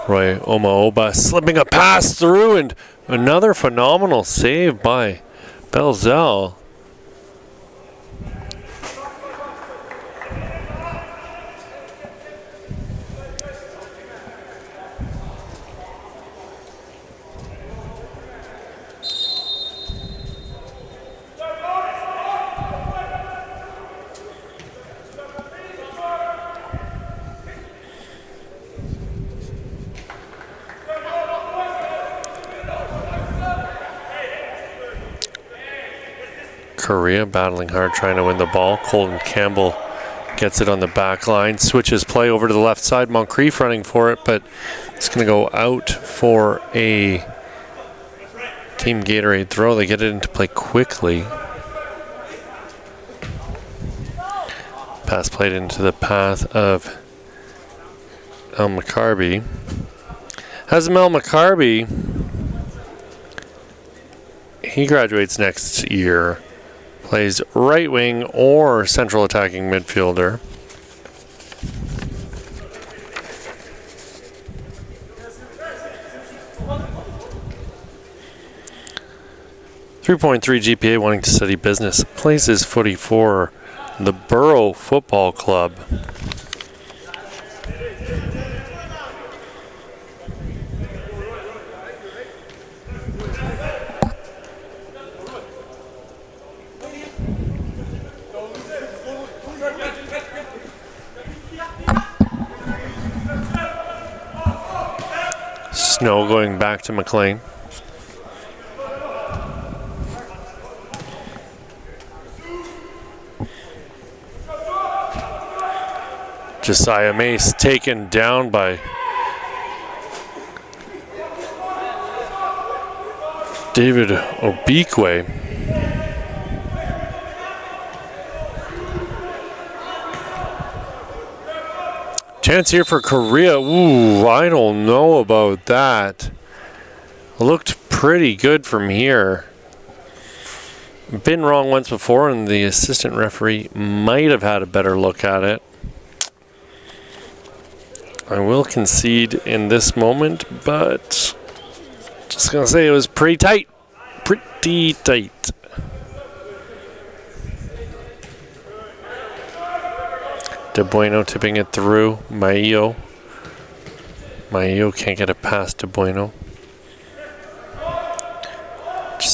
Roy Omaoba slipping a pass through, and another phenomenal save by Belzal. Korea battling hard, trying to win the ball. Colton Campbell gets it on the back line, switches play over to the left side. Moncrief running for it, but it's going to go out for a Team Gatorade throw. They get it into play quickly. Pass played into the path of El McCarby. Hazamel McCarby, he graduates next year. Plays right wing or central attacking midfielder. .3 GPA, wanting to study business. Plays his footy for the Borough Football Club. Snow going back to McLean. Josiah Mace taken down by David Obikwe. Chance here for Korea. Ooh, I don't know about that. Looked pretty good from here. Been wrong once before, and the assistant referee might have had a better look at it. I will concede in this moment, but just gonna say it was pretty tight. Pretty tight. De Bueno tipping it through. Maio can't get it past De Bueno.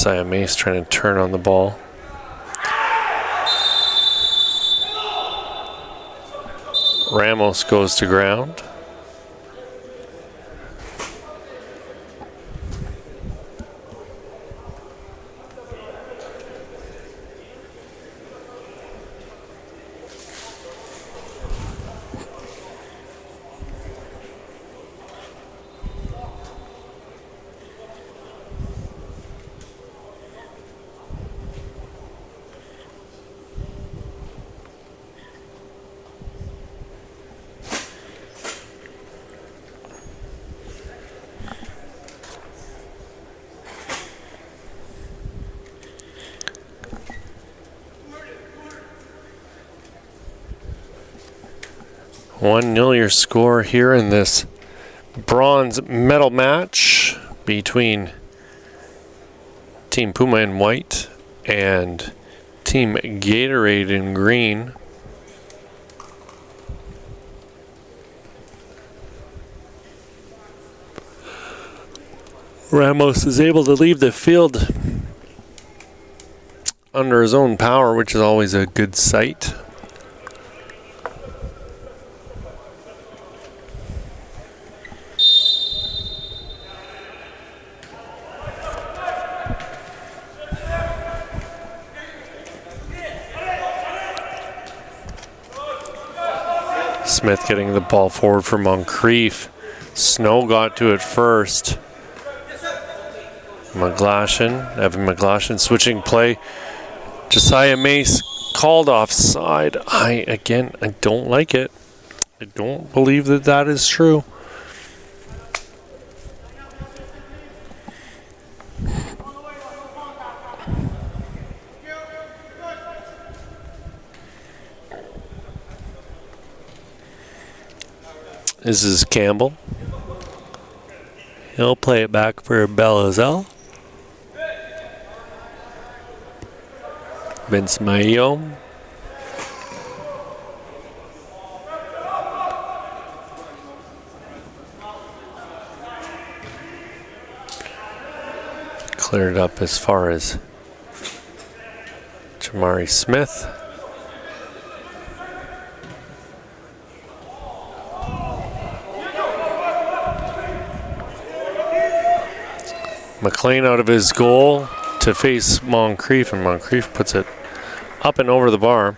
Josiah Mace trying to turn on the ball. Ramos goes to ground. One nil your score here in this bronze medal match between Team Puma in white and Team Gatorade in green. Ramos is able to leave the field under his own power, which is always a good sight. Smith getting the ball forward for Moncrief. Snow got to it first. Evan McGlashan switching play. Josiah Mace called offside. I don't like it. I don't believe that is true. This is Campbell. He'll play it back for Belazelle. Vince Mayo. Cleared up as far as Jamari Smith. McLean out of his goal to face Moncrief, and Moncrief puts it up and over the bar.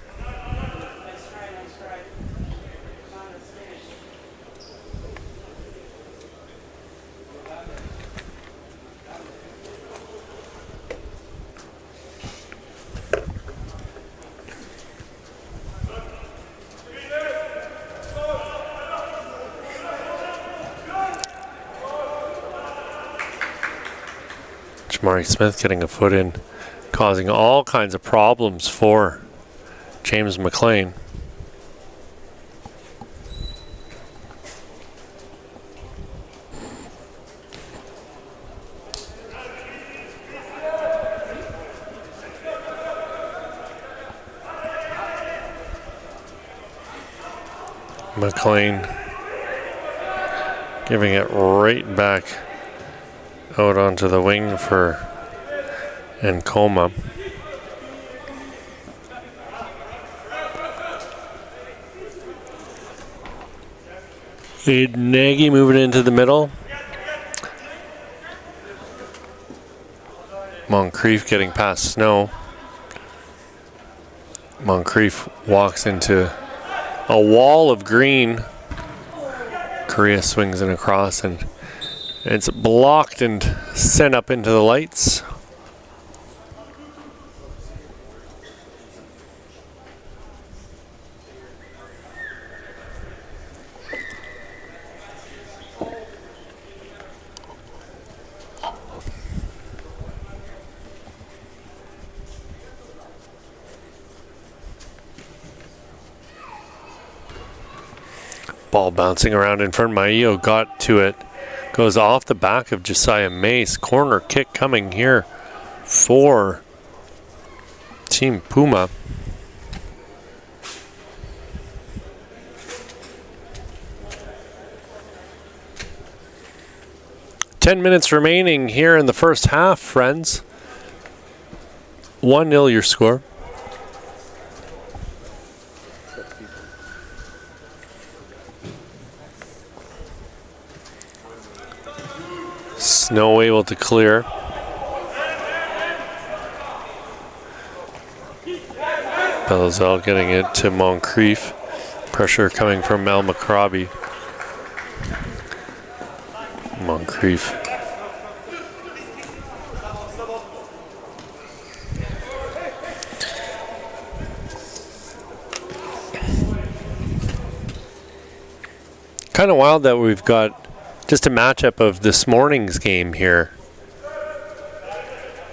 Jamari Smith getting a foot in, causing all kinds of problems for James McLean. McLean giving it right back out onto the wing for Encoma. Nagy moving into the middle. Moncrief getting past Snow. Moncrief walks into a wall of green. Correa swings it across and it's blocked and sent up into the lights. Ball bouncing around in front. Maio got to it. Goes off the back of Josiah Mace. Corner kick coming here for Team Puma. "10 minutes remaining here in the first half, friends. 1-0 your score. Snow able to clear. Belazal getting it to Moncrief. Pressure coming from Mel McRobbie. Moncrief. Kind of wild that we've got just a matchup of this morning's game here.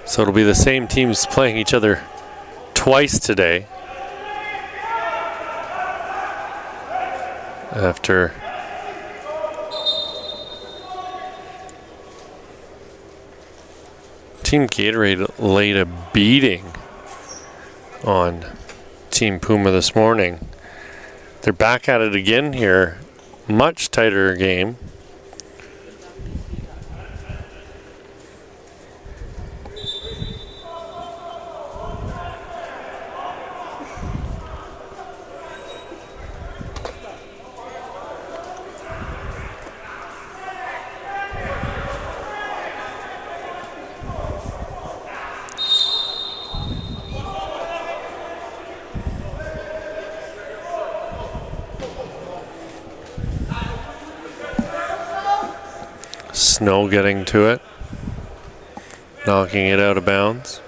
So it'll be the same teams playing each other twice today. After Team Gatorade laid a beating on Team Puma this morning. They're back at it again here. Much tighter game. Snow getting to it, knocking it out of bounds.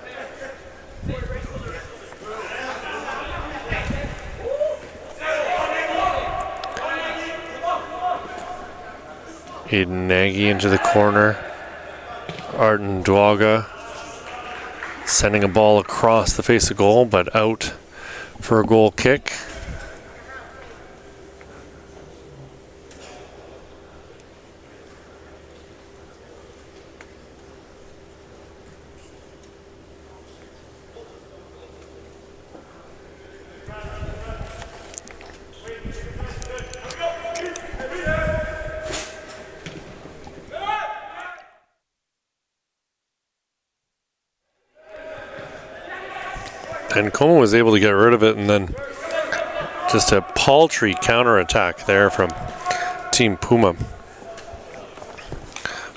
Aiden Nagy into the corner. Arden Dwaga sending a ball across the face of goal, but out for a goal kick. And Coleman was able to get rid of it, and then just a paltry counterattack there from Team Puma.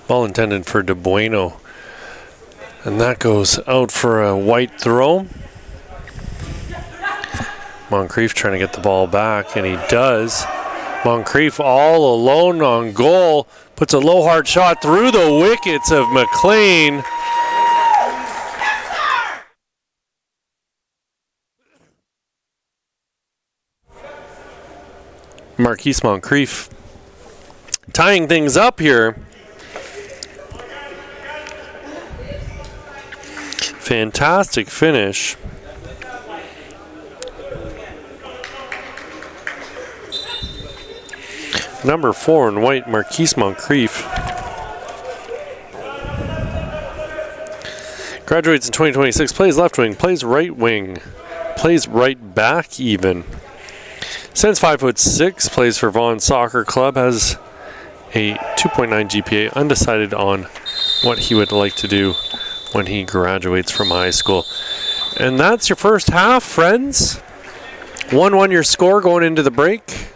Ball intended for De Bueno. And that goes out for a white throw. Moncrief trying to get the ball back, and he does. Moncrief all alone on goal. Puts a low hard shot through the wickets of McLean. Marquise Moncrief tying things up here. Fantastic finish. Number 4 in white, Marquise Moncrief. Graduates in 2026, plays left wing, plays right wing, plays right back even. Stands 5'6", plays for Vaughan Soccer Club, has a 2.9 GPA, undecided on what he would like to do when he graduates from high school. And that's your first half, friends. 1-1 your score going into the break.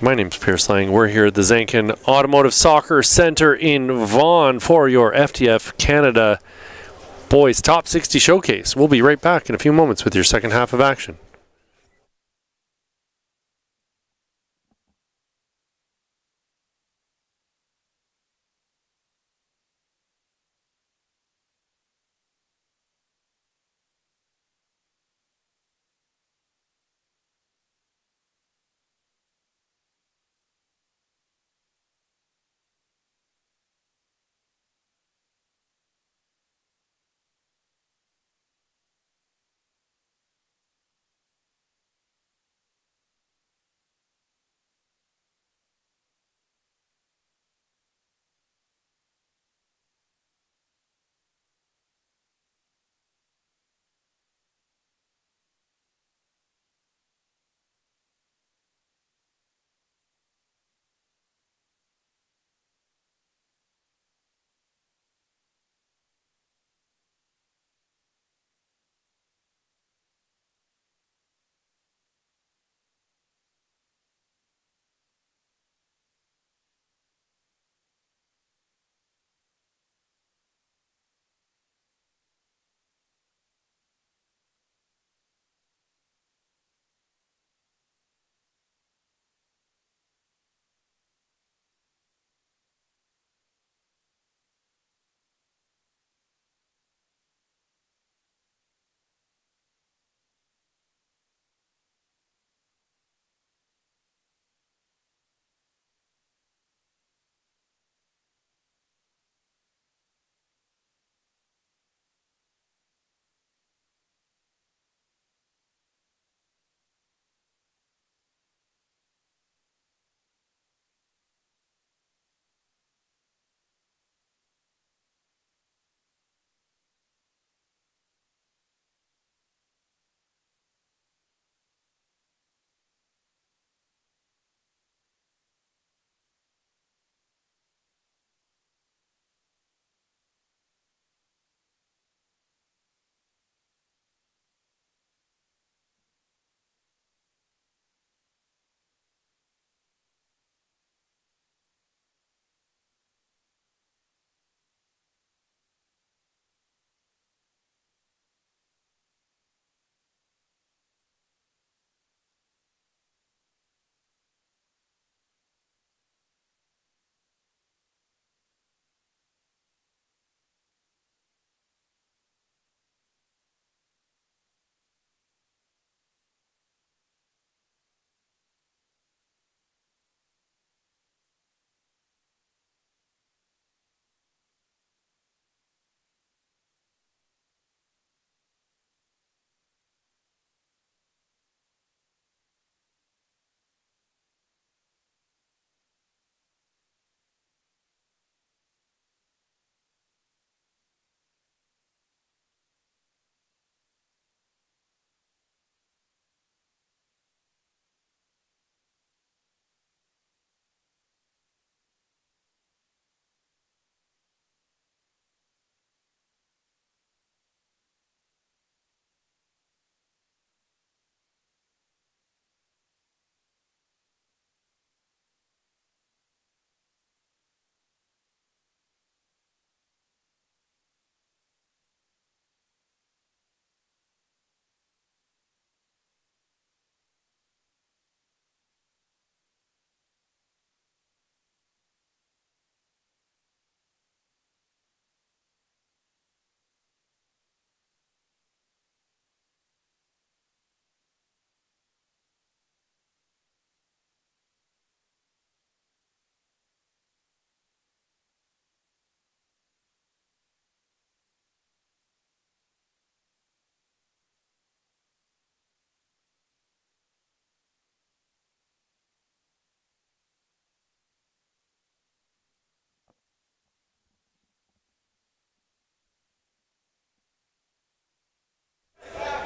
My name's Pierce Lang. We're here at the Zankin Automotive Soccer Center in Vaughan for your FTF Canada Boys Top 60 Showcase. We'll be right back in a few moments with your second half of action.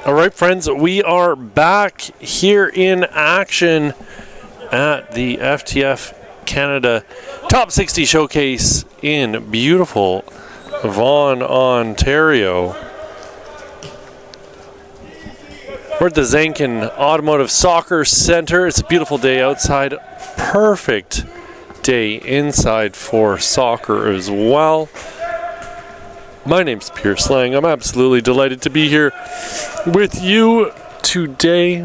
All right, friends, we are back here in action at the FTF Canada Top 60 Showcase in beautiful Vaughan, Ontario. We're at the Zankin Automotive Soccer Center. It's a beautiful day outside. Perfect day inside for soccer as well. My name's Pierce Lang. I'm absolutely delighted to be here with you today.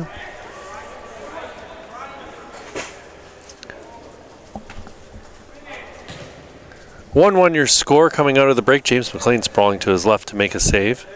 One your score coming out of the break. James McLean sprawling to his left to make a save.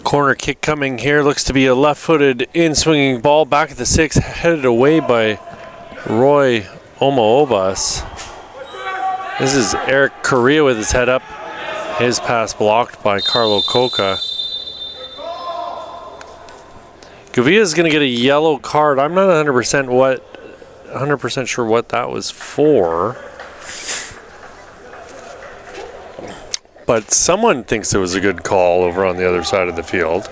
Corner kick coming here. Looks to be a left-footed in-swinging ball. Back at the 6, headed away by Roy Omoobas. This is Eric Correa with his head up. His pass blocked by Carlo Coca. Gavia is going to get a yellow card. I'm not 100% sure what that was for. But someone thinks it was a good call over on the other side of the field.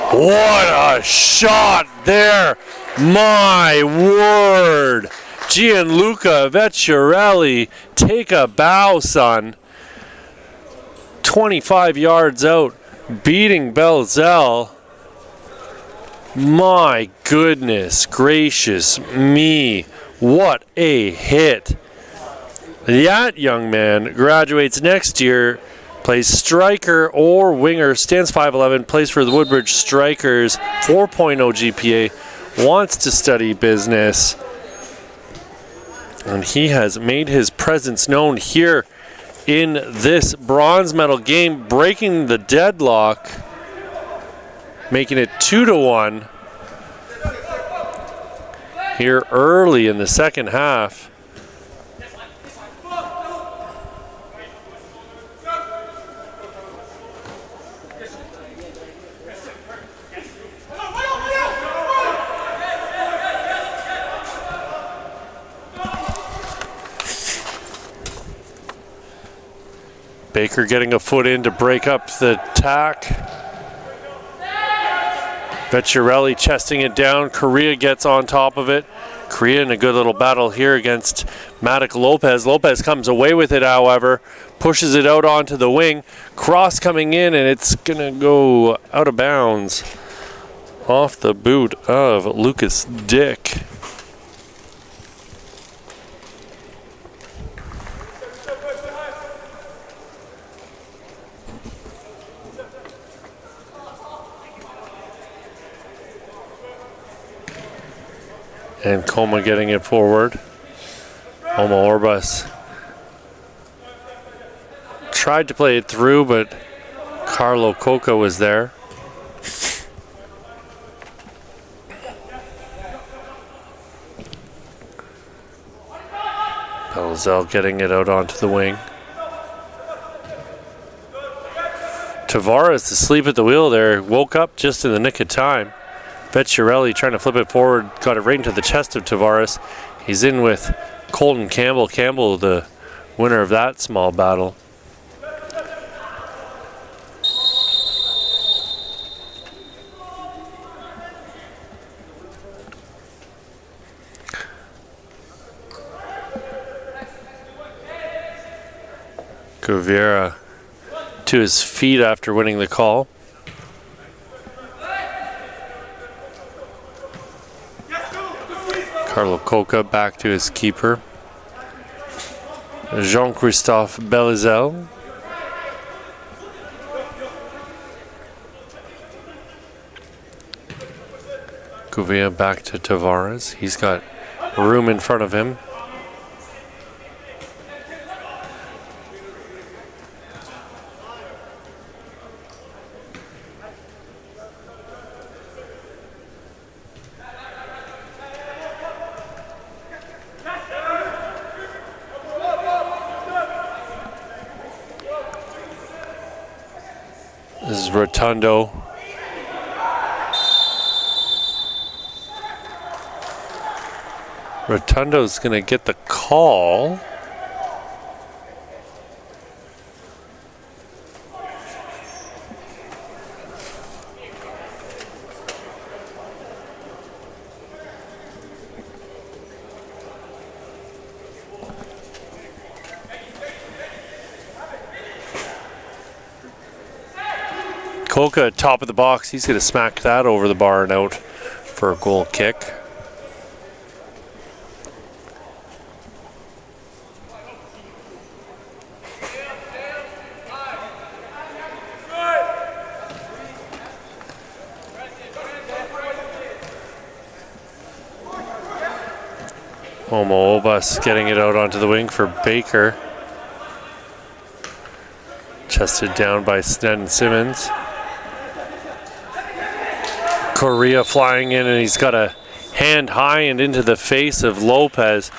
What a shot there! My word! Gianluca Vecchiarelli, take a bow, son. 25 yards out, beating Belzell. My goodness gracious me, what a hit. That young man graduates next year, plays striker or winger, stands 5'11", plays for the Woodbridge Strikers, 4.0 GPA, wants to study business, and he has made his presence known here in this bronze medal game, breaking the deadlock, making it 2-1 here early in the second half. Baker getting a foot in to break up the attack. Vecchiarelli chesting it down. Correa gets on top of it. Correa in a good little battle here against Matic Lopez. Lopez comes away with it, however. Pushes it out onto the wing. Cross coming in, and it's going to go out of bounds off the boot of Lucas Dick. And Coma getting it forward. Omoobas tried to play it through, but Carlo Coca was there. Belzell getting it out onto the wing. Tavares asleep at the wheel there, woke up just in the nick of time. Vecchiarelli trying to flip it forward, got it right into the chest of Tavares. He's in with Colton Campbell. Campbell, the winner of that small battle. Guevara to his feet after winning the call. Carlo Coca back to his keeper. Jean-Christophe Belzell. Gouveia back to Tavares. He's got room in front of him. This is Rotundo. Rotundo's going to get the call. Coca, top of the box. He's going to smack that over the bar and out for a goal kick. Momo Obas getting it out onto the wing for Baker. Chested down by Snedden Simmons. Correa flying in, and he's got a hand high and into the face of Lopez.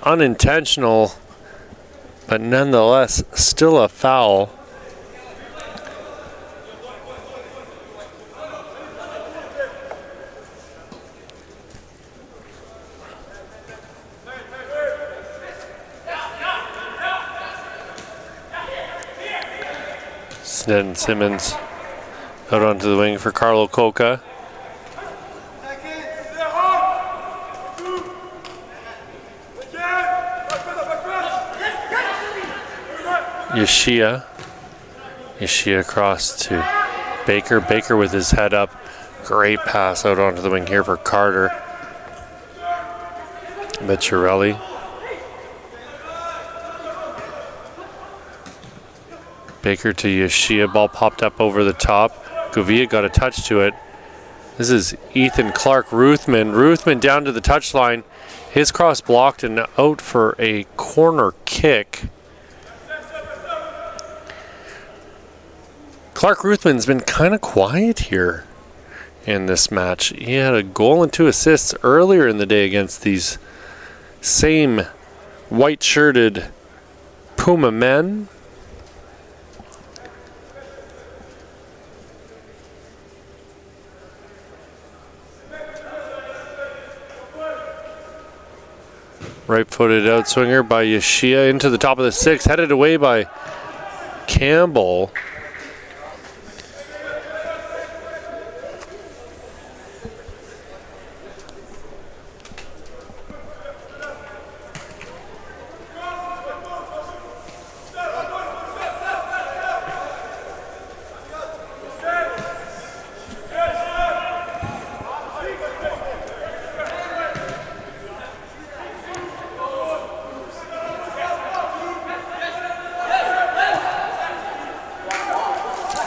Unintentional, but nonetheless still a foul. Snedden Simmons out onto the wing for Carlo Coca. Yeshia across to Baker. Baker with his head up. Great pass out onto the wing here for Carter. Micciarelli. Baker to Yeshia. Ball popped up over the top. Govia got a touch to it. This is Ethan Clark Ruthman. Ruthman down to the touchline. His cross blocked and out for a corner kick. Clark Ruthman's been kind of quiet here in this match. He had a goal and 2 assists earlier in the day against these same white-shirted Puma men. Right-footed outswinger by Yeshia into the top of the 6, headed away by Campbell.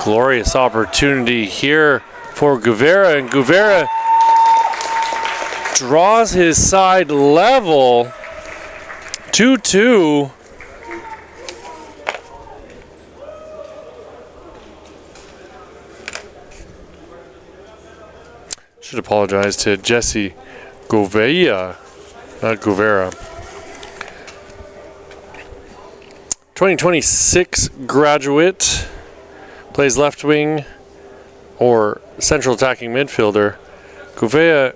Glorious opportunity here for Guevara, and Guevara draws his side level. 2-2. Should apologize to Jesse Govea, not Guevara. 2026 graduate. Plays left wing or central attacking midfielder. Govea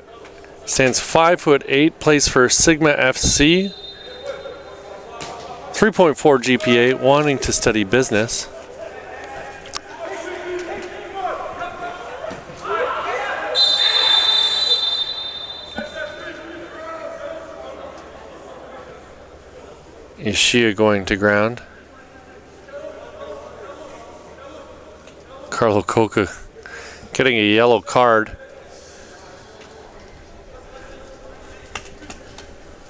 stands 5'8", plays for Sigma FC. 3.4 GPA, wanting to study business. Ishia going to ground. Carlo Coca getting a yellow card.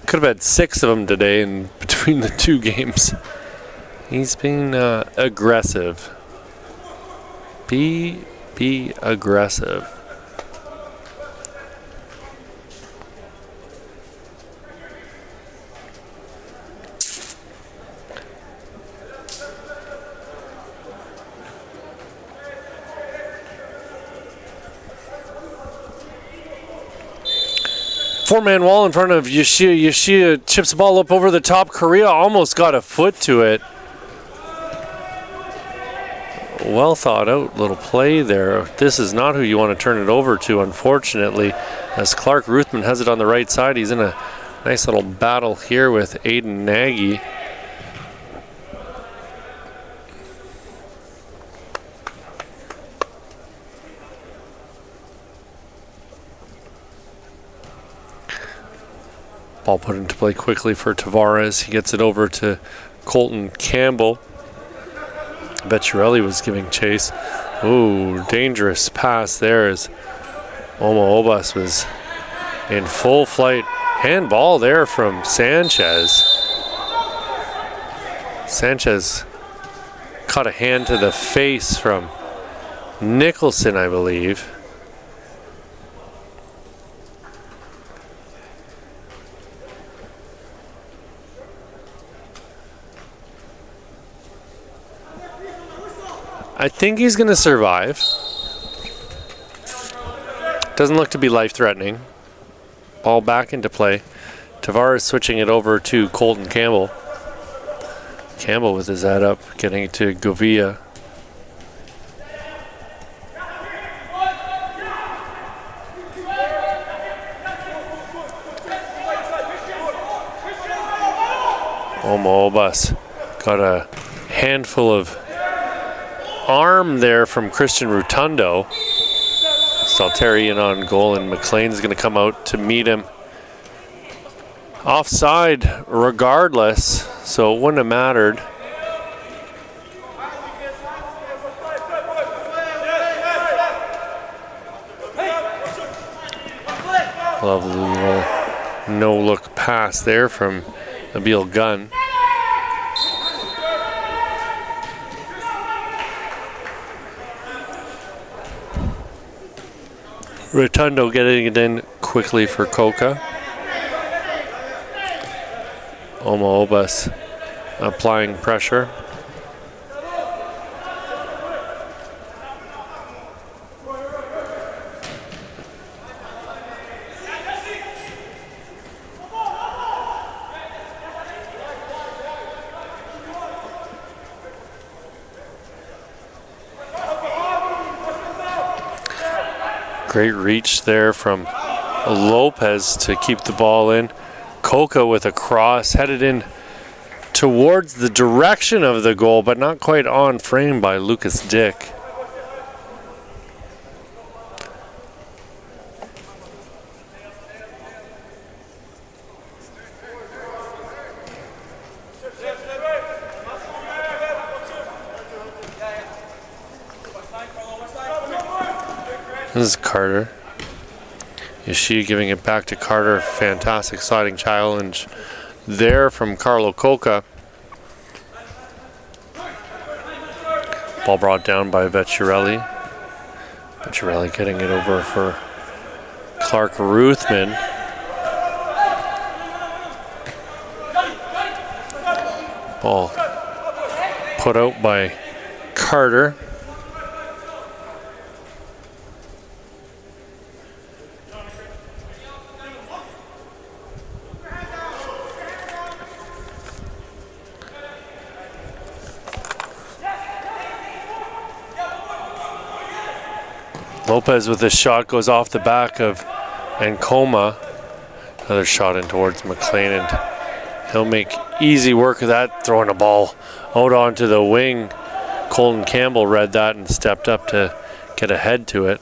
Could have had 6 of them today in between the 2 games. He's being aggressive. Be aggressive. Four-man wall in front of Yeshia. Yeshia chips the ball up over the top. Correa almost got a foot to it. well thought out little play there. This is not who you want to turn it over to, unfortunately, as Clark Ruthman has it on the right side. He's in a nice little battle here with Aiden Nagy. Ball put into play quickly for Tavares. He gets it over to Colton Campbell. Vecchiarelli was giving chase. Ooh, dangerous pass there as Omo Obas was in full flight. Handball there from Sanchez. Sanchez caught a hand to the face from Nicholson, I believe. I think he's going to survive. Doesn't look to be life-threatening. Ball back into play. Tavares switching it over to Colton Campbell. Campbell with his head up, getting it to Govia. Omo Obas got a handful of arm there from Christian Rotundo. Salteri in on goal, and McLean's going to come out to meet him. Offside regardless, so it wouldn't have mattered. Lovely little no-look pass there from Nabil Gunn. Rotundo getting it in quickly for Coca. Omo Obas applying pressure. Great reach there from Lopez to keep the ball in. Coca with a cross headed in towards the direction of the goal, but not quite on frame by Lucas Dick. This is Carter. Ishii giving it back to Carter. Fantastic sliding challenge there from Carlo Coca. Ball brought down by Vecchiarelli. Vecchiarelli getting it over for Clark Ruthman. Ball put out by Carter. Lopez with a shot goes off the back of Ancoma. Another shot in towards McLean, and he'll make easy work of that, throwing a ball out onto the wing. Colton Campbell read that and stepped up to get ahead to it.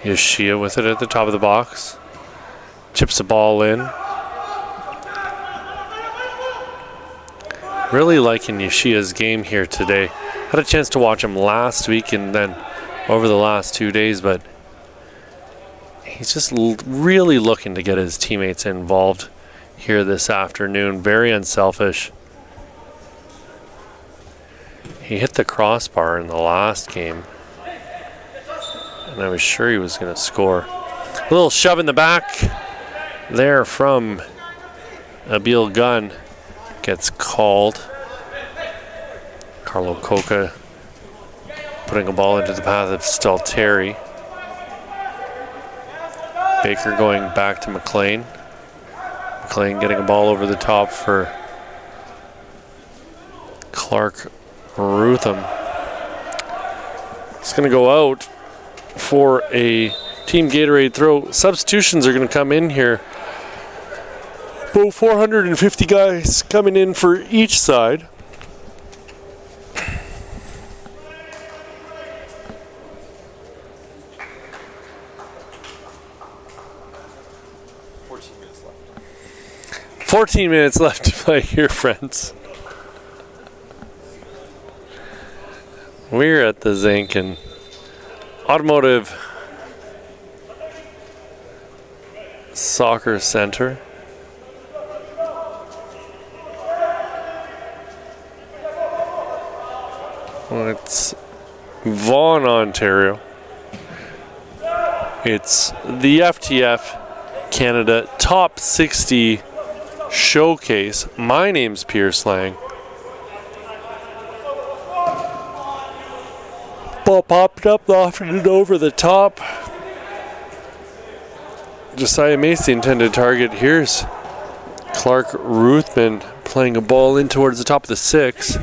Yoshia with it at the top of the box. Chips the ball in. Really liking Yoshia's game here today. Had a chance to watch him last week and then over the last 2 days, but he's just really looking to get his teammates involved here this afternoon. Very unselfish. He hit the crossbar in the last game, and I was sure he was going to score. A little shove in the back there from Abil Gunn gets called. Carlo Coca putting a ball into the path of Stalteri. Baker going back to McLean. McLean getting a ball over the top for Clark Rutham. It's going to go out for a Team Gatorade throw. Substitutions are going to come in here. About 450 guys coming in for each side. Minutes left. 14 minutes left to play here, friends. We're at the Zankin Automotive Soccer Center. It's Vaughan, Ontario. It's the FTF Canada Top 60 Showcase. My name's Pierce Lang. Ball popped up, lofted it over the top. Josiah Macy intended target. Here's Clark Ruthman playing a ball in towards the top of the 6.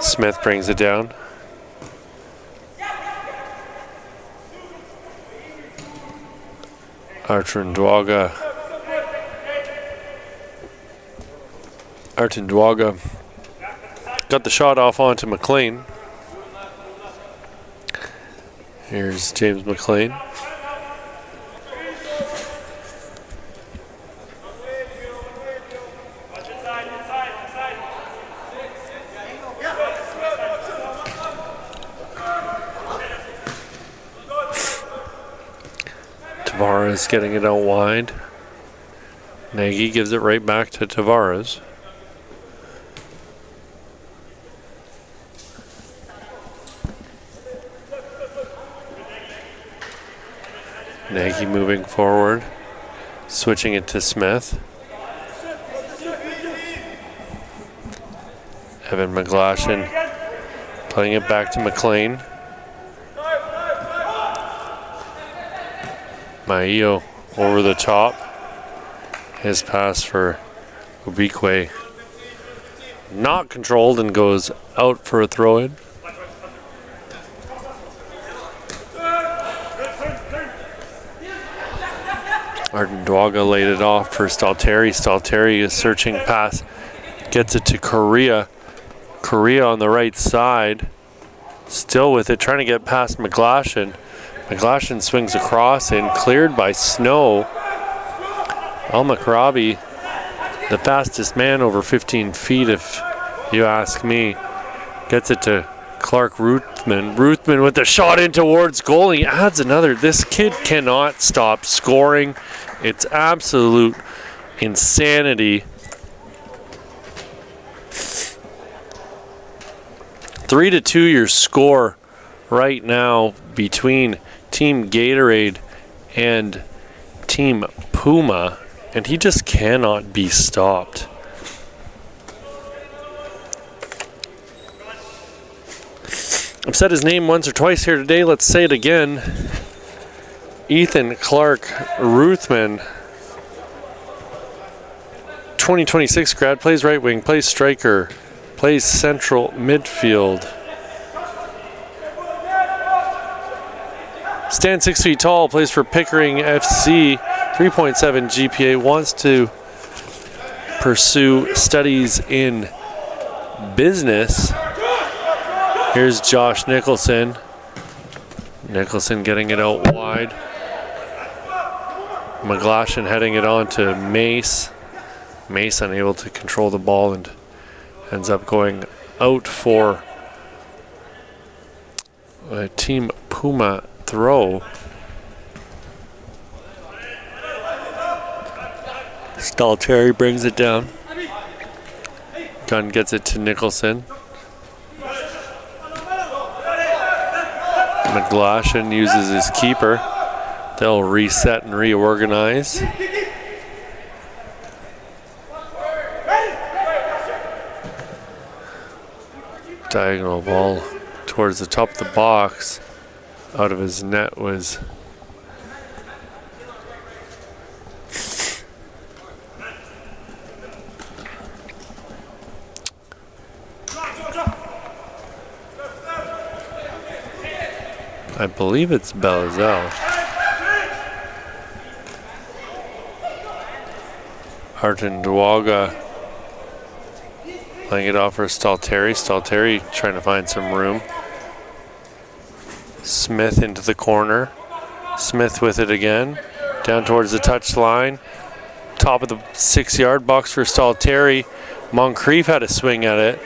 Smith brings it down. Artun Dwaga got the shot off onto McLean. Here's James McLean. Tavares getting it out wide. Nagy gives it right back to Tavares. Nagy moving forward, switching it to Smith. Evan McGlashan playing it back to McLean. Maio over the top. His pass for Obikwe not controlled and goes out for a throw-in. Arden Dwaga laid it off for Stalteri. Stalteri is searching pass. Gets it to Correa. Correa on the right side. Still with it, trying to get past McGlashan. McGlashan swings across and cleared by Snow. Al Macrabi, the fastest man over 15 feet, if you ask me. Gets it to Clark Ruthman. Ruthman with the shot in towards goal. He adds another. This kid cannot stop scoring. It's absolute insanity. 3-2 your score right now between Team Gatorade and Team Puma, and he just cannot be stopped. I've said his name once or twice here today. Let's say it again. Ethan Clark Ruthman, 2026 grad, plays right wing, plays striker, plays central midfield. Stands 6 feet tall, plays for Pickering FC, 3.7 GPA, wants to pursue studies in business. Here's Josh Nicholson Nicholson getting it out wide. McGlashan heading it on to Mace. Mace unable to control the ball and ends up going out for a Team Puma throw. Stalteri brings it down. Gunn gets it to Nicholson. McGlashan uses his keeper. They'll reset and reorganize. Diagonal ball towards the top of the box. Out of his net was I believe it's Belazelle. Arden Duaga playing it off for Stalteri. Stalteri trying to find some room. Smith into the corner. Smith with it again. Down towards the touch line. Top of the 6-yard box for Stalteri. Moncrief had a swing at it.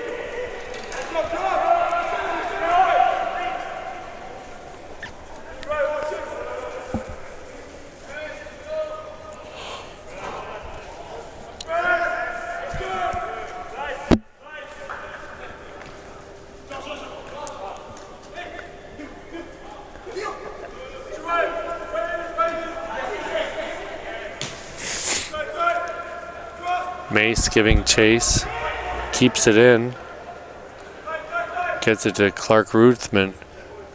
Mace giving chase, keeps it in, gets it to Clark Ruthman.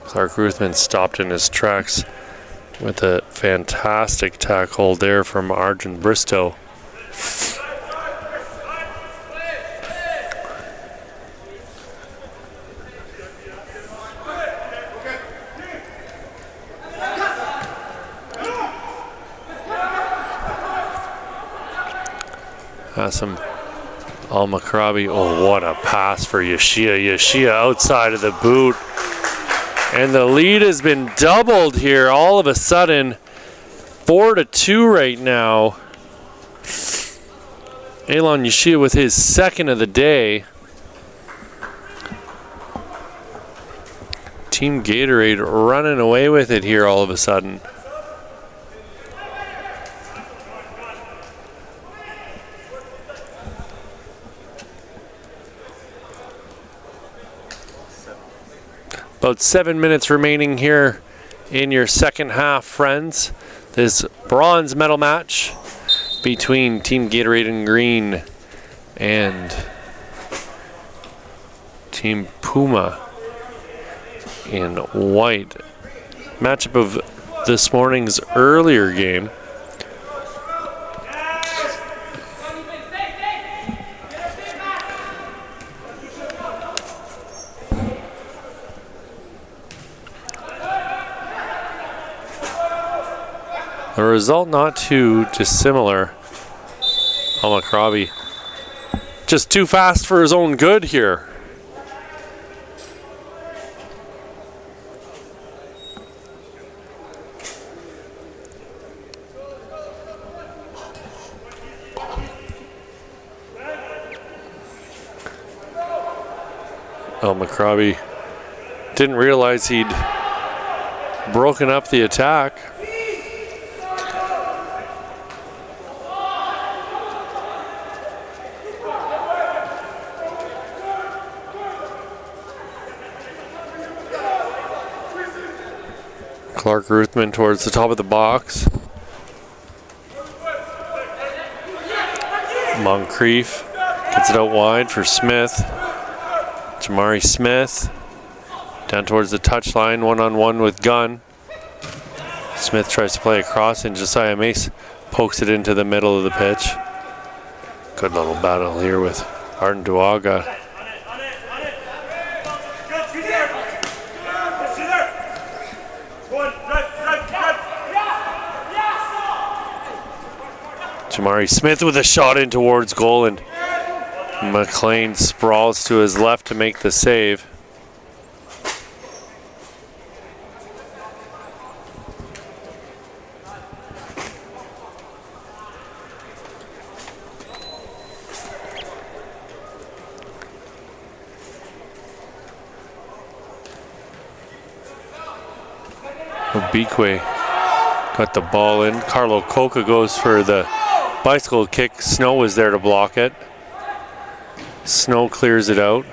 Clark Ruthman stopped in his tracks with a fantastic tackle there from Arjun Bristow. Some Al-Makrabi. Oh, what a pass for Yashia. Yashia outside of the boot. And the lead has been doubled here all of a sudden. 4-2 right now. Elon Yashia with his second of the day. Team Gatorade running away with it here all of a sudden. About 7 minutes remaining here in your second half, friends. This bronze medal match between Team Gatorade in green and Team Puma in white. Matchup of this morning's earlier game. The result not too dissimilar. Al-Makrabi just too fast for his own good here. Al-Makrabi didn't realize he'd broken up the attack. Clark Ruthman towards the top of the box. Moncrief gets it out wide for Smith. Jamari Smith down towards the touchline, one-on-one with Gunn. Smith tries to play across and Josiah Mace pokes it into the middle of the pitch. Good little battle here with Arden Duaga. Jamari Smith with a shot in towards goal, and McLean sprawls to his left to make the save. Obikwe got the ball in. Carlo Coca goes for the bicycle kick. Snow was there to block it. Snow clears it out.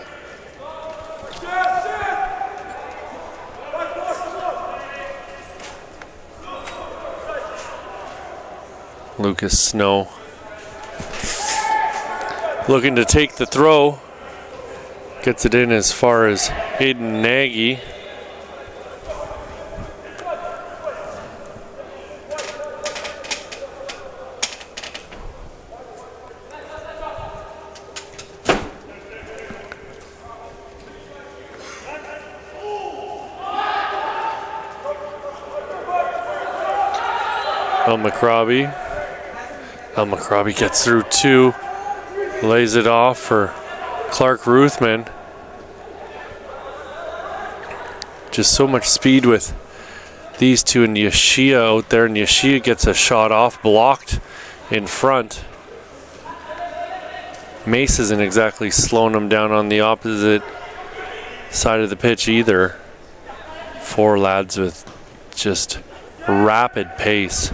Lucas Snow looking to take the throw. Gets it in as far as Aiden Nagy. El McRobbie gets through two, lays it off for Clark Ruthman. Just so much speed with these two, and Yashia out there, and Yashia gets a shot off, blocked in front. Mace isn't exactly slowing him down on the opposite side of the pitch either. Four lads with just rapid pace.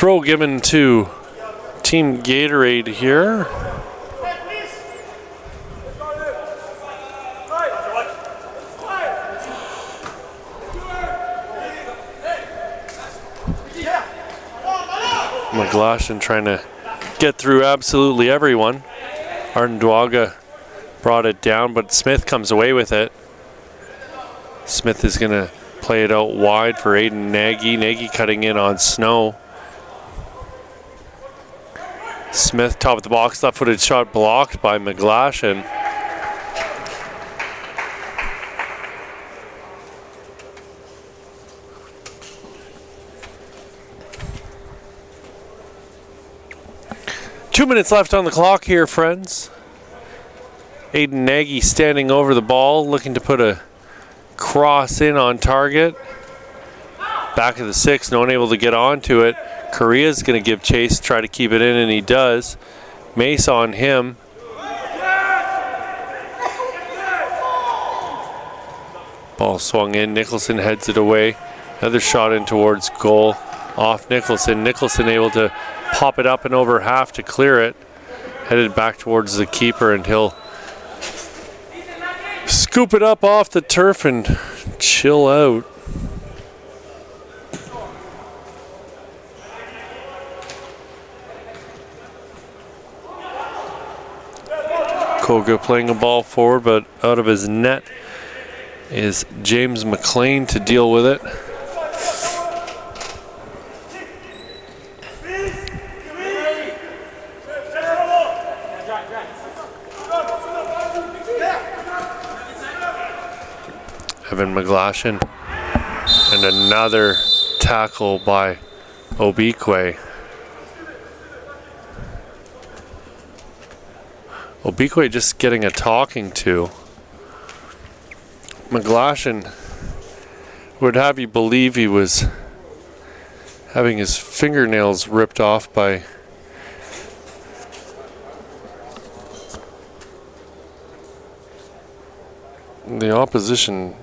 Throw given to Team Gatorade here. McGlashan trying to get through absolutely everyone. Arndwaga brought it down, but Smith comes away with it. Smith is going to play it out wide for Aiden Nagy. Nagy cutting in on Snow. Smith, top of the box, left-footed shot blocked by McGlashan. Two minutes left on the clock here, friends. Aiden Nagy standing over the ball, looking to put a cross in on target. Back of the six, no one able to get onto it. Korea's going to give chase, try to keep it in, and he does. Mace on him. Ball swung in. Nicholson heads it away. Another shot in towards goal. Off Nicholson. Nicholson able to pop it up and over half to clear it. Headed back towards the keeper, and he'll scoop it up off the turf and chill out. Koga playing a ball forward, but out of his net is James McLean to deal with it. Evan McGlashan, and another tackle by Obikwe. Obikwe just getting a talking to. McGlashan would have you believe he was having his fingernails ripped off by the opposition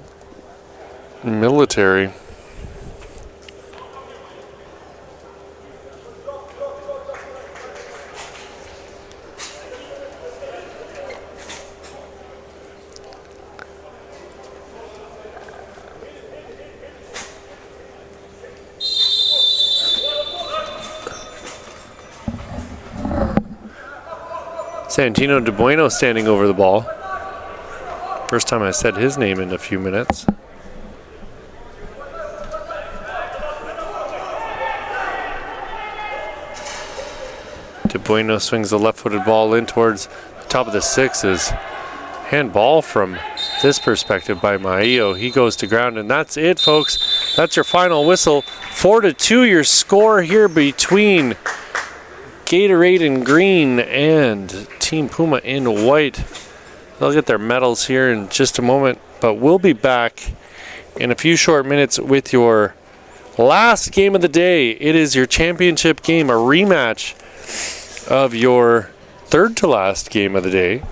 military. Santino De Bueno standing over the ball. First time I said his name in a few minutes. De Bueno swings the left-footed ball in towards the top of the sixes. Handball from this perspective by Maio. He goes to ground, and that's it, folks. That's your final whistle. 4-2 your score here between Gatorade in green and Team Puma in white. They'll get their medals here in just a moment, but we'll be back in a few short minutes with your last game of the day. It is your championship game, a rematch of your third to last game of the day.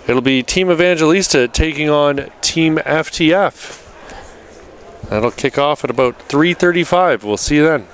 It'll be Team Evangelista taking on Team FTF. That'll kick off at about 3:35. We'll see you then.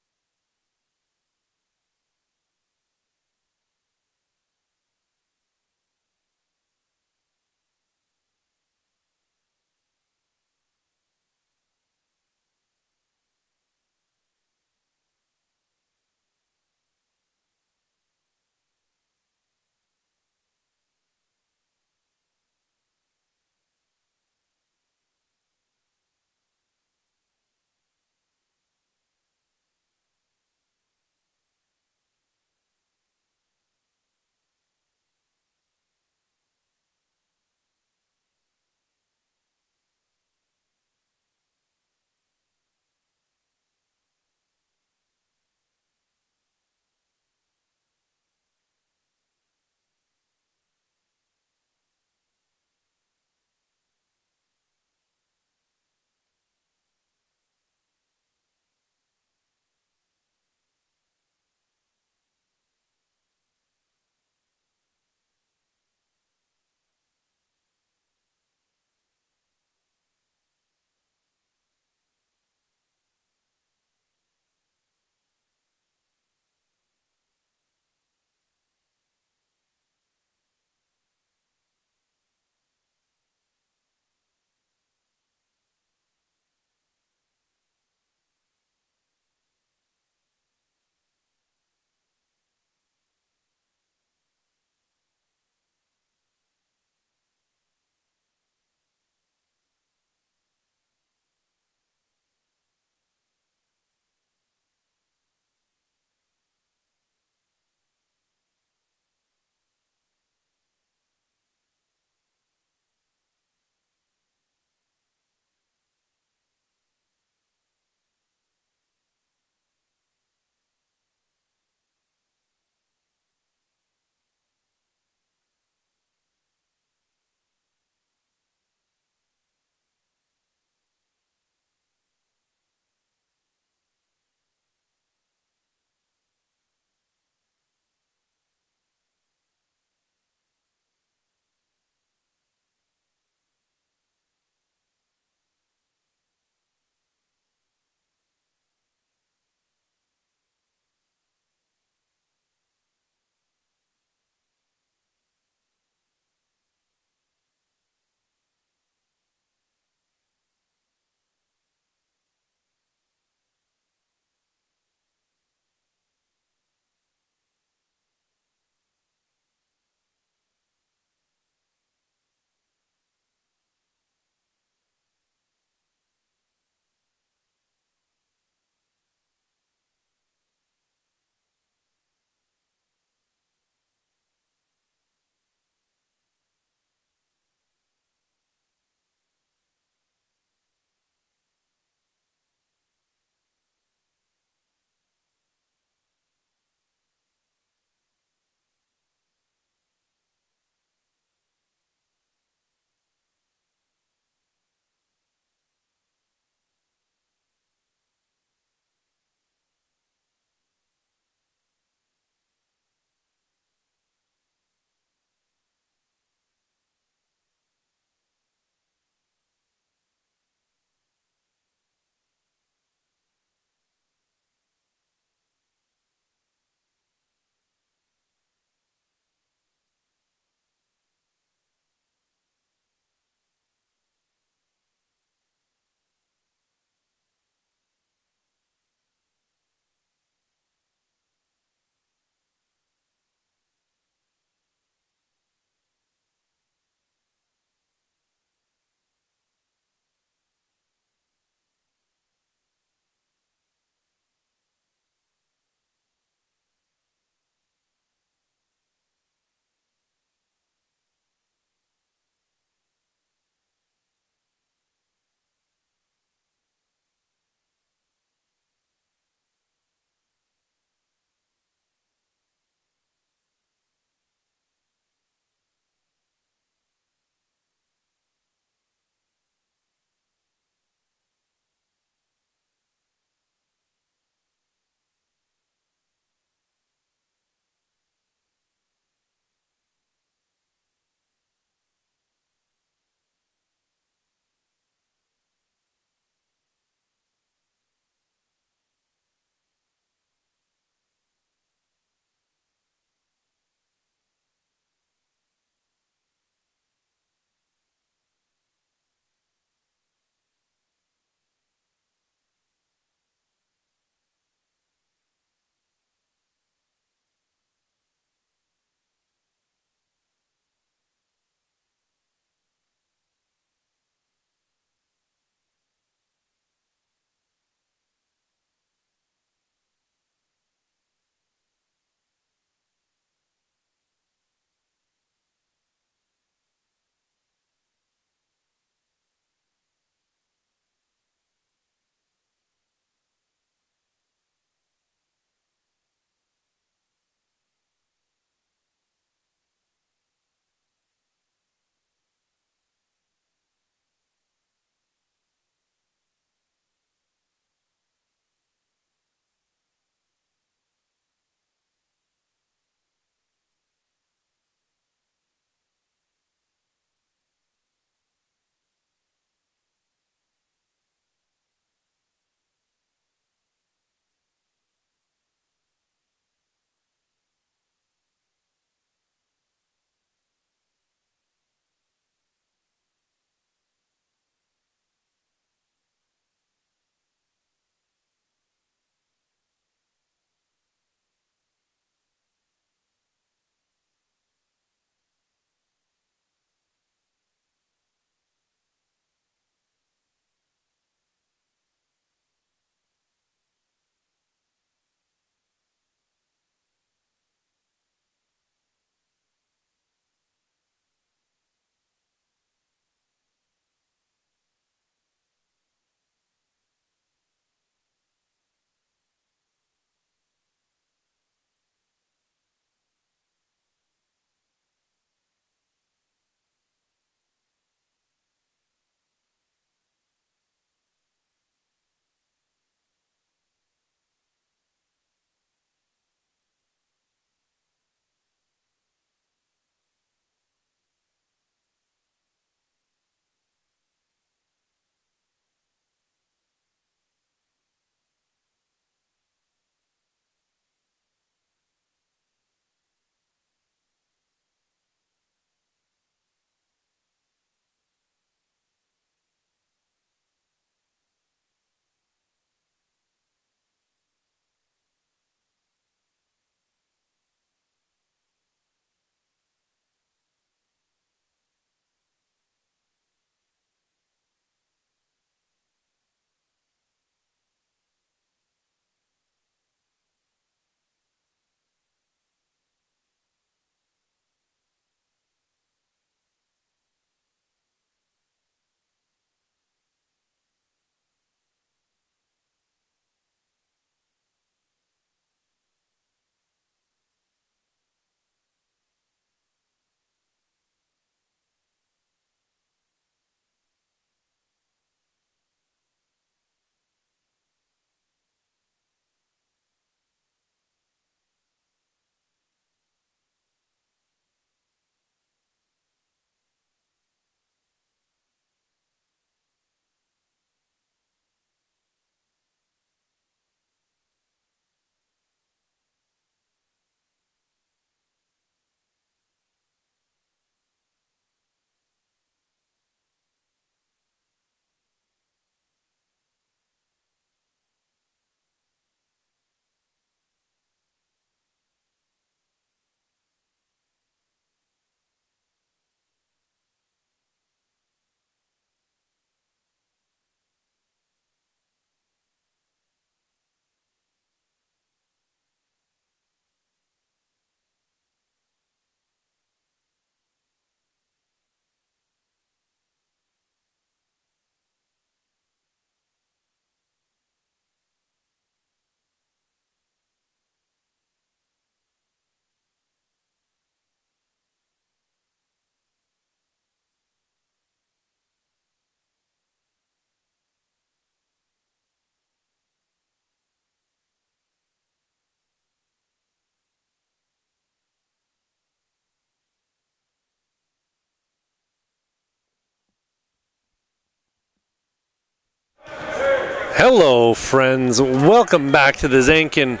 Hello, friends. Welcome back to the Zankin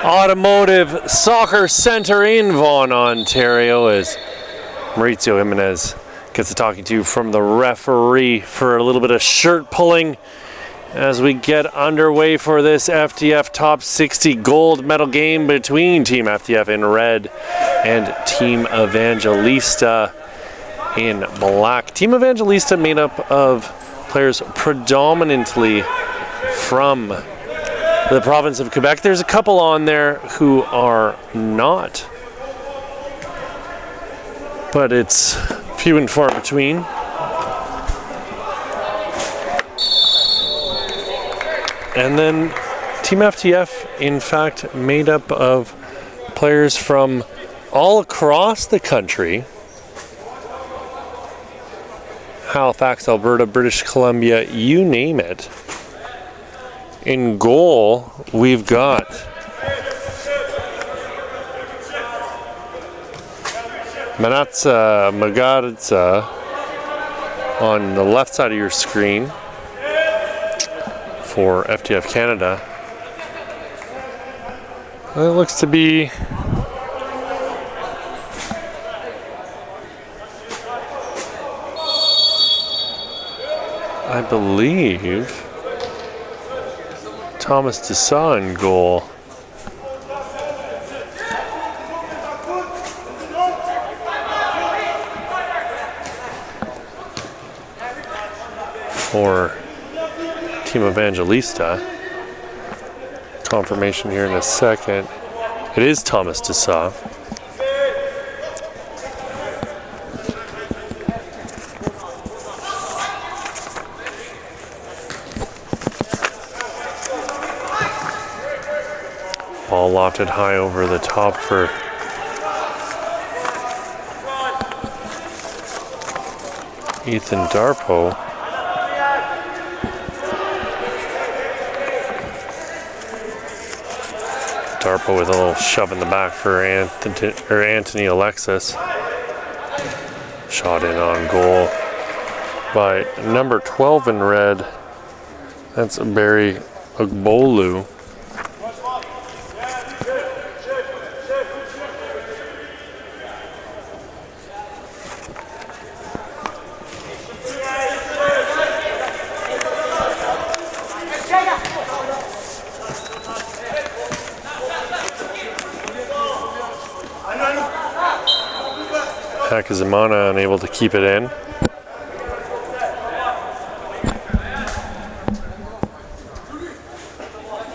Automotive Soccer Center in Vaughan, Ontario, as Mauricio Jimenez gets to talking to you from the referee for a little bit of shirt pulling as we get underway for this FTF Top 60 gold medal game between Team FTF in red and Team Evangelista in black. Team Evangelista made up of players predominantly from the province of Quebec. There's a couple on there who are not, but it's few and far between. And then Team FTF, in fact, made up of players from all across the country. Halifax, Alberta, British Columbia, you name it. In goal, we've got Manatsa Magaritsa on the left side of your screen for FTF Canada. It looks to be I believe Thomas Dessa in goal. For Team Evangelista. Confirmation here in a second. It is Thomas Dessa. Ball lofted high over the top for Ethan Darpo. Darpo with a little shove in the back for Anthony Alexis. Shot in on goal by number 12 in red. That's Barry Ogbolu. Hakizimana unable to keep it in.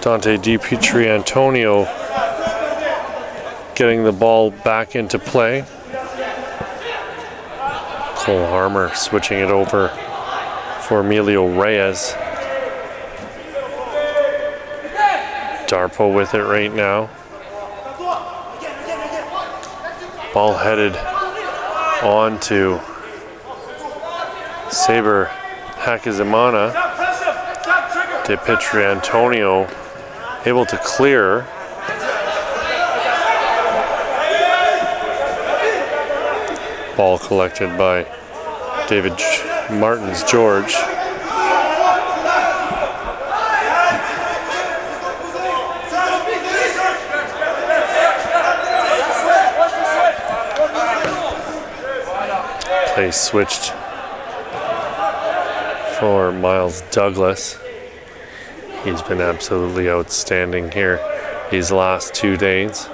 Dante DiPietri Antonio getting the ball back into play. Cole Harmer switching it over for Emilio Reyes. Darpo with it right now. Ball headed on to Saber Hakizimana. DiPietri Antonio able to clear. Ball collected by David Martins George. Play switched for Miles Douglas. He's been absolutely outstanding here these last 2 days.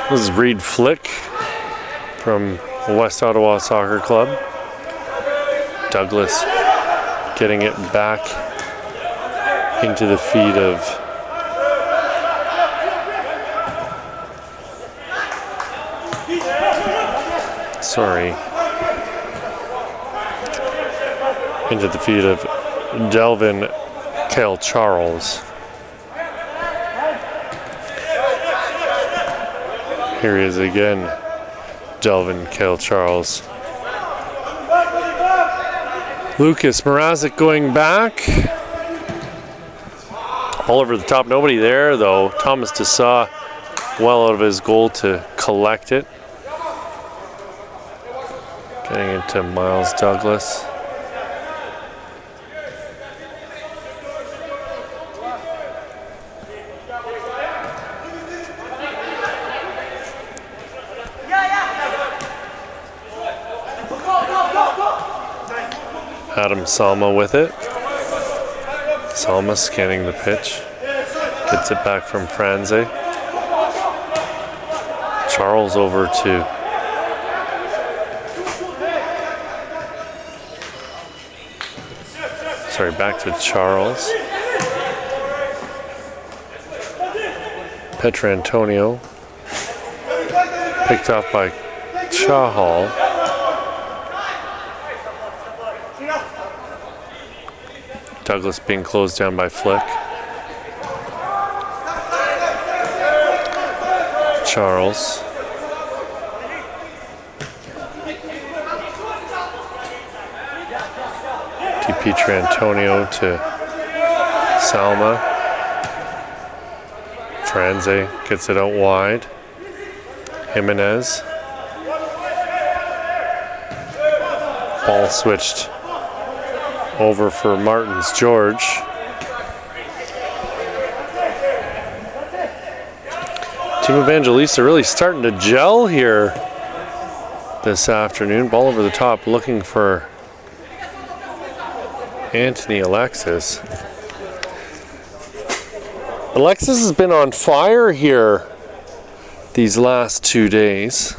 This is Reed Flick from West Ottawa Soccer Club. Douglas getting it back into the feet of Delvin Kale Charles. Here he is again, Delvin Kale Charles. Lucas Mrazek going back. All over the top. Nobody there, though. Thomas Dessau well out of his goal to collect it. Getting into Miles Douglas. Adam Salma with it. Salma scanning the pitch. Gets it back from Franze. Charles over to back to Charles. Petrantonio. Picked off by Chahal. Douglas being closed down by Flick. Charles. Petrantonio to Salma. Franze gets it out wide. Jimenez. Ball switched over for Martins George. Team Evangelista really starting to gel here this afternoon. Ball over the top looking for Anthony Alexis. Alexis has been on fire here these last 2 days.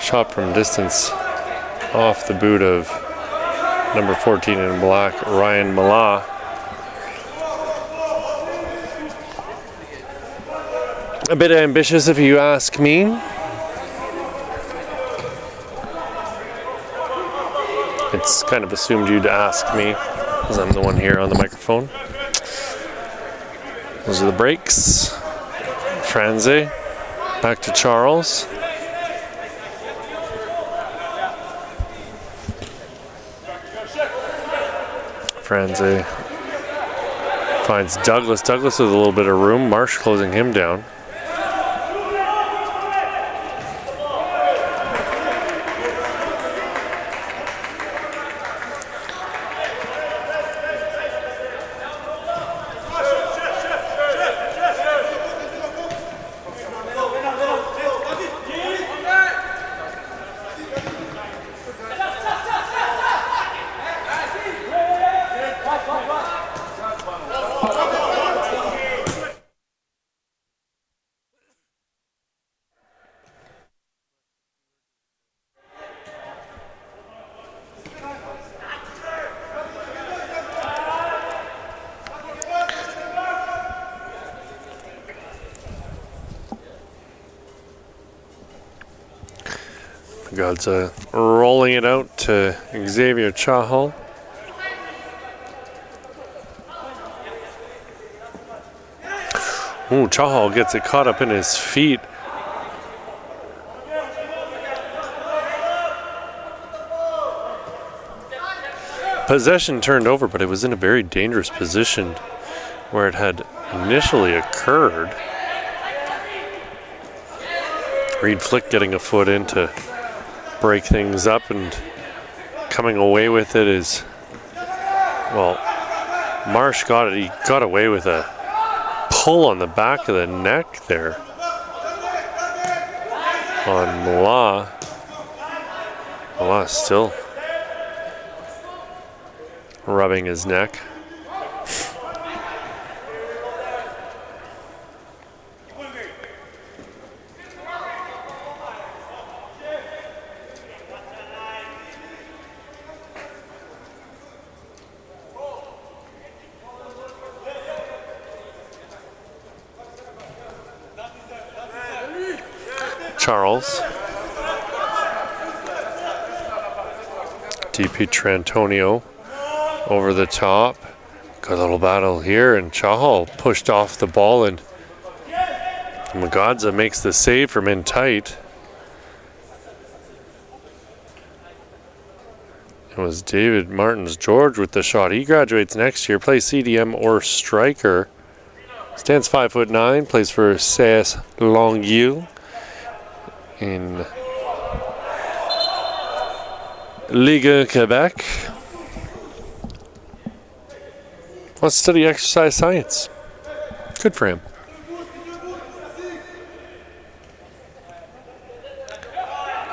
Shot from distance off the boot of number 14 in black, Ryan Mala. A bit ambitious if you ask me. It's kind of assumed you'd ask me because I'm the one here on the microphone. Those are the breaks. Franze back to Charles. Franze finds Douglas. Douglas with a little bit of room. Marsh closing him down. Godza rolling it out to Xavier Chahal. Ooh, Chahal gets it caught up in his feet. Possession turned over, but it was in a very dangerous position where it had initially occurred. Reed Flick getting a foot in to break things up, and coming away with it is, well, Marsh got it. He got away with a pull on the back of the neck there on Mala. Mala still rubbing his neck. Charles. DP Trantonio over the top. Good little battle here, and Chahal pushed off the ball, and Magadza makes the save from in tight. It was David Martins George with the shot. He graduates next year, plays CDM or striker. Stands 5'9", plays for CS Longueuil in Ligue Quebec. Wants to study exercise science. Good for him.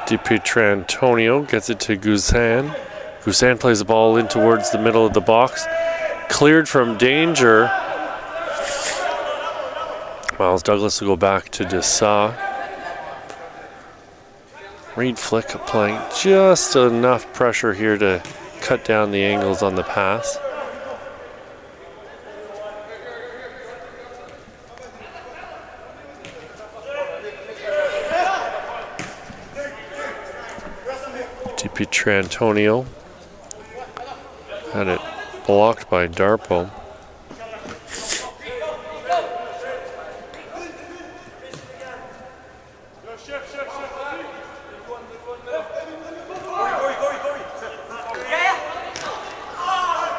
DiPietrantonio gets it to Guzan. Guzan plays the ball in towards the middle of the box. Cleared from danger. Miles Douglas will go back to Dessau. Reed Flick applying just enough pressure here to cut down the angles on the pass. DiPietrantonio had it blocked by Darpo.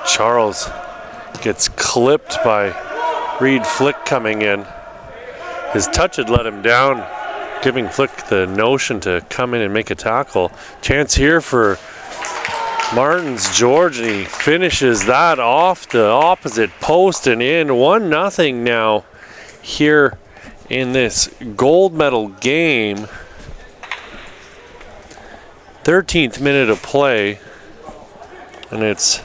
Charles gets clipped by Reed Flick coming in. His touch had let him down, giving Flick the notion to come in and make a tackle. Chance here for Martins George, and he finishes that off the opposite post and in. 1-0 now here in this gold medal game. 13th minute of play, and it's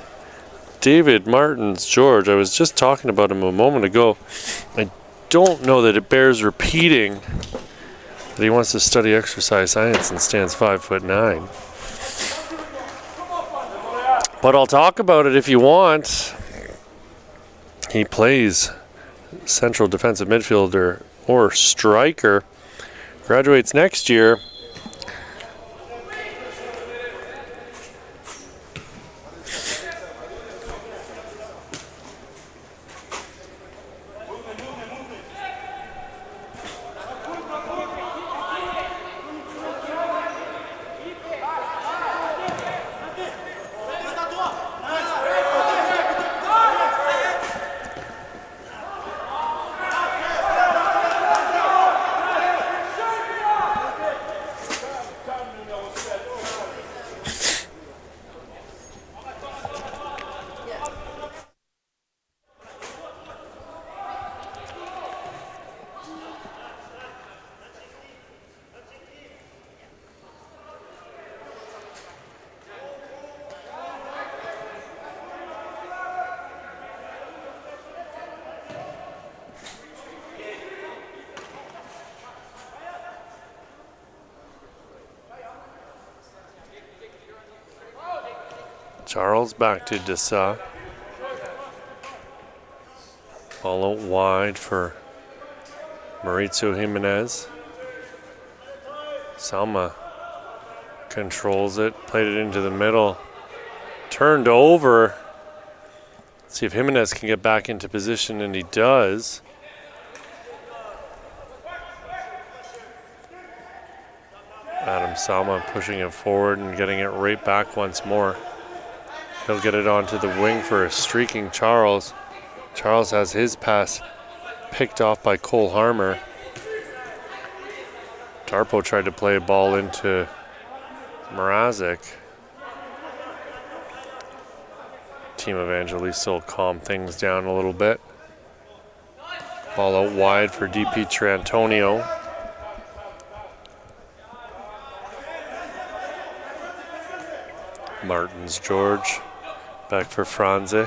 David Martins George. I was just talking about him a moment ago. I don't know that it bears repeating that he wants to study exercise science and stands 5'9". But I'll talk about it if you want. He plays central defensive midfielder or striker. Graduates next year. Charles back to Dessau. Ball out wide for Mauricio Jimenez. Salma controls it, played it into the middle. Turned over. Let's see if Jimenez can get back into position, and he does. Adam Salma pushing it forward and getting it right back once more. He'll get it onto the wing for a streaking Charles. Charles has his pass picked off by Cole Harmer. Darpo tried to play a ball into Mrazek. Team Evangelista will calm things down a little bit. Ball out wide for DiPietrantonio. Martins George back for Franze.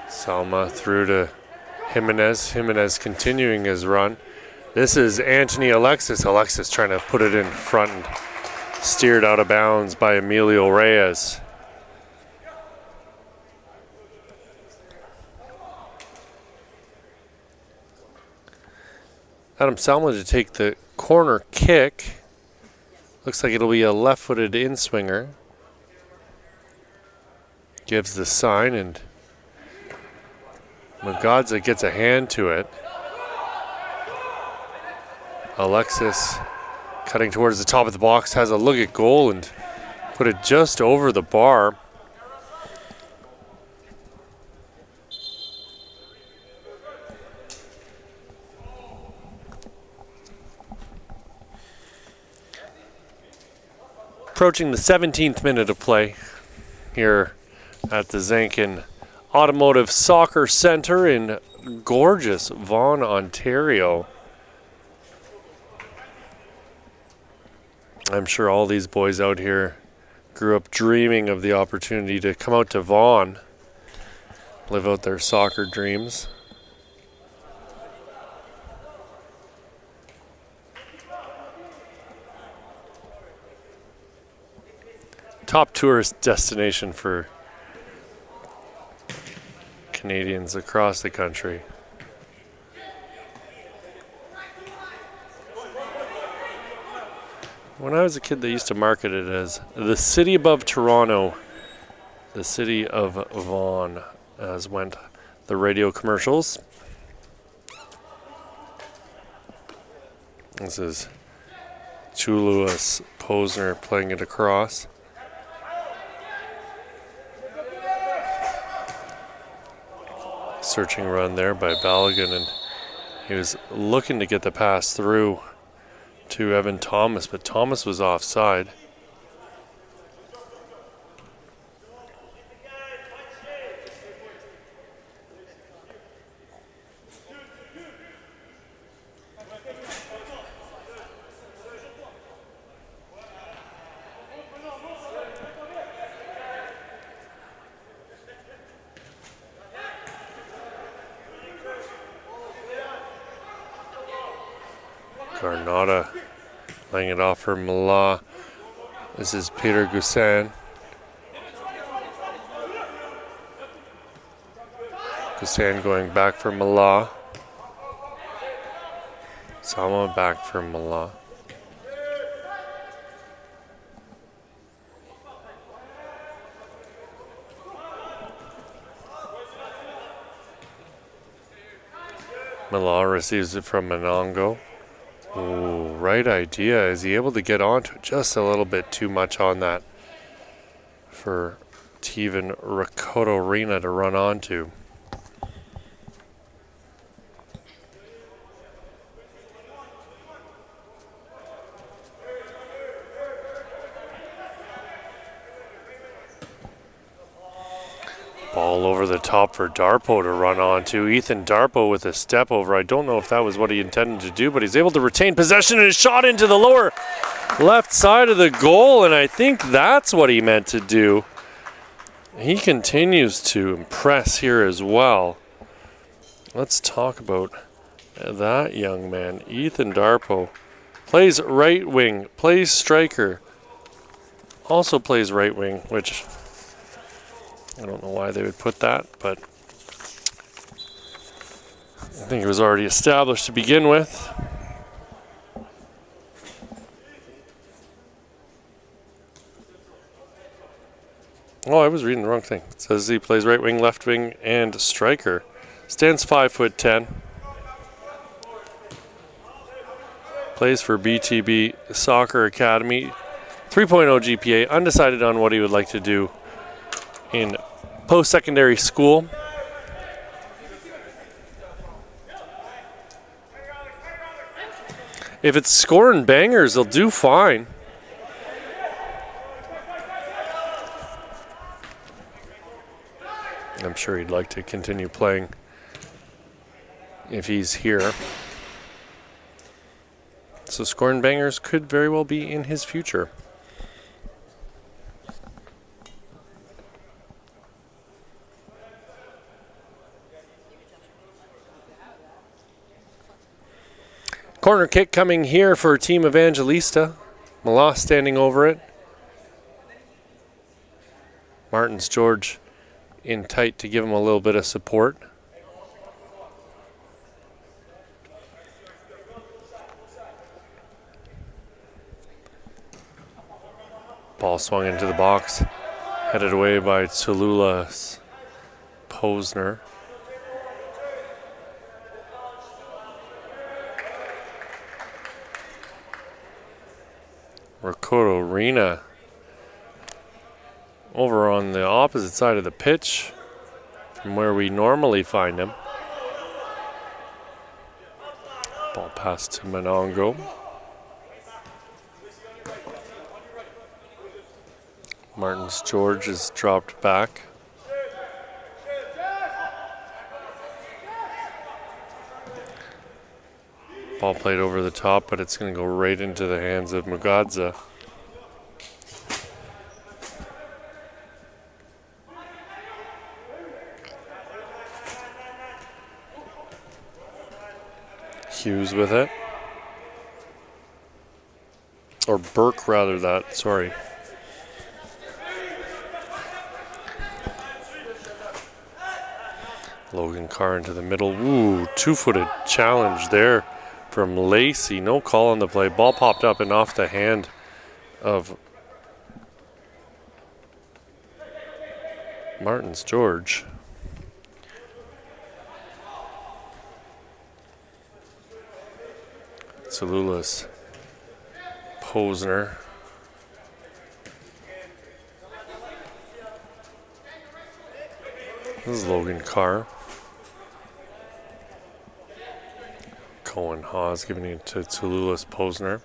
Salma through to Jimenez. Jimenez continuing his run. This is Anthony Alexis. Alexis trying to put it in front and steered out of bounds by Emilio Reyes. Adam Salmon to take the corner kick. Looks like it'll be a left-footed in-swinger. Gives the sign, and Magadza gets a hand to it. Alexis cutting towards the top of the box, has a look at goal and put it just over the bar. Approaching the 17th minute of play here at the Zankin Automotive Soccer Center in gorgeous Vaughan, Ontario. I'm sure all these boys out here grew up dreaming of the opportunity to come out to Vaughan, live out their soccer dreams. Top tourist destination for Canadians across the country. When I was a kid, they used to market it as the city above Toronto, the city of Vaughan, as went the radio commercials. This is Chuluas Posner playing it across. Searching run there by Balogun, and he was looking to get the pass through to Evan Thomas, but Thomas was offside. Garnata laying it off for Mala. This is Peter Goussin. Goussin going back for Mala. Salma back for Mala. Mala receives it from Monongo. Ooh, right idea. Is he able to get onto it? Just a little bit too much on that for Teven Rakotorina to run onto. Ball over the top for Darpo to run onto. Ethan Darpo with a step over. I don't know if that was what he intended to do, but he's able to retain possession and a shot into the lower left side of the goal, and I think that's what he meant to do. He continues to impress here as well. Let's talk about that young man. Ethan Darpo plays right wing, plays striker, also plays right wing, which I don't know why they would put that, but I think it was already established to begin with. Oh, I was reading the wrong thing. It says he plays right wing, left wing, and striker. Stands 5'10". Plays for BTB Soccer Academy. 3.0 GPA. Undecided on what he would like to do in post-secondary school. If it's scoring bangers, they'll do fine. I'm sure he'd like to continue playing if he's here. So scoring bangers could very well be in his future. Corner kick coming here for Team Evangelista. Malas standing over it. Martins George in tight to give him a little bit of support. Ball swung into the box. Headed away by Tsululas Posner. Rakoto Rena over on the opposite side of the pitch from where we normally find him. Ball pass to Monongo. Martins George is dropped back. Ball played over the top, but it's going to go right into the hands of Mugadza. Hughes with it. Or Burke, rather, that. Sorry. Logan Carr into the middle. Ooh, two-footed challenge there from Lacey. No call on the play. Ball popped up and off the hand of Martins George. Tsululas Posner. This is Logan Carr. Cohen Haas giving it to Tsululas Posner.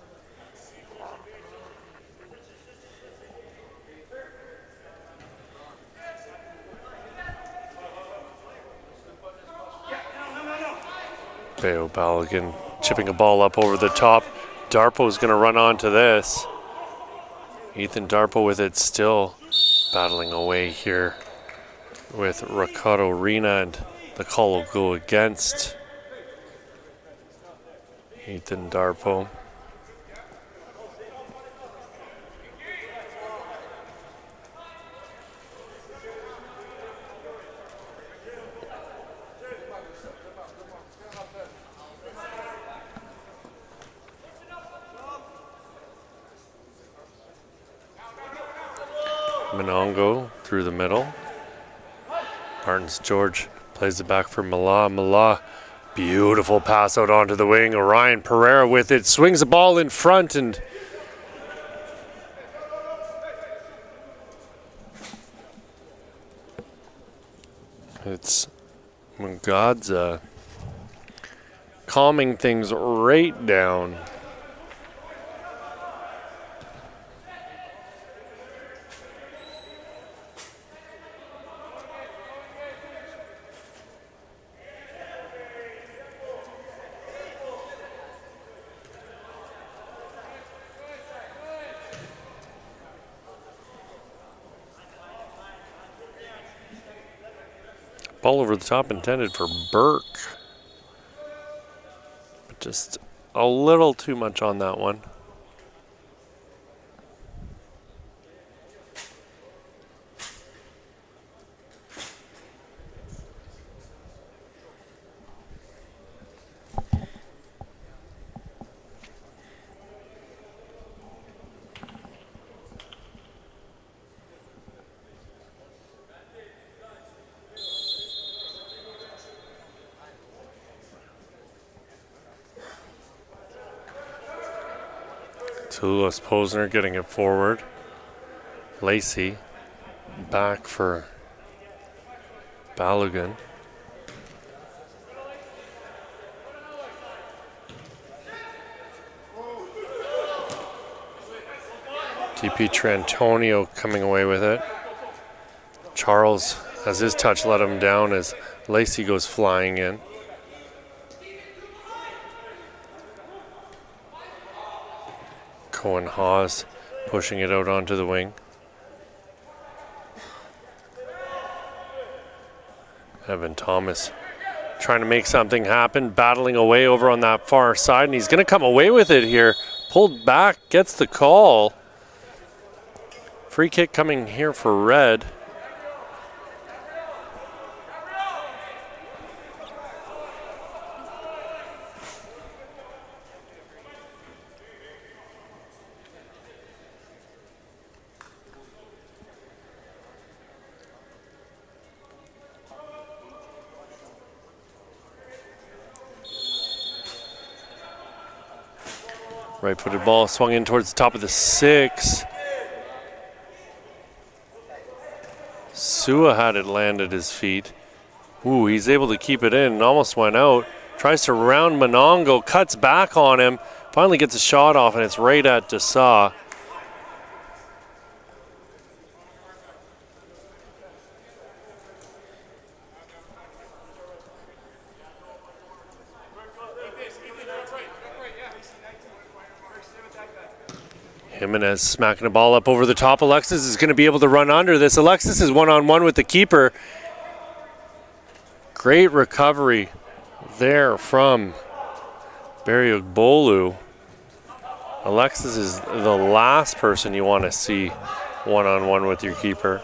Bayo Balogun chipping a ball up over the top. Darpo's going to run onto this. Ethan Darpo with it still battling away here with Rakoto Rena, and the call will go against Ethan Darpo. Monongo through the middle. Martins George plays it back for Mala. Mala, beautiful pass out onto the wing. Orion Pereira with it, swings the ball in front, and it's Mugadza calming things right down. Ball over the top intended for Burke. But just a little too much on that one. Tsululas Posner getting it forward. Lacey back for Balogun. TP Trantonio coming away with it. Charles has his touch let him down as Lacey goes flying in. Cohen Haas pushing it out onto the wing. Evan Thomas trying to make something happen, battling away over on that far side, and he's going to come away with it here. Pulled back, gets the call. Free kick coming here for Red. Right-footed ball swung in towards the top of the 6. Sua had it land at his feet. Ooh, he's able to keep it in and almost went out. Tries to round Monongo, cuts back on him. Finally gets a shot off, and it's right at Desa. Jimenez smacking the ball up over the top. Alexis is going to be able to run under this. Alexis is one-on-one with the keeper. Great recovery there from Barriogbolu. Alexis is the last person you want to see one-on-one with your keeper.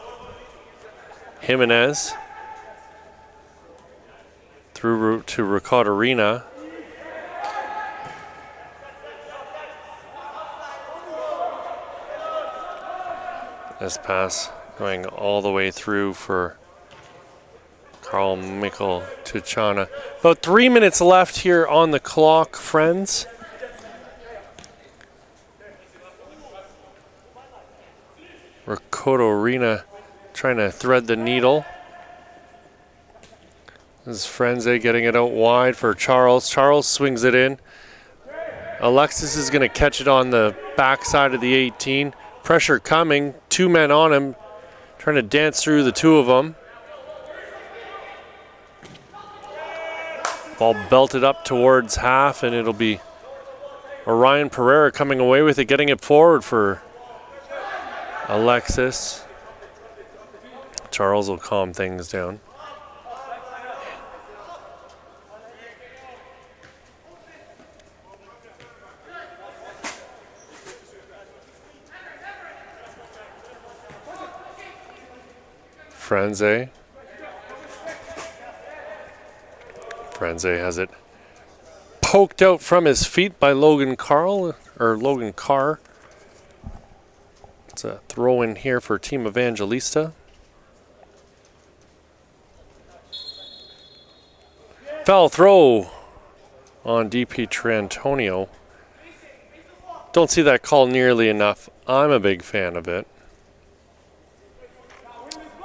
Jimenez through to Ricaurterina. This pass going all the way through for Carl Mikkel Tuchana. About 3 minutes left here on the clock, friends. Ricaurterina trying to thread the needle. This is Frenze getting it out wide for Charles. Charles swings it in. Alexis is going to catch it on the backside of the 18. Pressure coming, 2 men on him, trying to dance through the 2 of them. Ball belted up towards half, and it'll be Orion Pereira coming away with it, getting it forward for Alexis. Charles will calm things down. Frenze. Frenze has it poked out from his feet by Logan Carr. It's a throw in here for Team Evangelista. Foul throw on DP Trantonio. Don't see that call nearly enough. I'm a big fan of it.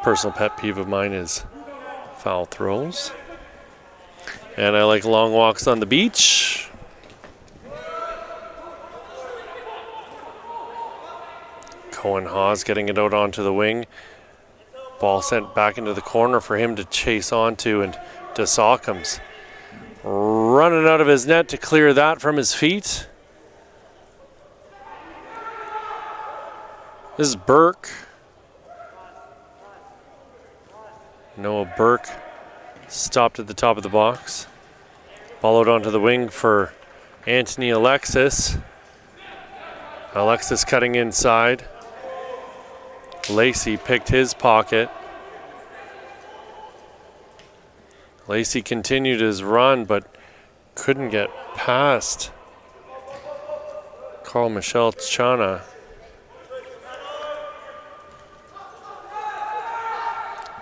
Personal pet peeve of mine is foul throws. And I like long walks on the beach. Cohen Haas getting it out onto the wing. Ball sent back into the corner for him to chase onto, and Desa comes running out of his net to clear that from his feet. This is Burke. Noah Burke stopped at the top of the box. Ball out onto the wing for Anthony Alexis. Alexis cutting inside. Lacey picked his pocket. Lacey continued his run, but couldn't get past Carl Michel Chana.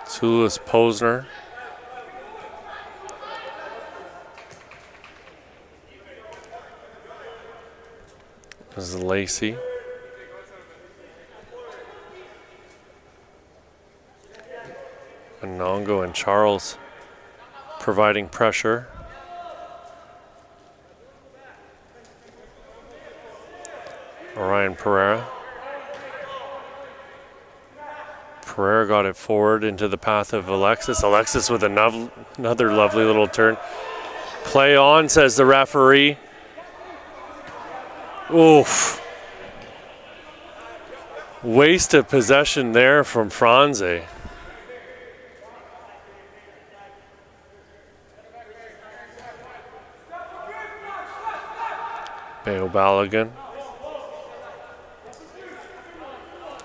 Tulis Posner. This is Lacey. Monongo and Charles providing pressure. Orion Pereira. Pereira got it forward into the path of Alexis. Alexis with another lovely little turn. Play on, says the referee. Oof. Waste of possession there from Franze. Bayo Balogun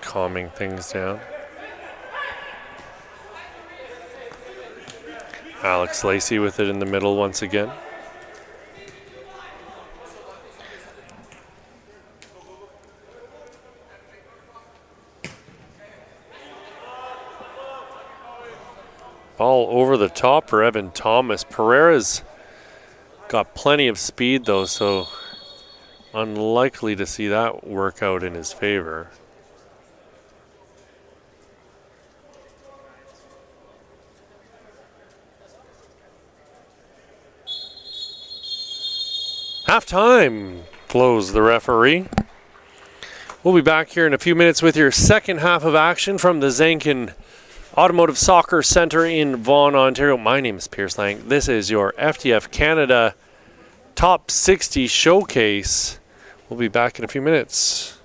calming things down. Alex Lacey with it in the middle once again. Ball over the top for Evan Thomas. Pereira's got plenty of speed though, so Unlikely to see that work out in his favor. Halftime, blows the referee. We'll be back here in a few minutes with your second half of action from the Zankin Automotive Soccer Center in Vaughan, Ontario. My name is Pierce Lang. This is your FTF Canada Top 60 Showcase. We'll be back in a few minutes.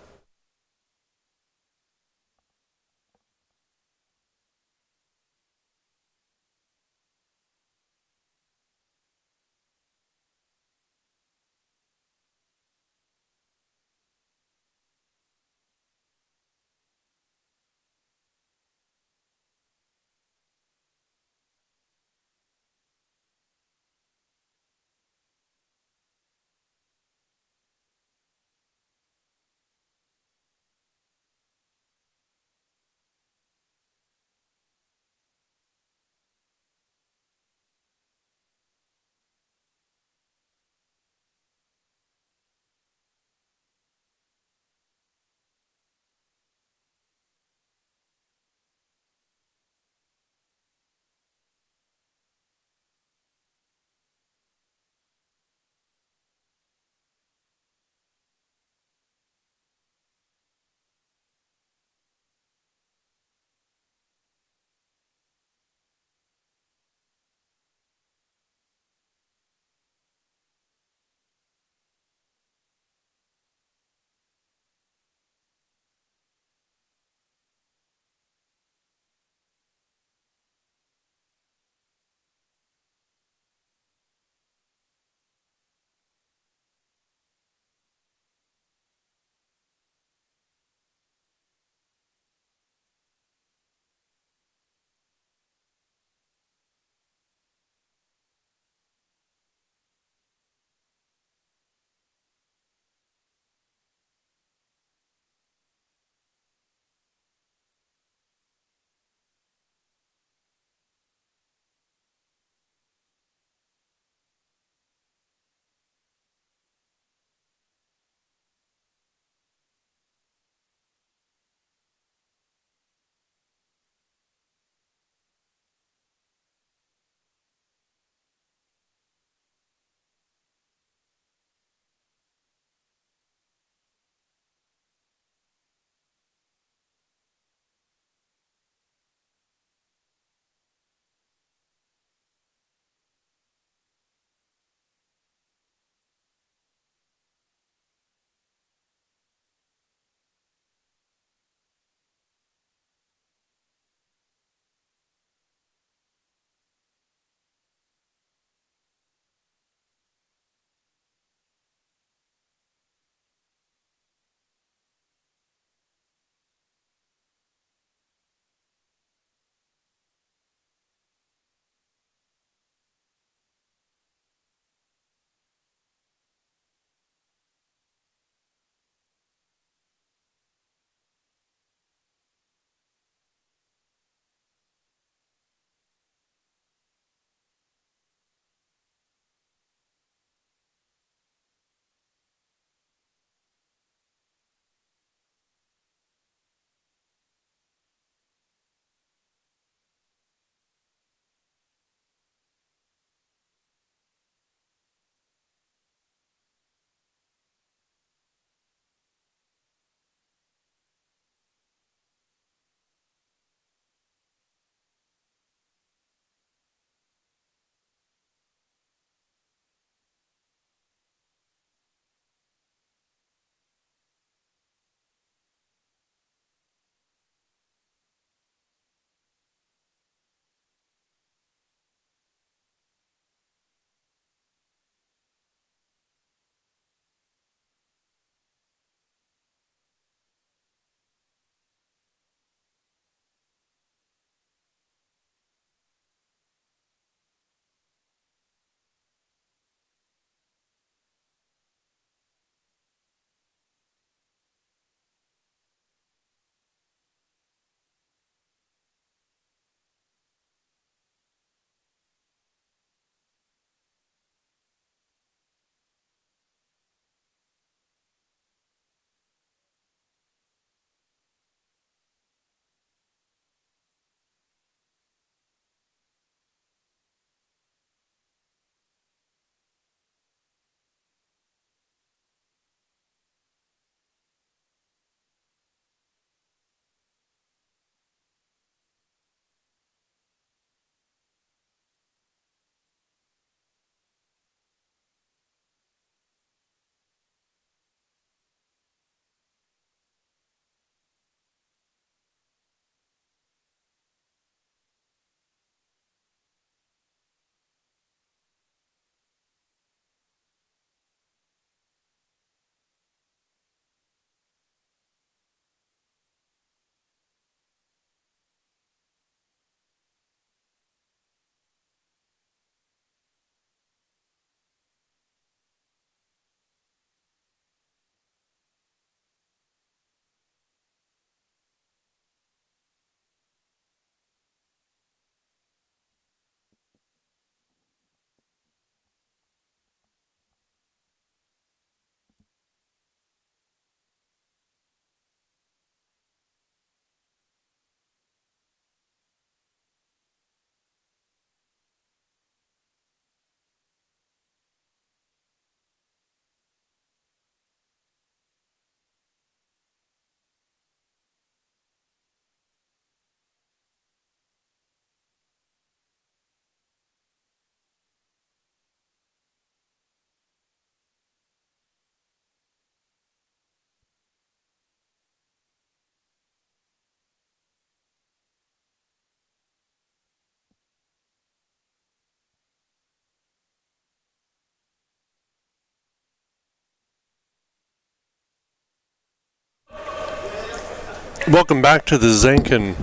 Welcome back to the Zenkin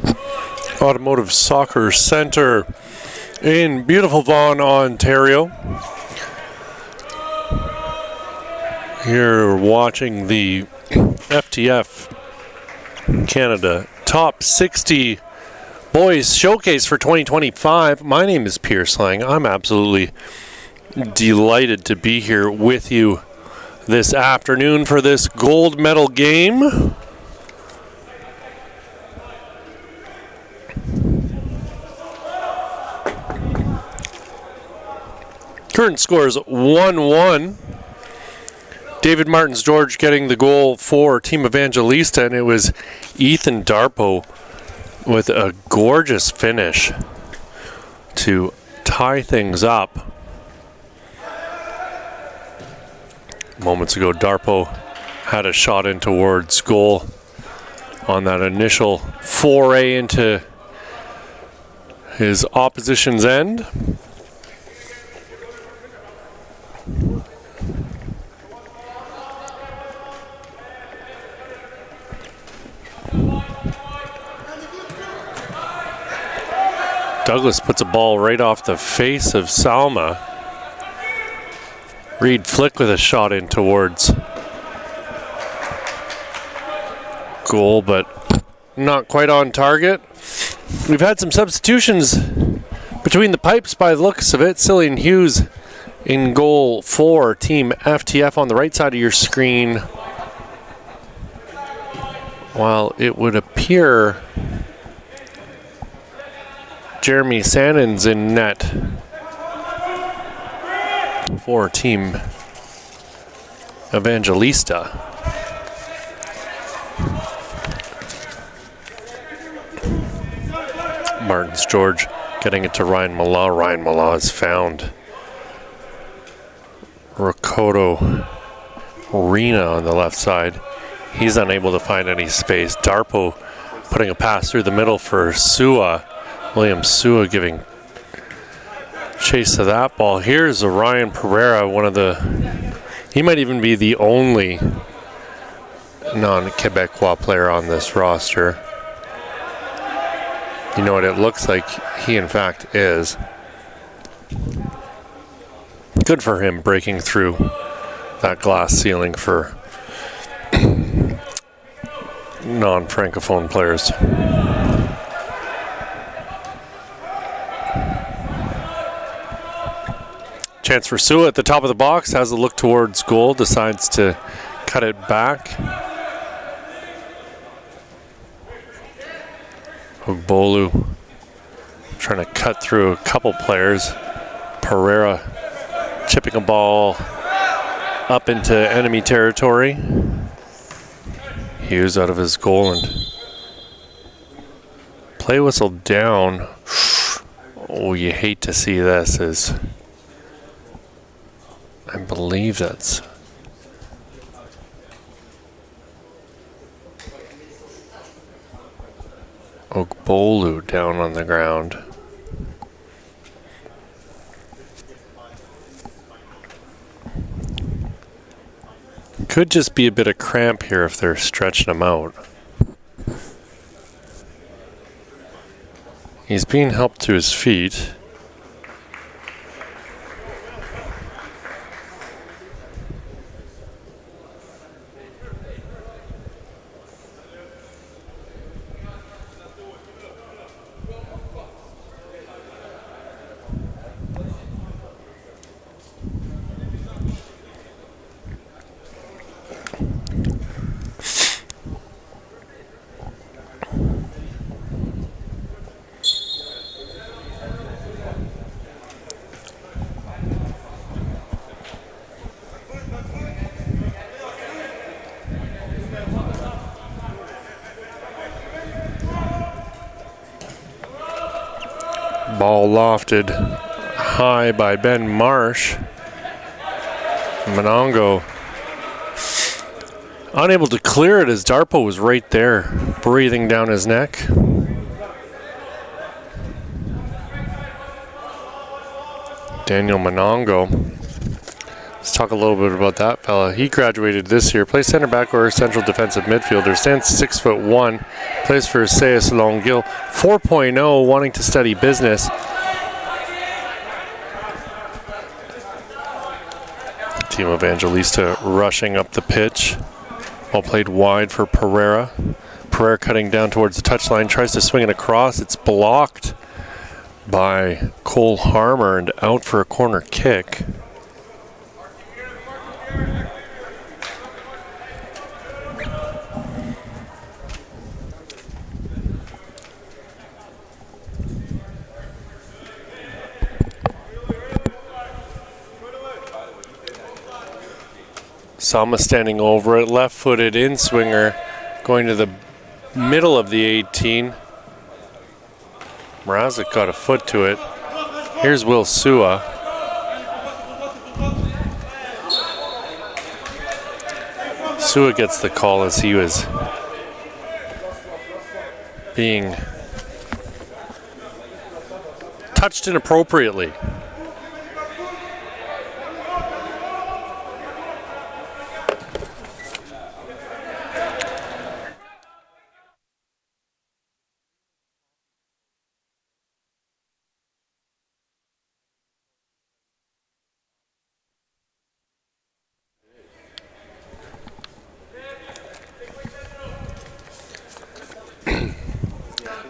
Automotive Soccer Center in beautiful Vaughan, Ontario. You're watching the FTF Canada Top 60 Boys Showcase for 2025. My name is Pierce Lang. I'm absolutely delighted to be here with you this afternoon for this gold medal game. Current score is 1-1. David Martins-George getting the goal for Team Evangelista, and it was Ethan Darpo with a gorgeous finish to tie things up. Moments ago, Darpo had a shot in towards goal on that initial foray into his opposition's end. Douglas puts a ball right off the face of Salma. Reed Flick with a shot in towards goal, but not quite on target. We've had some substitutions between the pipes by the looks of it. Cillian Hughes in goal for Team FTF on the right side of your screen. While it would appear Jeremy Sannon's in net for Team Evangelista. Martins-George getting it to Ryan Mala. Ryan Mala has found Rakoto Rena on the left side. He's unable to find any space. Darpo putting a pass through the middle for Sua. William Sua giving chase to that ball. Here's a Ryan Pereira, he might even be the only non-Quebecois player on this roster. You know what it looks like he in fact is. Good for him breaking through that glass ceiling for non-Francophone players. Chance for Sua at the top of the box, has a look towards goal, decides to cut it back. Ogbolu trying to cut through a couple players. Pereira chipping a ball up into enemy territory. Hughes out of his goal and play whistle down. Oh, you hate to see this as I believe that's Ogbolu down on the ground. Could just be a bit of cramp here if they're stretching him out. He's being helped to his feet. Ball lofted high by Ben Marsh. Monongo unable to clear it as Darpo was right there, breathing down his neck. Daniel Monongo Let's talk a little bit about that fella. He graduated this year. Plays center back or central defensive midfielder. Stands 6'1". Plays for Sayas Longueuil. 4.0, wanting to study business. Team Evangelista rushing up the pitch. Ball played wide for Pereira. Pereira cutting down towards the touchline. Tries to swing it across. It's blocked by Cole Harmer and out for a corner kick. Sama standing over it, left-footed in-swinger, going to the middle of the 18. Mrazek got a foot to it. Here's Will Sua. Sua gets the call as he was being touched inappropriately.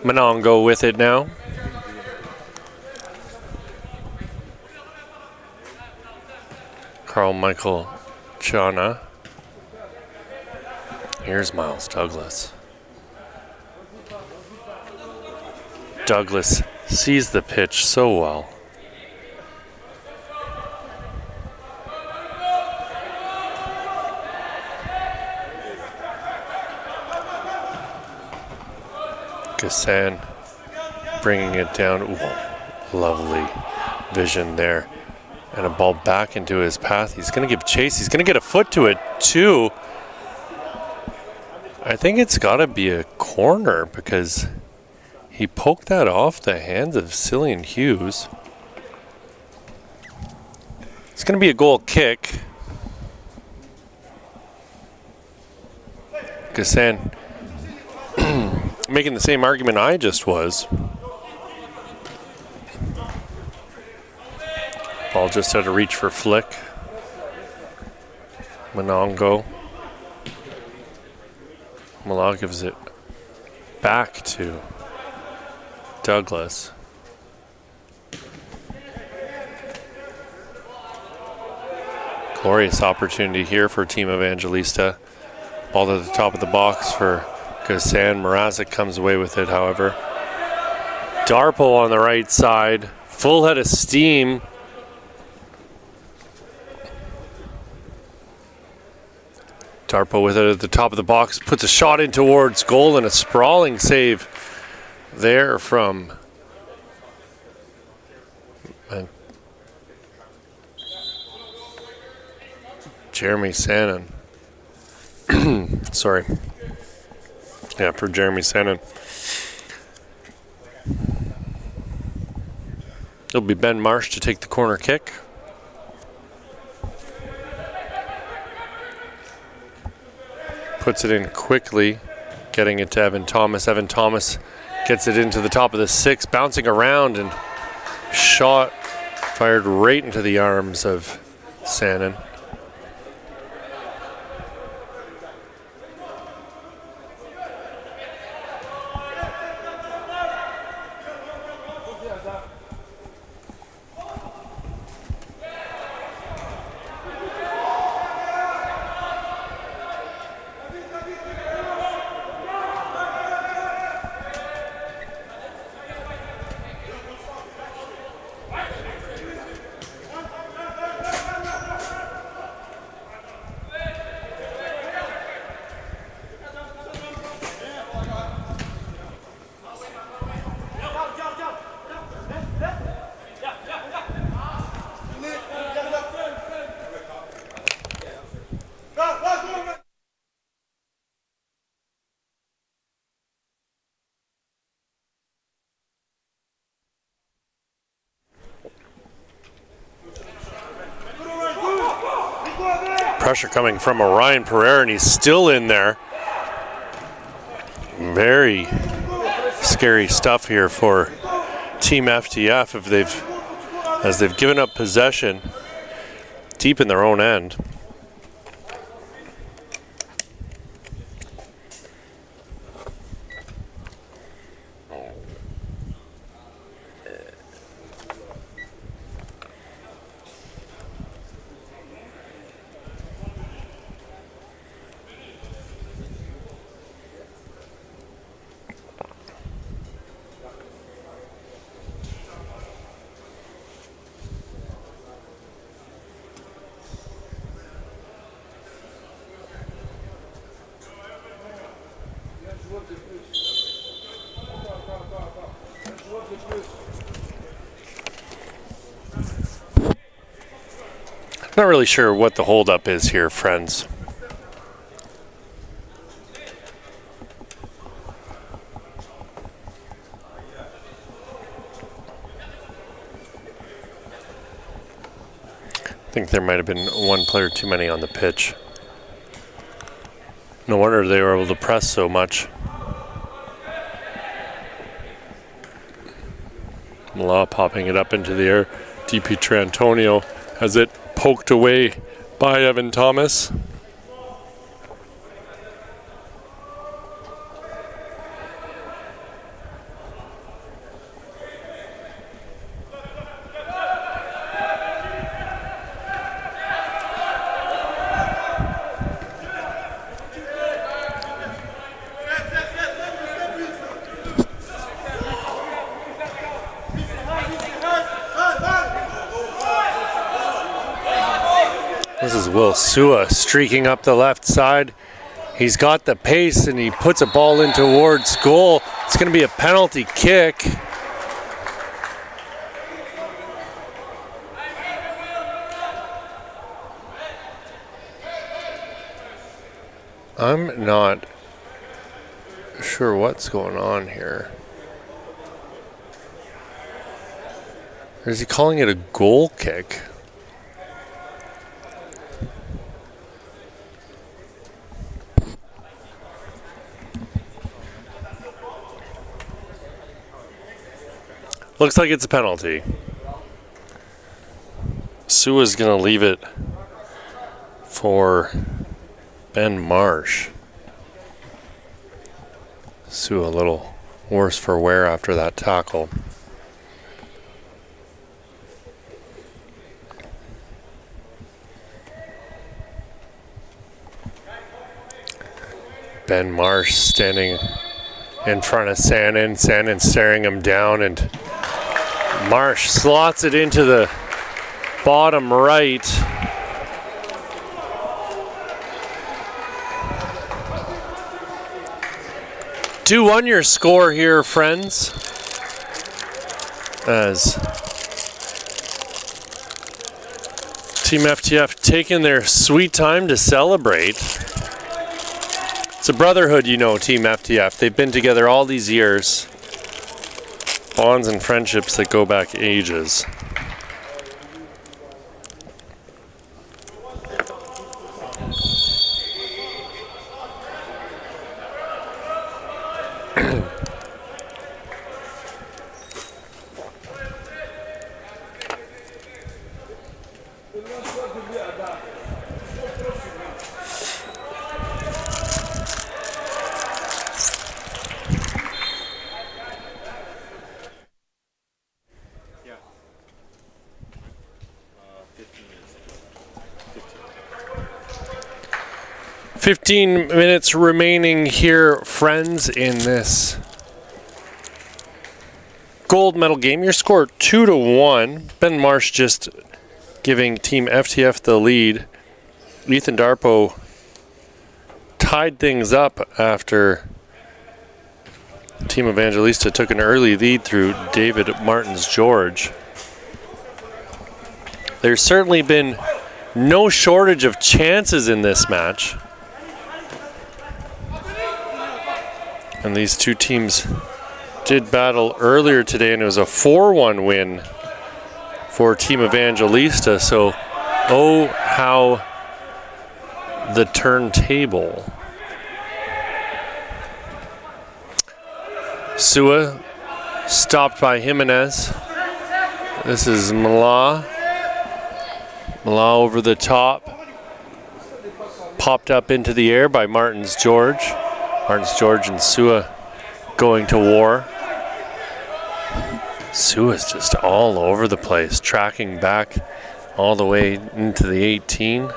Monongo with it now. Carl Michael Chana. Here's Miles Douglas. Douglas sees the pitch so well. Gassan bringing it down. Ooh, lovely vision there. And a ball back into his path. He's going to give chase. He's going to get a foot to it, too. I think it's got to be a corner because he poked that off the hands of Cillian Hughes. It's going to be a goal kick. Gassan making the same argument I just was. Ball just out of reach for Flick. Monongo. Malak gives it back to Douglas. Glorious opportunity here for Team Evangelista. Ball to the top of the box for Gassan. Mrazek comes away with it, however. Darpo on the right side. Full head of steam. Darpo with it at the top of the box. Puts a shot in towards goal and a sprawling save there from Jeremy Sannon. Sorry. Yeah, for Jeremy Sannon. It'll be Ben Marsh to take the corner kick. Puts it in quickly, getting it to Evan Thomas. Evan Thomas gets it into the top of the 6, bouncing around and shot fired right into the arms of Sannon. Pressure coming from Orion Pereira, and he's still in there. Very scary stuff here for Team FTF as they've given up possession deep in their own end. Not really sure what the holdup is here, friends. I think there might have been one player too many on the pitch. No wonder they were able to press so much. Mala popping it up into the air. DP Trantonio has it poked away by Evan Thomas. This is Will Sua streaking up the left side. He's got the pace and he puts a ball in towards goal. It's going to be a penalty kick. I'm not sure what's going on here. Or is he calling it a goal kick? Looks like it's a penalty. Sua's going to leave it for Ben Marsh. Sua a little worse for wear after that tackle. Ben Marsh standing in front of Sandin. Sandin staring him down, and Marsh slots it into the bottom right. Do on your score here, friends, as Team FTF taking their sweet time to celebrate. It's a brotherhood, you know, Team FTF. They've been together all these years. Bonds and friendships that go back ages. Yeah. 15 minutes remaining here, friends, in this gold medal game. Your score 2-1. Ben Marsh just giving Team FTF the lead. Ethan Darpo tied things up after Team Evangelista took an early lead through David Martins-George. There's certainly been no shortage of chances in this match. And these two teams did battle earlier today, and it was a 4-1 win for Team Evangelista. So, oh, how the turntable. Sua stopped by Jimenez. This is Mala. Mala over the top. Popped up into the air by Martins George. Martins George and Sua going to war. Sua's just all over the place, tracking back all the way into the 18.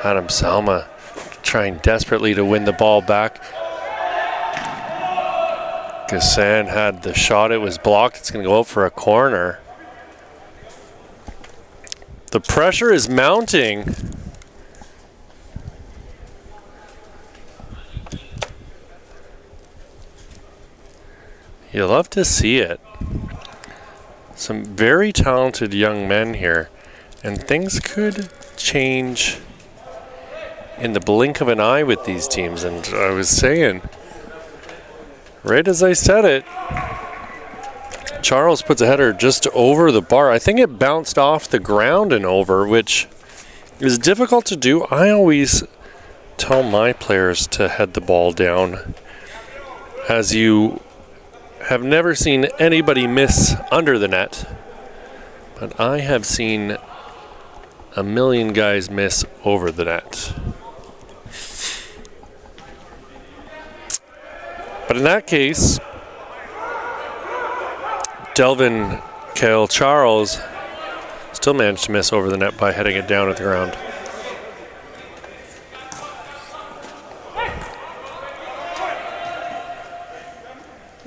Adam Salma trying desperately to win the ball back. Gassan had the shot, it was blocked. It's going to go out for a corner. The pressure is mounting. You love to see it. Some very talented young men here, and things could change in the blink of an eye with these teams. And I was saying, right as I said it, Charles puts a header just over the bar. I think it bounced off the ground and over, which is difficult to do. I always tell my players to head the ball down, as you have never seen anybody miss under the net, but I have seen a million guys miss over the net. But in that case, Delvin Kale Charles still managed to miss over the net by heading it down at the ground.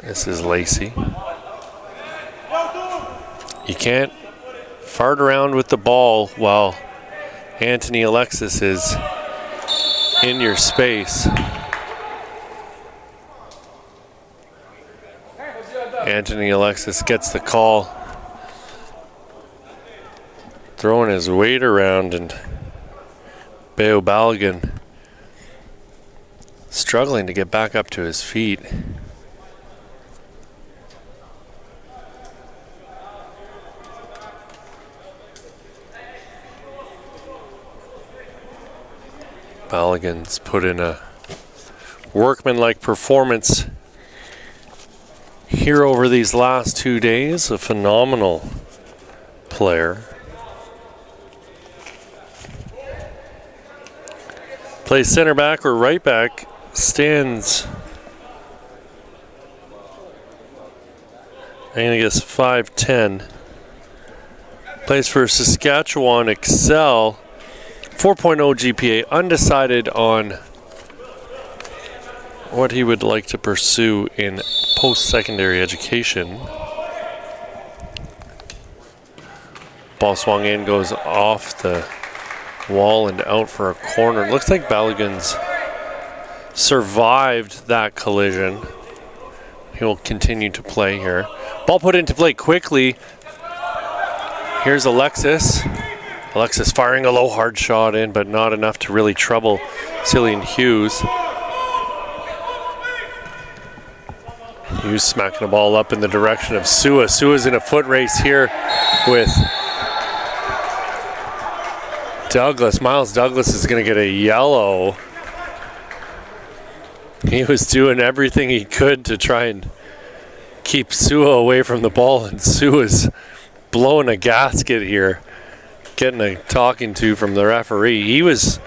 This is Lacey. You can't fart around with the ball while Anthony Alexis is in your space. Anthony Alexis gets the call, throwing his weight around, and Beo Balogun struggling to get back up to his feet. Balogun's put in a workmanlike performance here over these last 2 days. A phenomenal player. Plays center back or right back. Stands, I'm going to guess 5'10". Plays for Saskatchewan Excel. 4.0 GPA, undecided on what he would like to pursue in post-secondary education. Ball swung in, goes off the wall and out for a corner. Looks like Balogun's survived that collision. He will continue to play here. Ball put into play quickly. Here's Alexis. Alexis firing a low hard shot in, but not enough to really trouble Cillian Hughes. Hughes smacking the ball up in the direction of Sua. Sua's in a foot race here with Douglas. Miles Douglas is going to get a yellow. He was doing everything he could to try and keep Sua away from the ball, and Sua's blowing a gasket here, getting a talking to from the referee. He was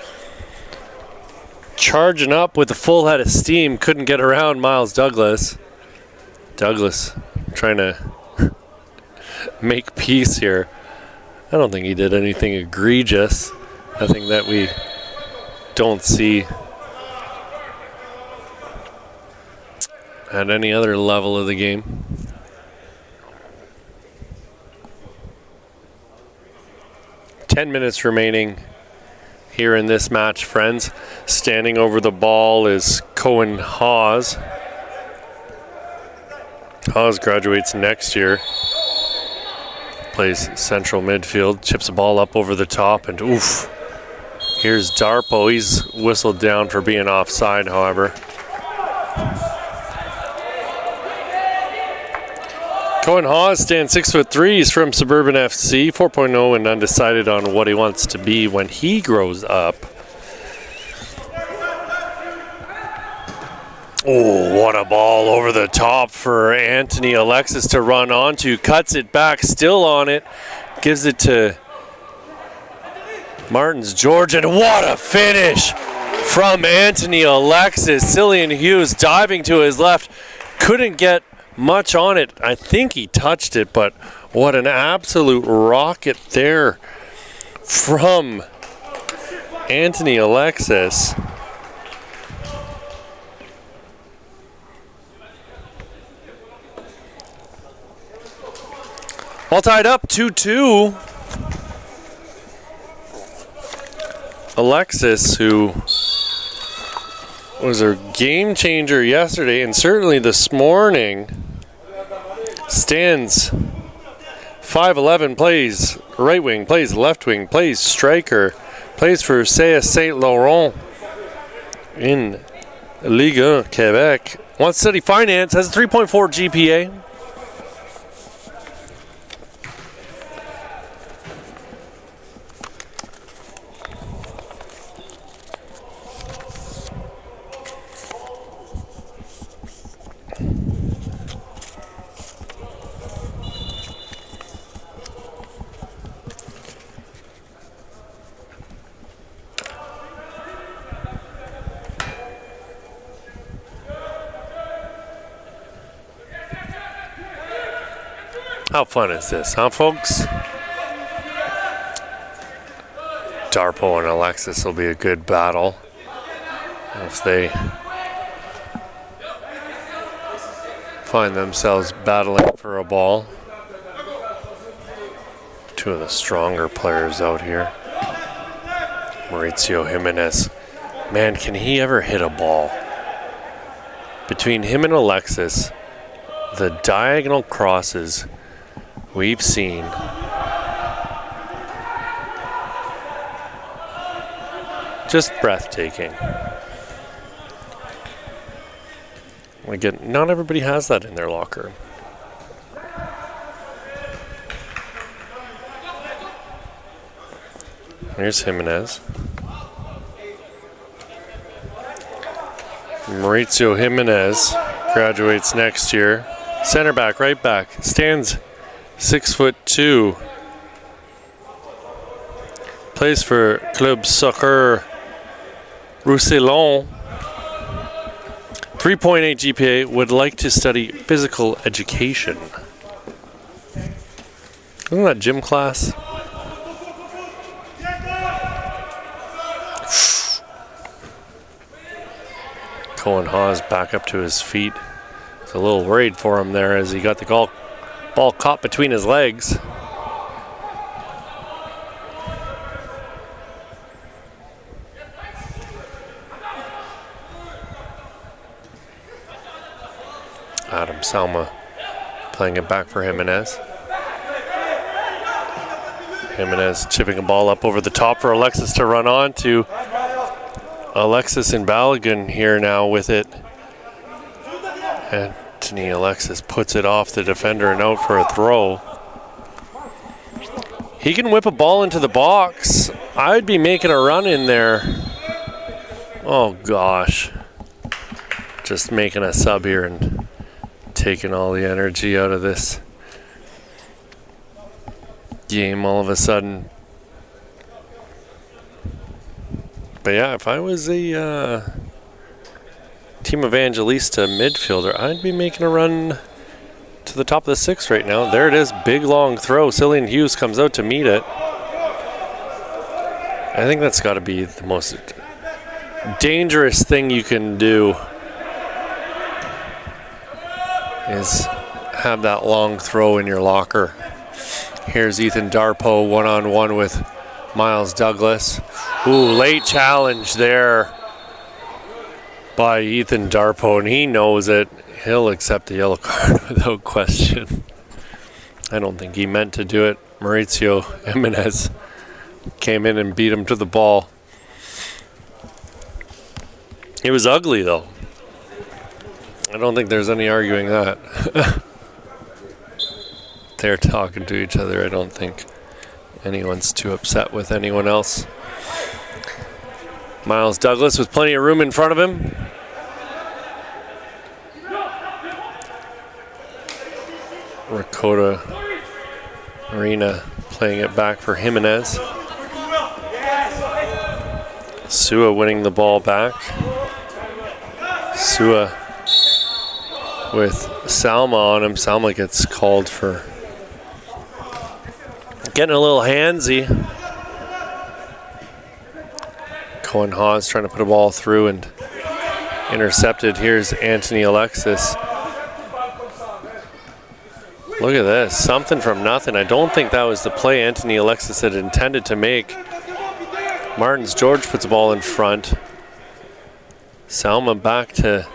charging up with a full head of steam, couldn't get around Miles Douglas. Douglas trying to make peace here. I don't think he did anything egregious, nothing that we don't see at any other level of the game. Ten minutes remaining here in this match, friends. Standing over the ball is Cohen Hawes. Hawes graduates next year. Plays central midfield, chips the ball up over the top, and oof. Here's Darpo. He's whistled down for being offside, however. Cohen Hawes stands 6'3". He's from Suburban FC, 4.0, and undecided on what he wants to be when he grows up. Oh, what a ball over the top for Anthony Alexis to run onto. Cuts it back, still on it. Gives it to Martins George, and what a finish from Anthony Alexis. Cillian Hughes diving to his left. Couldn't get much on it. I think he touched it, but what an absolute rocket there from Anthony Alexis. All tied up 2-2. Alexis, who was a game changer yesterday and certainly this morning, stands 5'11", plays right wing, plays left wing, plays striker, plays for CS Saint Laurent in Ligue 1 Quebec. Wants to study finance, has a 3.4 GPA. How fun is this, huh, folks? Darpo and Alexis will be a good battle if they find themselves battling for a ball. Two of the stronger players out here. Mauricio Jimenez. Man, can he ever hit a ball? Between him and Alexis, the diagonal crosses we've seen just breathtaking. Again, not everybody has that in their locker. Here's Jimenez. Mauricio Jimenez graduates next year. Center back, right back. Stands 6'2". Plays for Club Soccer Roussillon. 3.8 GPA. Would like to study physical education. Isn't that gym class? Cohen Hawes back up to his feet. He's a little worried for him there as he got the ball caught between his legs. Adam Salma playing it back for Jimenez. Jimenez chipping a ball up over the top for Alexis to run on to. Alexis and Balogun here now with it. Anthony Alexis puts it off the defender and out for a throw. He can whip a ball into the box. I'd be making a run in there. Oh gosh. Just making a sub here and taking all the energy out of this game all of a sudden. But yeah, if I was a Team Evangelista midfielder, I'd be making a run to the top of the sixth right now. There it is, big long throw. Cillian Hughes comes out to meet it. I think that's got to be the most dangerous thing you can do, is have that long throw in your locker. Here's Ethan Darpo one-on-one with Miles Douglas. Ooh, late challenge there by Ethan Darpo, and he knows it. He'll accept the yellow card without question. I don't think he meant to do it. Mauricio Jimenez came in and beat him to the ball. It was ugly, though. I don't think there's any arguing that. they're talking to each other. I don't think anyone's too upset with anyone else. Miles Douglas with plenty of room in front of him. Rakota Arena playing it back for Jimenez. Sua winning the ball back. Sua with Salma on him. Salma gets called for getting a little handsy. Cohen Hawes trying to put a ball through and intercepted. Here's Anthony Alexis. Look at this, something from nothing. I don't think that was the play Anthony Alexis had intended to make. Martins George puts the ball in front. Salma back to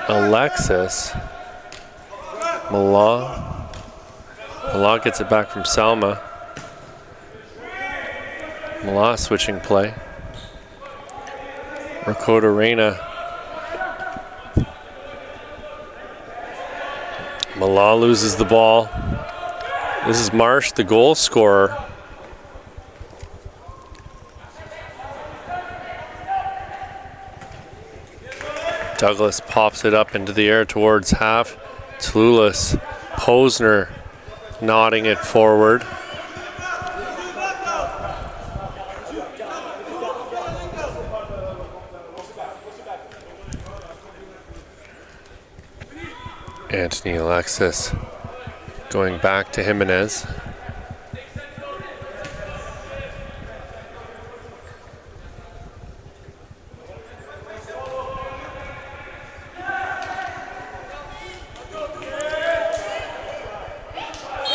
Alexis. Mala gets it back from Salma. Mala switching play. Rakota Reyna. Mala loses the ball. This is Marsh, the goal scorer. Douglas pops it up into the air towards half. Tlulis, Posner nodding it forward. Anthony Alexis going back to Jimenez.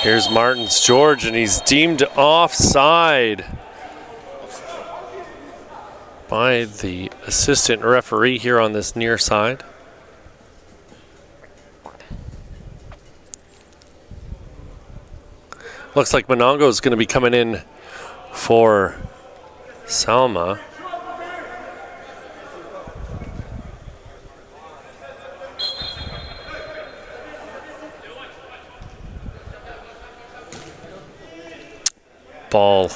Here's Martins George, and he's deemed offside by the assistant referee here on this near side. Looks like Monongo is going to be coming in for Salma. Ball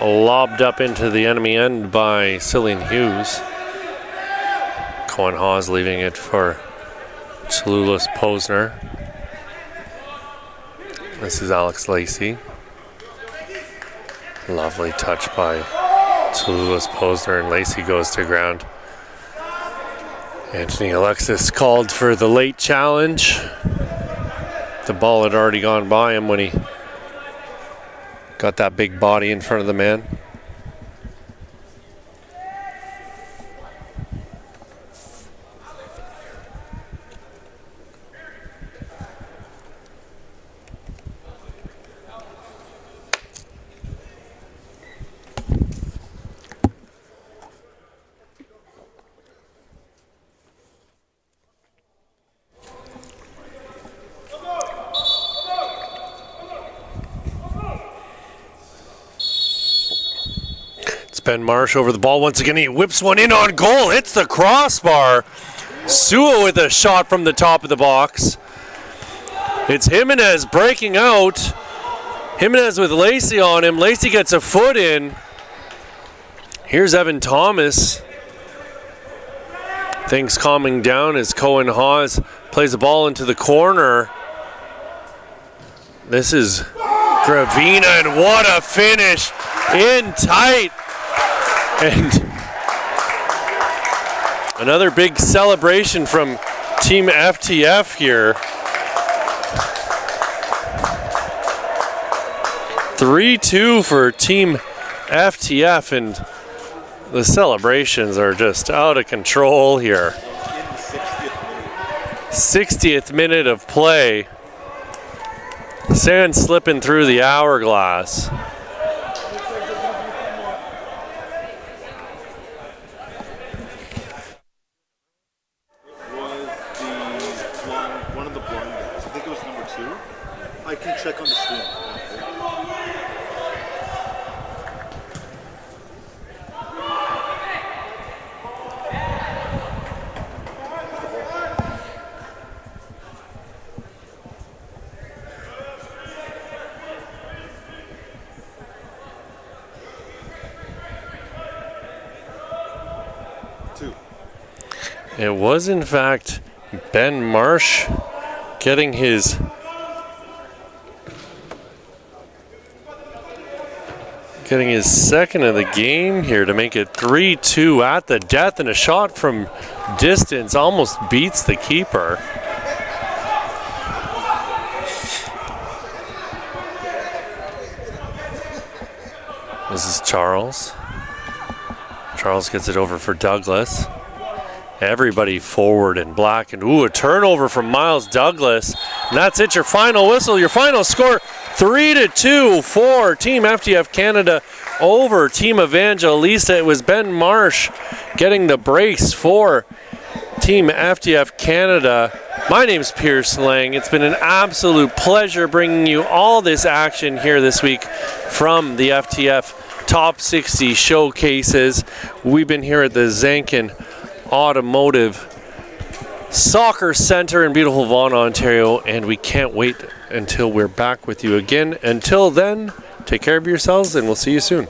lobbed up into the enemy end by Cillian Hughes. Cohen Hawes leaving it for Chalulis Posner. This is Alex Lacey. Lovely touch by Chalulis Posner, and Lacey goes to ground. Anthony Alexis called for the late challenge. The ball had already gone by him when he got that big body in front of the man. Ben Marsh over the ball once again. He whips one in on goal. Hits the crossbar. Sua with a shot from the top of the box. It's Jimenez breaking out. Jimenez with Lacey on him. Lacey gets a foot in. Here's Evan Thomas. Things calming down as Cohen Hawes plays the ball into the corner. This is Gravina, and what a finish. In tight. And another big celebration from Team FTF here. 3-2 for Team FTF, and the celebrations are just out of control here. 60th minute of play. Sand slipping through the hourglass. Check on the stream. It was, in fact, Ben Marsh getting his second of the game here to make it 3-2 at the death, and a shot from distance almost beats the keeper. This is Charles. Charles gets it over for Douglas. Everybody forward in black, and a turnover from Miles Douglas. And that's it, your final whistle, your final score, 3-2 for Team FTF Canada over Team Evangelista. It was Ben Marsh getting the brace for Team FTF Canada. My name's Pierce Lang. It's been an absolute pleasure bringing you all this action here this week from the FTF Top 60 showcases. We've been here at the Zankin Automotive Soccer Center in beautiful Vaughan, Ontario, and we can't wait until we're back with you again. Until then, take care of yourselves, and we'll see you soon.